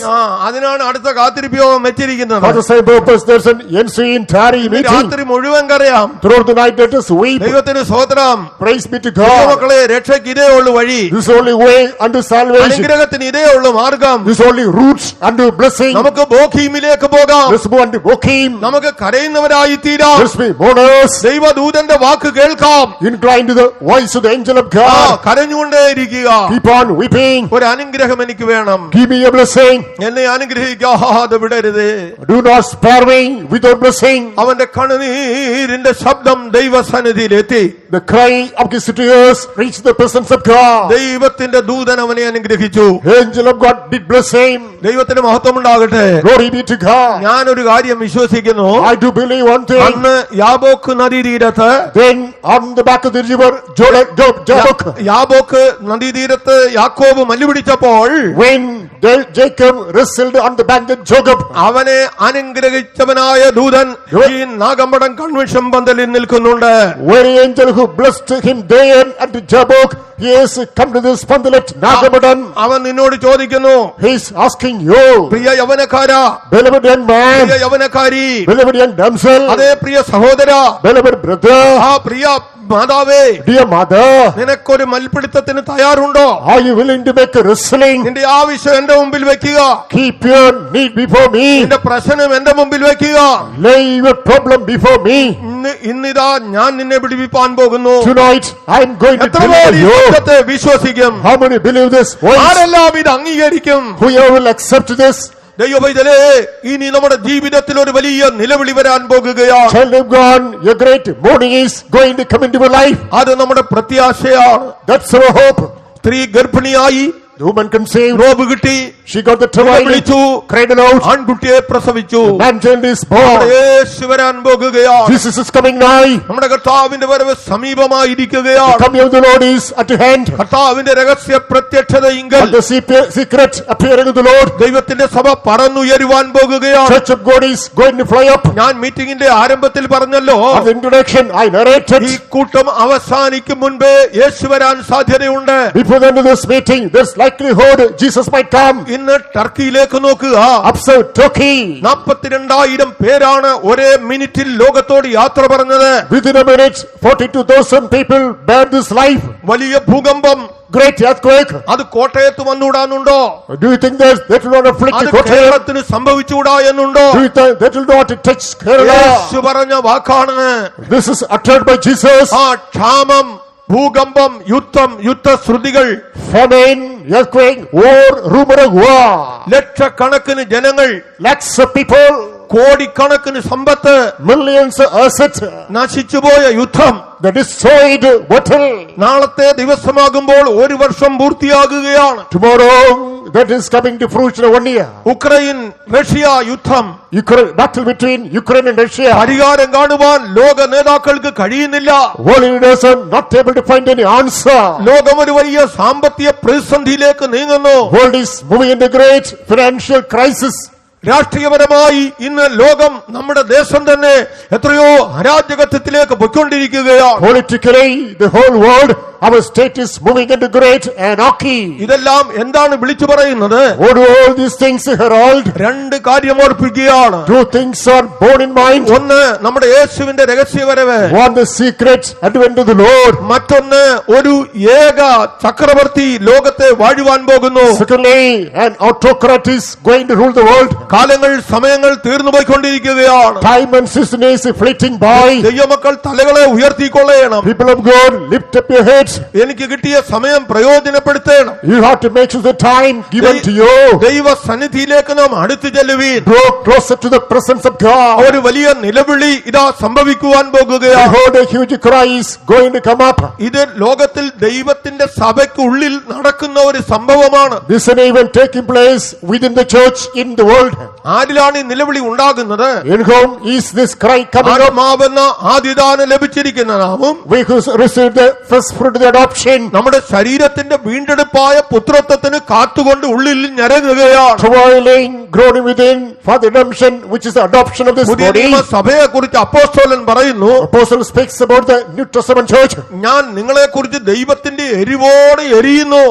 അതിനാണ് അടുത്ത കാത്തിരിപ്പ് യോഗം വെച്ചിരിക്കുന്നത്. For the same purpose, there's an ensuing tarry ഇന്ന് meeting. രാത്രി മുഴുവൻ കരയാം. Throughout the night, let us weep. ദൈവത്തിന് സ്തോത്രം. Praise be to God. മക്കളെ, രക്ഷയ്ക്ക് ഇതേ ഉള്ളു വഴി, This is the only way unto salvation. അനുഗ്രഹത്തിന് ഇതേ ഉള്ളു മാർഗം. This is only roots unto blessing. നമുക്ക് ബോഖീമിലേക്ക് പോകാം. Let's move on to Bochim. നമുക്ക് കരയുന്നവരായി തീരാം. Let's be mourners. ദൈവദൂതന്റെ വാക്ക് കേൾക്കാം. Incline to the voice of the angel of God. കരഞ്ഞുകൊണ്ടേയിരിക്കുക. Keep on weeping. ഒരു അനുഗ്രഹം എനിക്ക് വേണം. Give me a blessing. എന്നെ അനുഗ്രഹിക്കാതെ വിടരുത്. Do not spare me without blessing. അവന്റെ കണ്ണുനീരിന്റെ ശബ്ദം ദൈവസന്നിധിയിലെത്തി. The cry of his tears reached the presence of God. ദൈവത്തിന്റെ ദൂതൻ അവനെ അനുഗ്രഹിച്ചു. Angel of God did bless him. ദൈവത്തിന് മഹത്വം ഉണ്ടാകട്ടെ. Glory be to God. ഞാനൊരു കാര്യം വിശ്വസിക്കുന്നു. I do believe one thing. അന്ന് യാബോക്ക് നദീതീരത്ത്, Then on the back of the river Jabbok, യാബോക്ക് നദീതീരത്ത് യാക്കോബ് മല്ലുപിടിച്ചപ്പോൾ, when Jacob wrestled on the bank of Jacob, അവനെ അനുഗ്രഹിച്ചവനായ ദൂതൻ ഈ നാഗമ്പടം കൺവെൻഷൻ പന്തലിൽ നിൽക്കുന്നുണ്ട്. very angel who blessed him there at Jabbok, he has come to this pandalet Nagamadam. അവൻ നിന്നോട് ചോദിക്കുന്നു, He is asking you, Priya യവനക്കാരാ, beloved young man, Priya യവനക്കാരി, beloved young damsel, അതേ പ്രിയ സഹോദര, beloved brother, ആ പ്രിയ മാതാവേ, dear mother, നിനക്കൊരു മൽപിടുത്തത്തിന് തയ്യാറുണ്ടോ? are you willing to make a wrestling? നിന്റെ ആവശ്യം എന്റെ മുമ്പിൽ വെക്കുക. Keep your need before me. നിന്റെ പ്രശ്നം എന്റെ മുമ്പിൽ വെക്കുക. Lay your problem before me. ഇന്നിതാ ഞാൻ നിന്നെ പിടിപ്പിപ്പാൻ പോകുന്നു. Tonight I am going to എത്ര പേർ deliver ഈ you. സത്യത്തെ വിശ്വസിക്കും? How many believe this voice? ആരെല്ലാം ഇത് അംഗീകരിക്കും? Whoever will accept this? ദൈവപൈതലേ, ഇനി നമ്മുടെ ജീവിതത്തിൽ ഒരു വലിയ നിലവിളി വരാൻ പോകുകയാണ്. Child of God, your great morning is going to come into your life. അത് നമ്മുടെ പ്രത്യാശയാണ്. That's our hope. സ്ത്രീ ഗർഭിണിയായി, The woman conceived. റോബ് കിട്ടി, She got the travail. വിളിച്ചു, Cried aloud. ആൺകുട്ടിയെ പ്രസവിച്ചു. Man child is born. യേശു വരാൻ പോകുകയാണ്. Jesus is coming nigh. നമ്മുടെ കർത്താവിന്റെ വരവ് The സമീപമായിരിക്കുകയാണ്. coming of the Lord is at hand. കർത്താവിന്റെ രഹസ്യ പ്രത്യക്ഷതയിങ്കൽ And the secret appearing of the Lord. ദൈവത്തിന്റെ സഭ പറന്നുയരുവാൻ പോകുകയാണ്. Church of God is going to fly up. ഞാൻ മീറ്റിംഗിന്റെ ആരംഭത്തിൽ പറഞ്ഞല്ലോ, At the introduction, I narrated. ഈ കൂട്ടം അവസാനിക്കും മുൻപേ യേശു വരാൻ സാധ്യതയുണ്ട്. Before the end of this meeting, there's likelihood Jesus might come. ഇന്ന് ടർക്കിയിലേക്ക് നോക്കുക. Observe Turkey. 42,000 പേരാണ് ഒരേ മിനിറ്റിൽ ലോകത്തോട് യാത്ര പറഞ്ഞത്. Within a minute, 42,000 people bear this life. വലിയ ഭൂകമ്പം, Great earthquake. അത് കോട്ടയത്ത് വന്നുകൂടാന്നുണ്ടോ? Do you think that will not afflict അത് Kottayam? കേരളത്തിന് സംഭവിച്ചുകൂടാ എന്നുണ്ടോ? Do you think that will not touch Kerala? യേശു പറഞ്ഞ വാക്കാണ്. This is uttered by Jesus. ആ ക്ഷാമം, ഭൂകമ്പം, യുദ്ധം, യുദ്ധശ്രുതികൾ, Famine, earthquake, war, rumor of war. ലക്ഷക്കണക്കിന് ജനങ്ങൾ, Lakhs of people, കോടിക്കണക്കിന് സമ്പത്ത്, millions of assets, നശിച്ചുപോയ യുദ്ധം, the destroyed battle. നാളത്തെ ദിവസമാകുമ്പോൾ ഒരു വർഷം പൂർത്തിയാകുകയാണ്. Tomorrow, that is coming to fruition 1 year. Ukraine Russia യുദ്ധം, Battle between Ukraine and Russia. പരിഹാരം കാണുവാൻ ലോക നേതാക്കൾക്ക് കഴിയുന്നില്ല. World leaders are not able to find any answer. ലോകം ഒരു വലിയ സാമ്പത്തിക പ്രതിസന്ധിയിലേക്ക് നീങ്ങുന്നു. World is moving into great financial crisis. രാഷ്ട്രീയപരമായി ഇന്ന് ലോകം, നമ്മുടെ ദേശം തന്നെ എത്രയോ അരാജകത്വത്തിലേക്ക് പൊയ്ക്കൊണ്ടിരിക്കുകയാണ്. Politically, the whole world, our state is moving into great anarchy. ഇതെല്ലാം എന്താണ് വിളിച്ചു പറയുന്നത്? What do all these things herald? രണ്ട് കാര്യം ഓർപ്പിക്കുകയാണ്. Two things are borne in mind. ഒന്ന് നമ്മുടെ യേശുവിന്റെ രഹസ്യവരവ്, One, the secret advent of the Lord. മറ്റൊന്ന് ഒരു ഏക ചക്രവർത്തി ലോകത്തെ വാഴുവാൻ പോകുന്നു. Secondly, an autocrat is going to rule the world. കാലങ്ങൾ, സമയങ്ങൾ തീർന്നു പോയിക്കൊണ്ടിരിക്കുകയാണ്. Time and season is fleeting by. ദൈവമക്കൾ തലകളെ ഉയർത്തിക്കൊള്ളണം. People of God, lift up your heads. എനിക്ക് കിട്ടിയ സമയം പ്രയോജനപ്പെടുത്തണം. You have to make sure the time given to you. ദൈവ സന്നിധിയിലേക്ക് നാം അടുത്തു ചെല്ലുവീൻ. Grow closer to the presence of God. ഒരു വലിയ നിലവിളി ഇതാ സംഭവിക്കുവാൻ പോകുകയാണ്. Behold, a huge cry is going to come up. ഇത് ലോകത്തിൽ ദൈവത്തിന്റെ സഭയ്ക്കുള്ളിൽ നടക്കുന്ന ഒരു സംഭവമാണ്. This is an event taking place within the church in the world. ആരിലാണ് ഈ നിലവിളി ഉണ്ടാകുന്നത്? In whom is this cry coming up? ആത്മാവെന്ന ആദിദാനം ലഭിച്ചിരിക്കുന്ന നാമും We who received the first fruit of the adoption, നമ്മുടെ ശരീരത്തിന്റെ വീണ്ടെടുപ്പായ പുത്രത്വത്തിന് കാത്തുകൊണ്ട് ഉള്ളിൽ ഞരങ്ങുകയാണ്. toiling, groaning within for the redemption, which is the adoption of this പുതിയ body. നിയമ സഭയെ കുറിച്ച് അപ്പോസ്തലൻ പറയുന്നു, Apostle speaks about the New Testament church. ഞാൻ നിങ്ങളെ കുറിച്ച് ദൈവത്തിന്റെ എരിവോടെ എരിയുന്നു.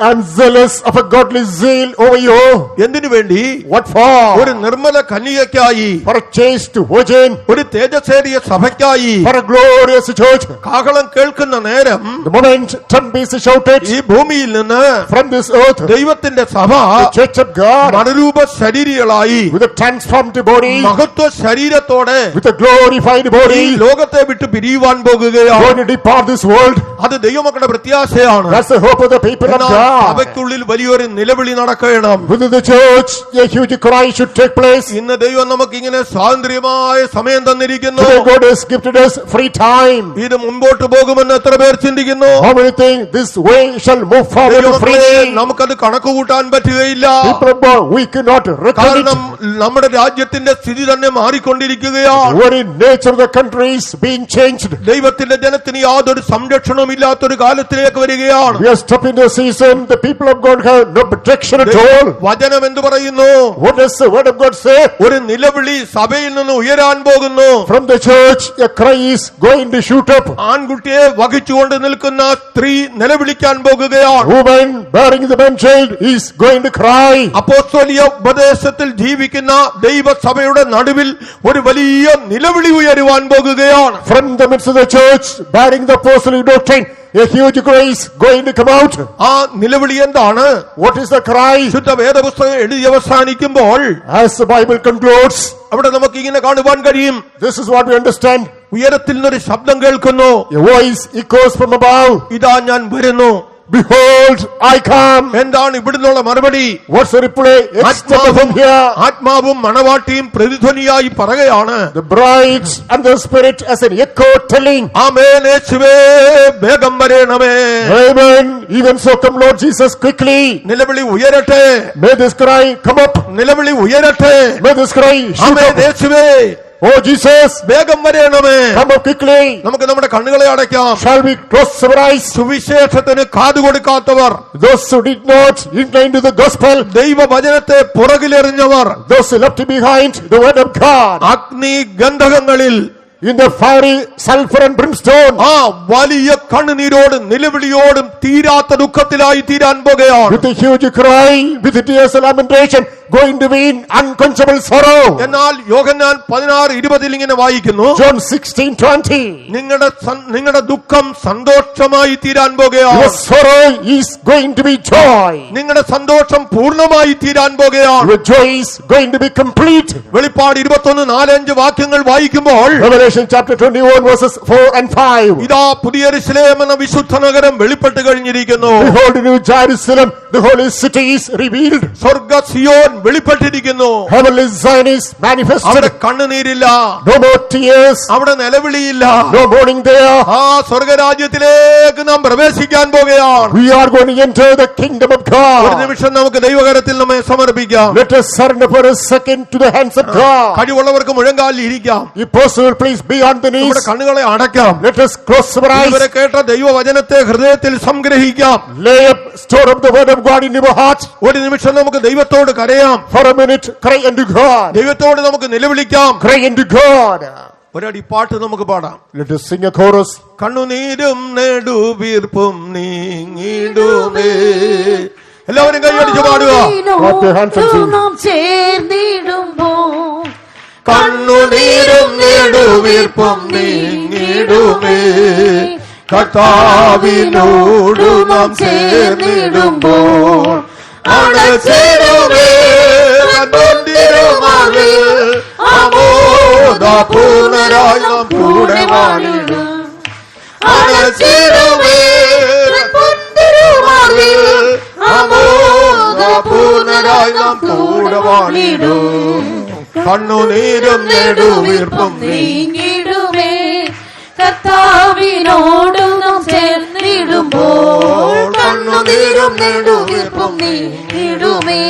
I'm zealous of a godly zeal over you. എന്തിനു വേണ്ടി? What for? ഒരു Nirmala കന്യകയ്ക്കായി, For a chaste virgin, ഒരു തേജസ്സേറിയ സഭയ്ക്കായി. for a glorious church. കാഹളം കേൾക്കുന്ന നേരം The moment trumpets is shouted ഈ ഭൂമിയിൽ നിന്ന് from this earth, ദൈവത്തിന്റെ സഭ the church of God, മനുരൂപ ശരീരികളായി with a transformed body, മഹത്വ ശരീരത്തോടെ with a glorified ഈ body, ലോകത്തെ വിട്ട് പിരിയുവാൻ പോകുകയാണ്. going to depart this world. അത് ദൈവമക്കളുടെ പ്രത്യാശയാണ്. That's the hope of the people of എന്നാൽ God. സഭയ്ക്കുള്ളിൽ വലിയൊരു നിലവിളി നടക്കണം. Within the church, a huge cry should take place. ഇന്ന് ദൈവം നമുക്ക് ഇങ്ങനെ സ്വാതന്ത്ര്യമായ സമയം തന്നിരിക്കുന്നു. Today God has gifted us free time. ഇത് മുമ്പോട്ട് പോകുമെന്ന് എത്ര പേർ ചിന്തിക്കുന്നു? How many think this way shall move forward ദൈവമക്കളെ, freely? നമുക്കത് കണക്ക് കൂട്ടാൻ പറ്റുകയില്ല. People of God, we cannot reckon കാരണം it. നമ്മുടെ രാജ്യത്തിന്റെ സ്ഥിതി തന്നെ മാറിക്കൊണ്ടിരിക്കുകയാണ്. The very nature of the country is being changed. ദൈവത്തിന്റെ ജനത്തിന് യാതൊരു സംരക്ഷണവും ഇല്ലാത്തൊരു കാലത്തിലേക്ക് വരികയാണ്. We are stopping the season. The people of God have no protection at all. വചനം എന്തു പറയുന്നു? What does the word of God say? ഒരു നിലവിളി സഭയിൽ നിന്ന് ഉയരാൻ പോകുന്നു. From the church, a cry is going to shoot up. ആൺകുട്ടിയെ വഹിച്ചുകൊണ്ട് നിൽക്കുന്ന സ്ത്രീ നിലവിളിക്കാൻ പോകുകയാണ്. Woman bearing the man child is going to cry. അപ്പോസ്തോലിക ഉപദേശത്തിൽ ജീവിക്കുന്ന ദൈവസഭയുടെ നടുവിൽ ഒരു വലിയ നിലവിളി ഉയരുവാൻ പോകുകയാണ്. From the midst of the church, bearing the apostolic doctrine, a huge cry is going to come out. ആ നിലവിളി എന്താണ്? What is the cry? ശുദ്ധ വേദപുസ്തകം എഴുതി അവസാനിക്കുമ്പോൾ As the Bible concludes, അവിടെ നമുക്ക് ഇങ്ങനെ കാണുവാൻ കഴിയും. this is what we understand. ഉയരത്തിൽ നിന്നൊരു ശബ്ദം കേൾക്കുന്നു. A voice echoes from above. ഇതാ ഞാൻ വരുന്നു. Behold, I come. എന്താണ് ഇവിടുന്നുള്ള മറുപടി? What's the reply? Extended from here. ആത്മാവും മണവാട്ടിയും പ്രതിധ്വനിയായി പറയുകയാണ്. The bride and the spirit as an echo telling, ആമേൻ, യേശുവേ വേഗം വരണമേ. Amen. Even so come Lord Jesus quickly. നിലവിളി ഉയരട്ടെ. May this cry come up. നിലവിളി ഉയരട്ടെ. May this cry shoot amen, up. യേശുവേ Oh Jesus, വേഗം വരണമേ. come up quickly. നമുക്ക് നമ്മുടെ കണ്ണുകളെ അടയ്ക്കാം. Shall we close our eyes? സുവിശേഷത്തിന് കാതു കൊടുക്കാത്തവർ, Those who did not incline to the gospel, ദൈവവചനത്തെ പുറകിലെറിഞ്ഞവർ, those who left behind the word of God, അഗ്നി ഗന്ധകങ്ങളിൽ in the fiery sulfur and brimstone, ആ വലിയ കണ്ണുനീരോടും നിലവിളിയോടും തീരാത്ത ദുഃഖത്തിലായി തീരാൻ പോകുകയാണ്. with a huge cry, with a tears and lamentation, going to be in unquenchable sorrow. എന്നാൽ യോഹന്നാൻ 16:20 ഇങ്ങനെ വായിക്കുന്നു, John 16:20. നിങ്ങളുടെ ദുഃഖം സന്തോഷമായി തീരാൻ പോകുകയാണ്. Your sorrow is going to be joy. നിങ്ങളുടെ സന്തോഷം പൂർണ്ണമായി തീരാൻ പോകുകയാണ്. Your joy is going to be complete. വെളിപ്പാട് 21:4-5 വാക്യങ്ങൾ വായിക്കുമ്പോൾ Revelation chapter 21 verses 4 and 5. ഇതാ പുതിയ യെരൂശലേം എന്ന വിശുദ്ധ നഗരം വെളിപ്പെട്ട് കഴിഞ്ഞിരിക്കുന്നു. Behold, New Jerusalem, the holy city is revealed. സ്വർഗ്ഗ Zion വെളിപ്പെട്ടിരിക്കുന്നു. Heavenly Zion is അവിടെ manifested. കണ്ണുനീരില്ല, No more tears, അവിടെ നിലവിളിയില്ല. no mourning there. ആ സ്വർഗരാജ്യത്തിലെ രാജ്യത്തിലേക്ക് നാം പ്രവേശിക്കാൻ പോകുകയാണ്. We are going to enter the kingdom of ഒരു God. നിമിഷം നമുക്ക് ദൈവകരത്തിൽ നമ്മെ സമർപ്പിക്കാം. Let us surrender for a second to the hands of God. കഴിവുള്ളവർക്ക് മുഴങ്കാലിൽ ഇരിക്കാം. If possible, please be on the നമ്മുടെ knees. കണ്ണുകളെ അടയ്ക്കാം. Let us close our ഇതുവരെ eyes. കേട്ട ദൈവവചനത്തെ ഹൃദയത്തിൽ സംഗ്രഹിക്കാം. Lay up, store up the word of God in your heart. ഒരു നിമിഷം നമുക്ക് ദൈവത്തോട് കരയാം. For a minute, cry unto God. ദൈവത്തോട് നമുക്ക് നിലവിളിക്കാം. Cry unto God. ഒരടി പാട്ട് നമുക്ക് പാടാം. Let us sing a chorus. കണ്ണുനീരും നെടുവീർപ്പും നീങ്ങിടുമേ. എല്ലാവരും കൈയടിച്ച് പാടുക. Clap your hands and sing. നാം ചേർന്നിടുമ്പോ കണ്ണുനീരും നെടുവീർപ്പും നീങ്ങിടുമേ. കർത്താവിനോടു നാം ചേർന്നിടുമ്പോൾ അടച്ചിടുമേ മന്ദിരമാവിൽ ആമോദപൂർണ്ണരായി നാം കൂടെ വാണിടും. അടച്ചിടുമേ മന്ദിരമാവിൽ ആമോദപൂർണ്ണരായി നാം കൂടെ വാണിടും. കണ്ണുനീരും നെടുവീർപ്പും നീങ്ങിടുമേ. കർത്താവിനോടു നാം ചേർന്നിടുമ്പോൾ കണ്ണുനീരും നെടുവീർപ്പും നീങ്ങിടുമേ.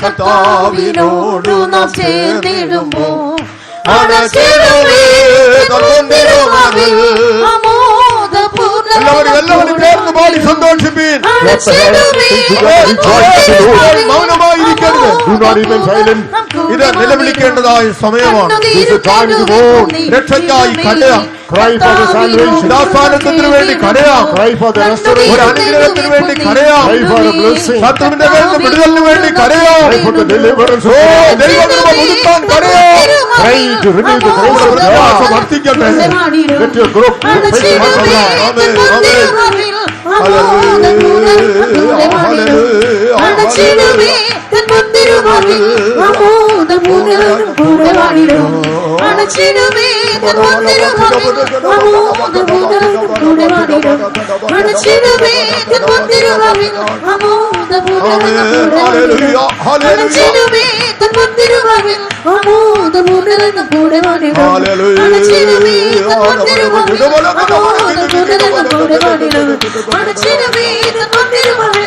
കർത്താവിനോടു നാം ചേർന്നിടുമ്പോൾ അടച്ചിടുമേ മന്ദിരമാവിൽ എല്ലാവരും ചേർന്ന് പാടി സന്തോഷിപ്പീൻ. മൗനമായിരിക്കരുത്. Do not even silent. ഇത് നിലവിളിക്കേണ്ടതായ സമയമാണ്. This is the time to vote. രക്ഷയ്ക്കായി കരയാം. Cry for the salvation. ദാസാനത്വത്തിന് വേണ്ടി കരയാം. Cry for the ഒരു restoration. അനുഗ്രഹത്തിന് വേണ്ടി കരയാം. Cry for the blessing. ശത്രുവിന്റെ മേൽ നിന്ന് വിടുതലിന് വേണ്ടി കരയാം. Cry for the deliverance oh of God. ദൈവകൃപ പുതുക്കാൻ കരയാം. Cry to renew the grace of പ്രത്യാശ God. വർദ്ധിക്കട്ടെ. Let your group faith in God. അടച്ചിടുമേ തൻ മന്ദിരമാവിൽ ആമോദപൂർണ്ണരും കൂടെ വാണിടും. അടച്ചിടുമേ തൻ മന്ദിരമാവിൽ ആമോദപൂർണ്ണരും കൂടെ വാണിടും. അടച്ചിടുമേ തൻ മന്ദിരമാവിൽ ആമോദപൂർണ്ണരും കൂടെ വാണിടും. അടച്ചിടുമേ തൻ മന്ദിരമാവിൽ ആമോദപൂർണ്ണരും കൂടെ വാണിടും. അടച്ചിടുമേ തൻ മന്ദിരമാവിൽ ആമോദപൂർണ്ണരും കൂടെ വാണിടും. അടച്ചിടുമേ തൻ മന്ദിരമാവിൽ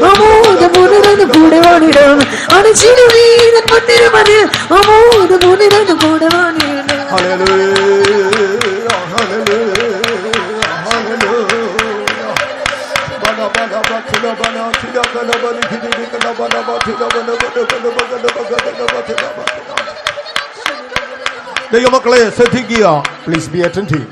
ആമോദപൂർണ്ണരും കൂടെ വാണിടും. അടച്ചിടുമേ തൻ മന്ദിരമാവിൽ ആമോദപൂർണ്ണരും കൂടെ വാണിടും. ദൈവമക്കളെ ശ്രദ്ധിക്കുക. Please be attentive.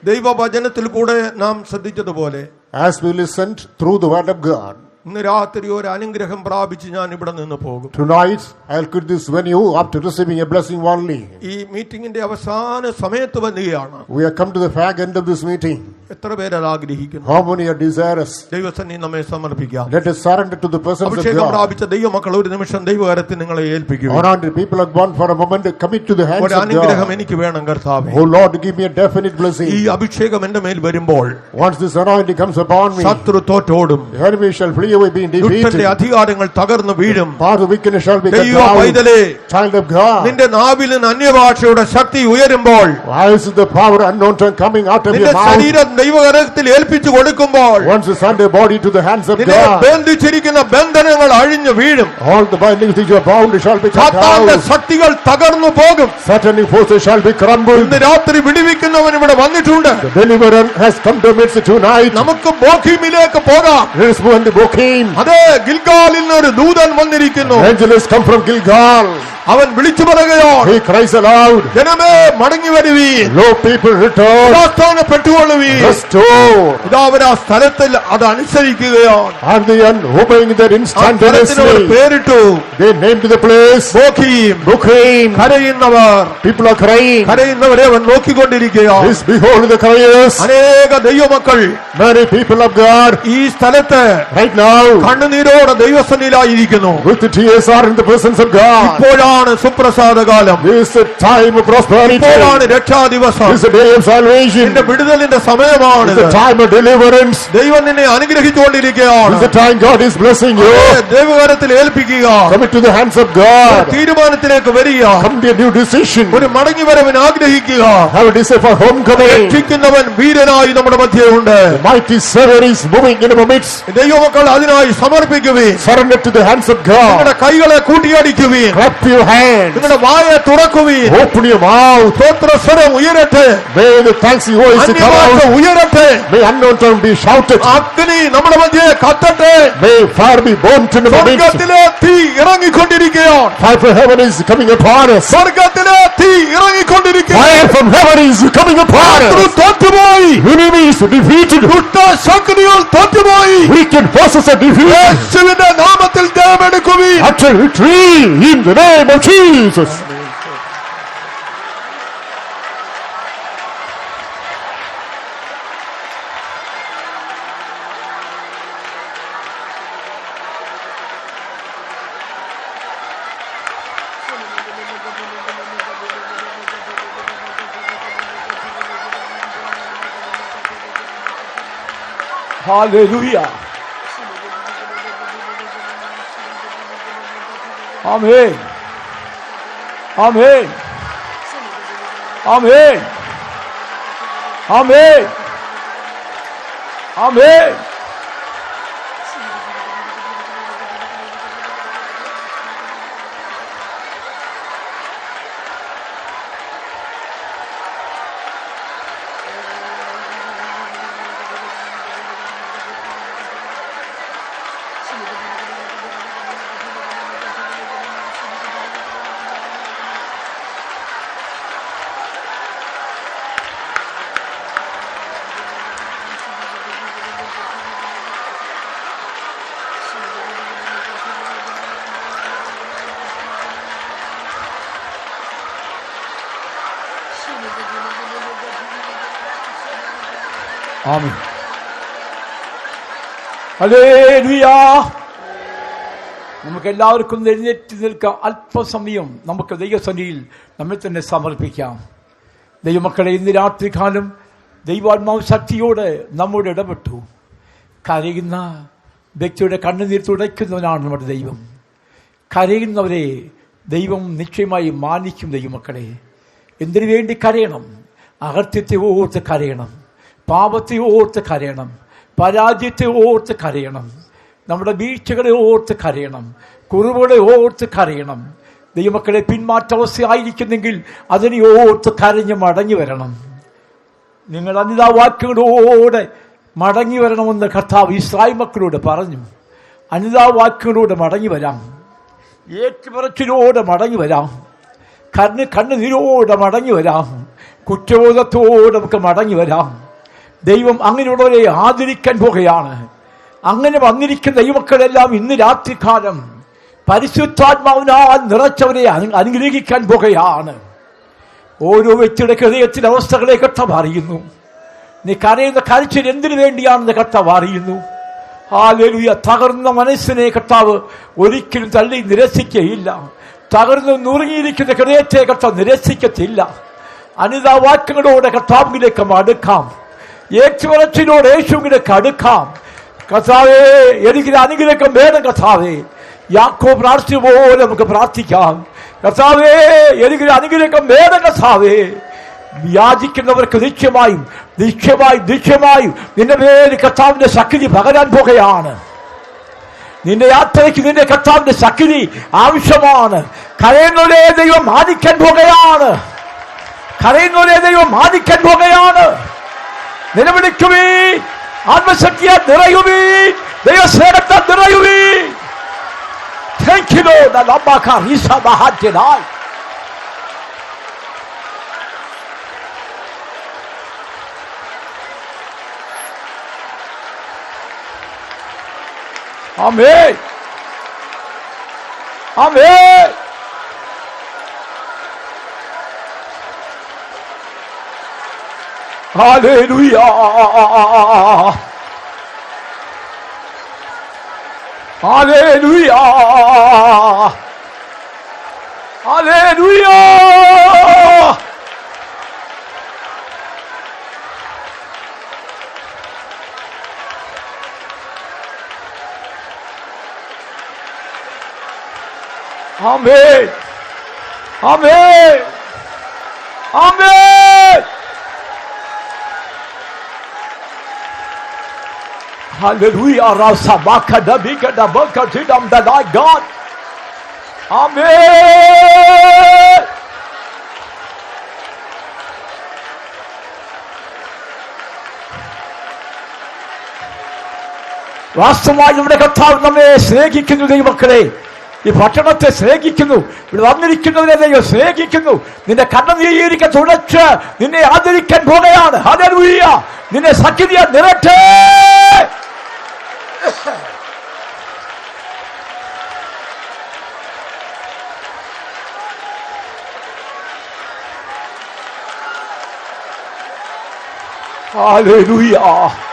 ദൈവവചനത്തിൽ കൂടെ നാം ശ്രദ്ധിച്ചതുപോലെ As we listened through the word of God, ഇന്ന് രാത്രി ഒരു അനുഗ്രഹം പ്രാപിച്ച് ഞാൻ ഇവിടെ നിന്ന് പോകും. tonight I'll quit this venue after receiving a blessing only. ഈ മീറ്റിംഗിന്റെ അവസാന സമയത്ത് വരികയാണ്. We have come to the fag end of this meeting. എത്ര പേര് അത് ആഗ്രഹിക്കുന്നു? How many are desirous? ദൈവസന്നിധി നമ്മെ സമർപ്പിക്കാം. Let us surrender to the presence of അഭിഷേകം God. പ്രാപിച്ച ദൈവമക്കൾ ഒരു നിമിഷം ദൈവകരത്തിൽ നിങ്ങളെ ഏൽപ്പിക്കുക. Honored people of God, for a moment commit to the hands ഒരു of അനുഗ്രഹം God. എനിക്ക് വേണം കർത്താവേ. Oh Lord, give me a definite ഈ blessing. അഭിഷേകം എന്റെ മേൽ വരുമ്പോൾ Once this anointing comes upon me, ശത്രു തോറ്റോടും. the enemy shall flee away, being ദുഷ്ടന്റെ defeated. അധികാരങ്ങൾ തകർന്നു വീഴും. Part of wickedness shall be cut ദൈവ down. പൈതലേ, Child of God, നിന്റെ നാവിൽ നിന്ന് അന്യഭാഷയുടെ ശക്തി ഉയരുമ്പോൾ why is the power unknown tongue coming out of നിന്റെ your mouth? ശരീരം ദൈവകരത്തിൽ ഏൽപ്പിച്ചു കൊടുക്കുമ്പോൾ Once you send your body to the hands of നിന്നെ God, ബന്ധിച്ചിരിക്കുന്ന ബന്ധനങ്ങൾ അഴിഞ്ഞു വീഴും. all the bindings that you are bound shall be cut സാത്താന്റെ down. ശക്തികൾ തകർന്നു പോകും. Satanic forces shall be crumbled. ഇന്ന് രാത്രി വിടുവിക്കുന്നവൻ ഇവിടെ വന്നിട്ടുണ്ട്. The deliverer has come to midst tonight. നമുക്ക് ബോഖീമിലേക്ക് പോകാം. Let us move into Bochim. അതെ, ഗിൽഗാലിൽ നിന്ന് ഒരു ദൂതൻ വന്നിരിക്കുന്നു. Angel has come from Gilgal. അവൻ വിളിച്ചു പറയുകയാണ്, He cries aloud, ജനമേ മടങ്ങി വരുവീൻ, Lo people return, സ്ഥാനപ്പെട്ടുകൊള്ളുവീൻ. restore. ഇതാ അവർ ആ സ്ഥലത്തിൽ അത് അനുസരിക്കുകയാണ്. And the obeying that ആ സ്ഥലത്തിന് അവർ instantaneously. പേരിട്ടു They named the place ബോഖീം. Bochim. കരയുന്നവർ, People are crying. കരയുന്നവരെ അവൻ നോക്കിക്കൊണ്ടിരിക്കുകയാണ്. This behold the cryers. അനേക ദൈവമക്കൾ Many people of God ഈ സ്ഥലത്ത് right now കണ്ണുനീരോടെ ദൈവസന്നിധിയിലായിരിക്കുന്നു. with the tears are in the presence of God. ഇപ്പോഴാ ഇപ്പോഴാണ് സുപ്രസാദ കാലം. This is the time of prosperity. ഇപ്പോഴാണ് രക്ഷാദിവസം. This is the day of salvation. നിന്റെ വിടുതലിന്റെ സമയമാണ്. This is the time of deliverance. ദൈവം നിന്നെ അനുഗ്രഹിച്ചുകൊണ്ടിരിക്കുകയാണ്. This is the time God is blessing you. ദൈവകരത്തിൽ ഏൽപ്പിക്കുക. Commit to the hands of God. തീരുമാനത്തിലേക്ക് വരിക. Come to a new decision. ഒരു മടങ്ങിവരവിന് ആഗ്രഹിക്കുക. Have a desire for homecoming. രക്ഷിക്കുന്നവൻ വീരനായി നമ്മുടെ മധ്യമുണ്ട്. The mighty Savior is moving in our midst. ദൈവമക്കൾ അതിനായി സമർപ്പിക്കുവിൻ. Surrender to the hands of God. നിങ്ങളുടെ കൈകളെ കൂട്ടിയടിക്കുവിൻ. Clap your hands. നിങ്ങളുടെ വായെ തുറക്കുവിൻ. Open your mouth. സ്തോത്രസ്വരം ഉയരട്ടെ. May the thanksgiving voice come അന്യഭാഷ out. ഉയരട്ടെ. May unknown tongue be shouted. അഗ്നി നമ്മുടെ മധ്യേ കത്തട്ടെ. May fire be burnt in our midst. സ്വർഗ്ഗത്തിലെ തീ ഇറങ്ങിക്കൊണ്ടിരിക്കുകയാണ്. Fire from heaven is coming upon us. സ്വർഗ്ഗത്തിലെ തീ ഇറങ്ങിക്കൊണ്ടിരിക്കുകയാണ്. Fire from heaven is coming upon us. തോറ്റുപോയി. Enemies defeated. ദുഷ്ടശക്തികൾ തോറ്റുപോയി. Wicked forces are defeated. യേശുവിന്റെ നാമത്തിൽ ജയമെടുക്കുവിൻ. Utter victory in the name of Jesus. Hallelujah. Amen. Amen. Amen. Amen. Amen. Amen. Hallelujah. നമുക്ക് എല്ലാവർക്കും എഴുന്നേറ്റ് നിൽക്കാം. അല്പസമയം നമുക്ക് ദൈവസന്നിധിയിൽ നമ്മെ തന്നെ സമർപ്പിക്കാം. ദൈവമക്കളെ, ഇന്ന് രാത്രികാലം ദൈവാത്മാവ് ശക്തിയോടെ നമ്മോട് ഇടപെട്ടു. കരയുന്ന വ്യക്തിയുടെ കണ്ണുനീർ തുടയ്ക്കുന്നവനാണ് നമ്മുടെ ദൈവം. കരയുന്നവരെ ദൈവം നിശ്ചയമായി മാനിക്കും. ദൈവമക്കളെ, എന്തിനു വേണ്ടി കരയണം? അകത്യത്തെ ഓർത്ത് കരയണം, പാപത്തെ ഓർത്ത് കരയണം, പരാജയത്തെ ഓർത്ത് കരയണം, നമ്മുടെ വീഴ്ചകളെ ഓർത്ത് കരയണം, കുറവുകളെ ഓർത്ത് കരയണം. ദൈവമക്കളെ, പിന്മാറ്റാവസ്ഥയായിരിക്കുന്നെങ്കിൽ അതിനെ ഓർത്ത് കരഞ്ഞ് മടങ്ങി വരണം. നിങ്ങൾ അനിതാവാക്യങ്ങളോടെ മടങ്ങി വരണമെന്ന് കർത്താവ് ഇസ്രായേൽ മക്കളോട് പറഞ്ഞു. അനിതാവാക്യങ്ങളോട് മടങ്ങി വരാം, ഏറ്റുപറച്ചിലോടെ മടങ്ങി വരാം, കണ്ണുനീരോടെ മടങ്ങി വരാം, കുറ്റബോധത്തോടെ നമുക്ക് മടങ്ങി വരാം. ദൈവം അങ്ങനെയുള്ളവരെ ആദരിക്കാൻ പോകുകയാണ്. അങ്ങനെ വന്നിരിക്കുന്ന ദൈവമക്കളെല്ലാം ഇന്ന് രാത്രികാലം പരിശുദ്ധാത്മാവിനാൽ നിറച്ചവരെ അനുഗ്രഹിക്കാൻ പോകുകയാണ്. ഓരോ വ്യക്തിയുടെ ഹൃദയത്തിന്റെ അവസ്ഥകളെ കർത്താവ് അറിയുന്നു. നീ കരയുന്ന കരച്ചിൽ എന്തിനു വേണ്ടിയാണെന്ന് കർത്താവ് അറിയുന്നു. ഹല്ലേലൂയ. തകർന്ന മനസ്സിനെ കർത്താവ് ഒരിക്കലും തള്ളി നിരസിക്കുകയില്ല. തകർന്നു നുറുങ്ങിയിരിക്കുന്ന ഹൃദയത്തെ കർത്താവ് നിരസിക്കത്തില്ല. അനിതാവാക്യങ്ങളോടെ കർത്താവിലേക്ക് അടുക്കാം, ഏറ്റുപറച്ചിലോട് യേശുവിലേക്ക് അടുക്കാം. കർത്താവേ, എനിക്ക് അനുഗ്രഹം വേണം. കർത്താവേ, യാക്കോബ് പ്രാർത്ഥിച്ച പോലെ നമുക്ക് പ്രാർത്ഥിക്കാം. കർത്താവേ, എനിക്ക് അനുഗ്രഹം വേണം. കർത്താവേ, യാചിക്കുന്നവർക്ക് നിശ്ചയമായും നിന്റെ പേര് കർത്താവിന്റെ ശക്തി പകരാൻ പോകുകയാണ്. നിന്റെ യാത്രയ്ക്ക് നിന്റെ കർത്താവിന്റെ ശക്തി ആവശ്യമാണ്. കരയുന്നവരെ ദൈവം മാനിക്കാൻ പോകുകയാണ്. നിലവിളിക്കുവീൻ, ആത്മശക്തിയാൽ നിറയുവീൻ, ദൈവസ്നേഹത്താൽ നിറയുവീൻ. Thank you, Lord. Amen. Amen. Hallelujah. Hallelujah. Hallelujah. Amen. Amen. Amen. Hallelujah. Rasa baka da bika da baka tidam da da God. Amen. വാസ്തവമായി നമ്മുടെ കർത്താവ് നമ്മെ സ്നേഹിക്കുന്നു. ദൈവമക്കളെ, ഈ പട്ടണത്തെ സ്നേഹിക്കുന്നു. ഇവിടെ വന്നിരിക്കുന്നവരെ ദൈവം സ്നേഹിക്കുന്നു. നിന്റെ കണ്ണുനീരിക്കെ തുടച്ച് നിന്നെ ആദരിക്കാൻ പോകുകയാണ്. ഹല്ലേലൂയ. നിന്നെ സഖ്യതയാൽ നിറട്ടെ. Hallelujah.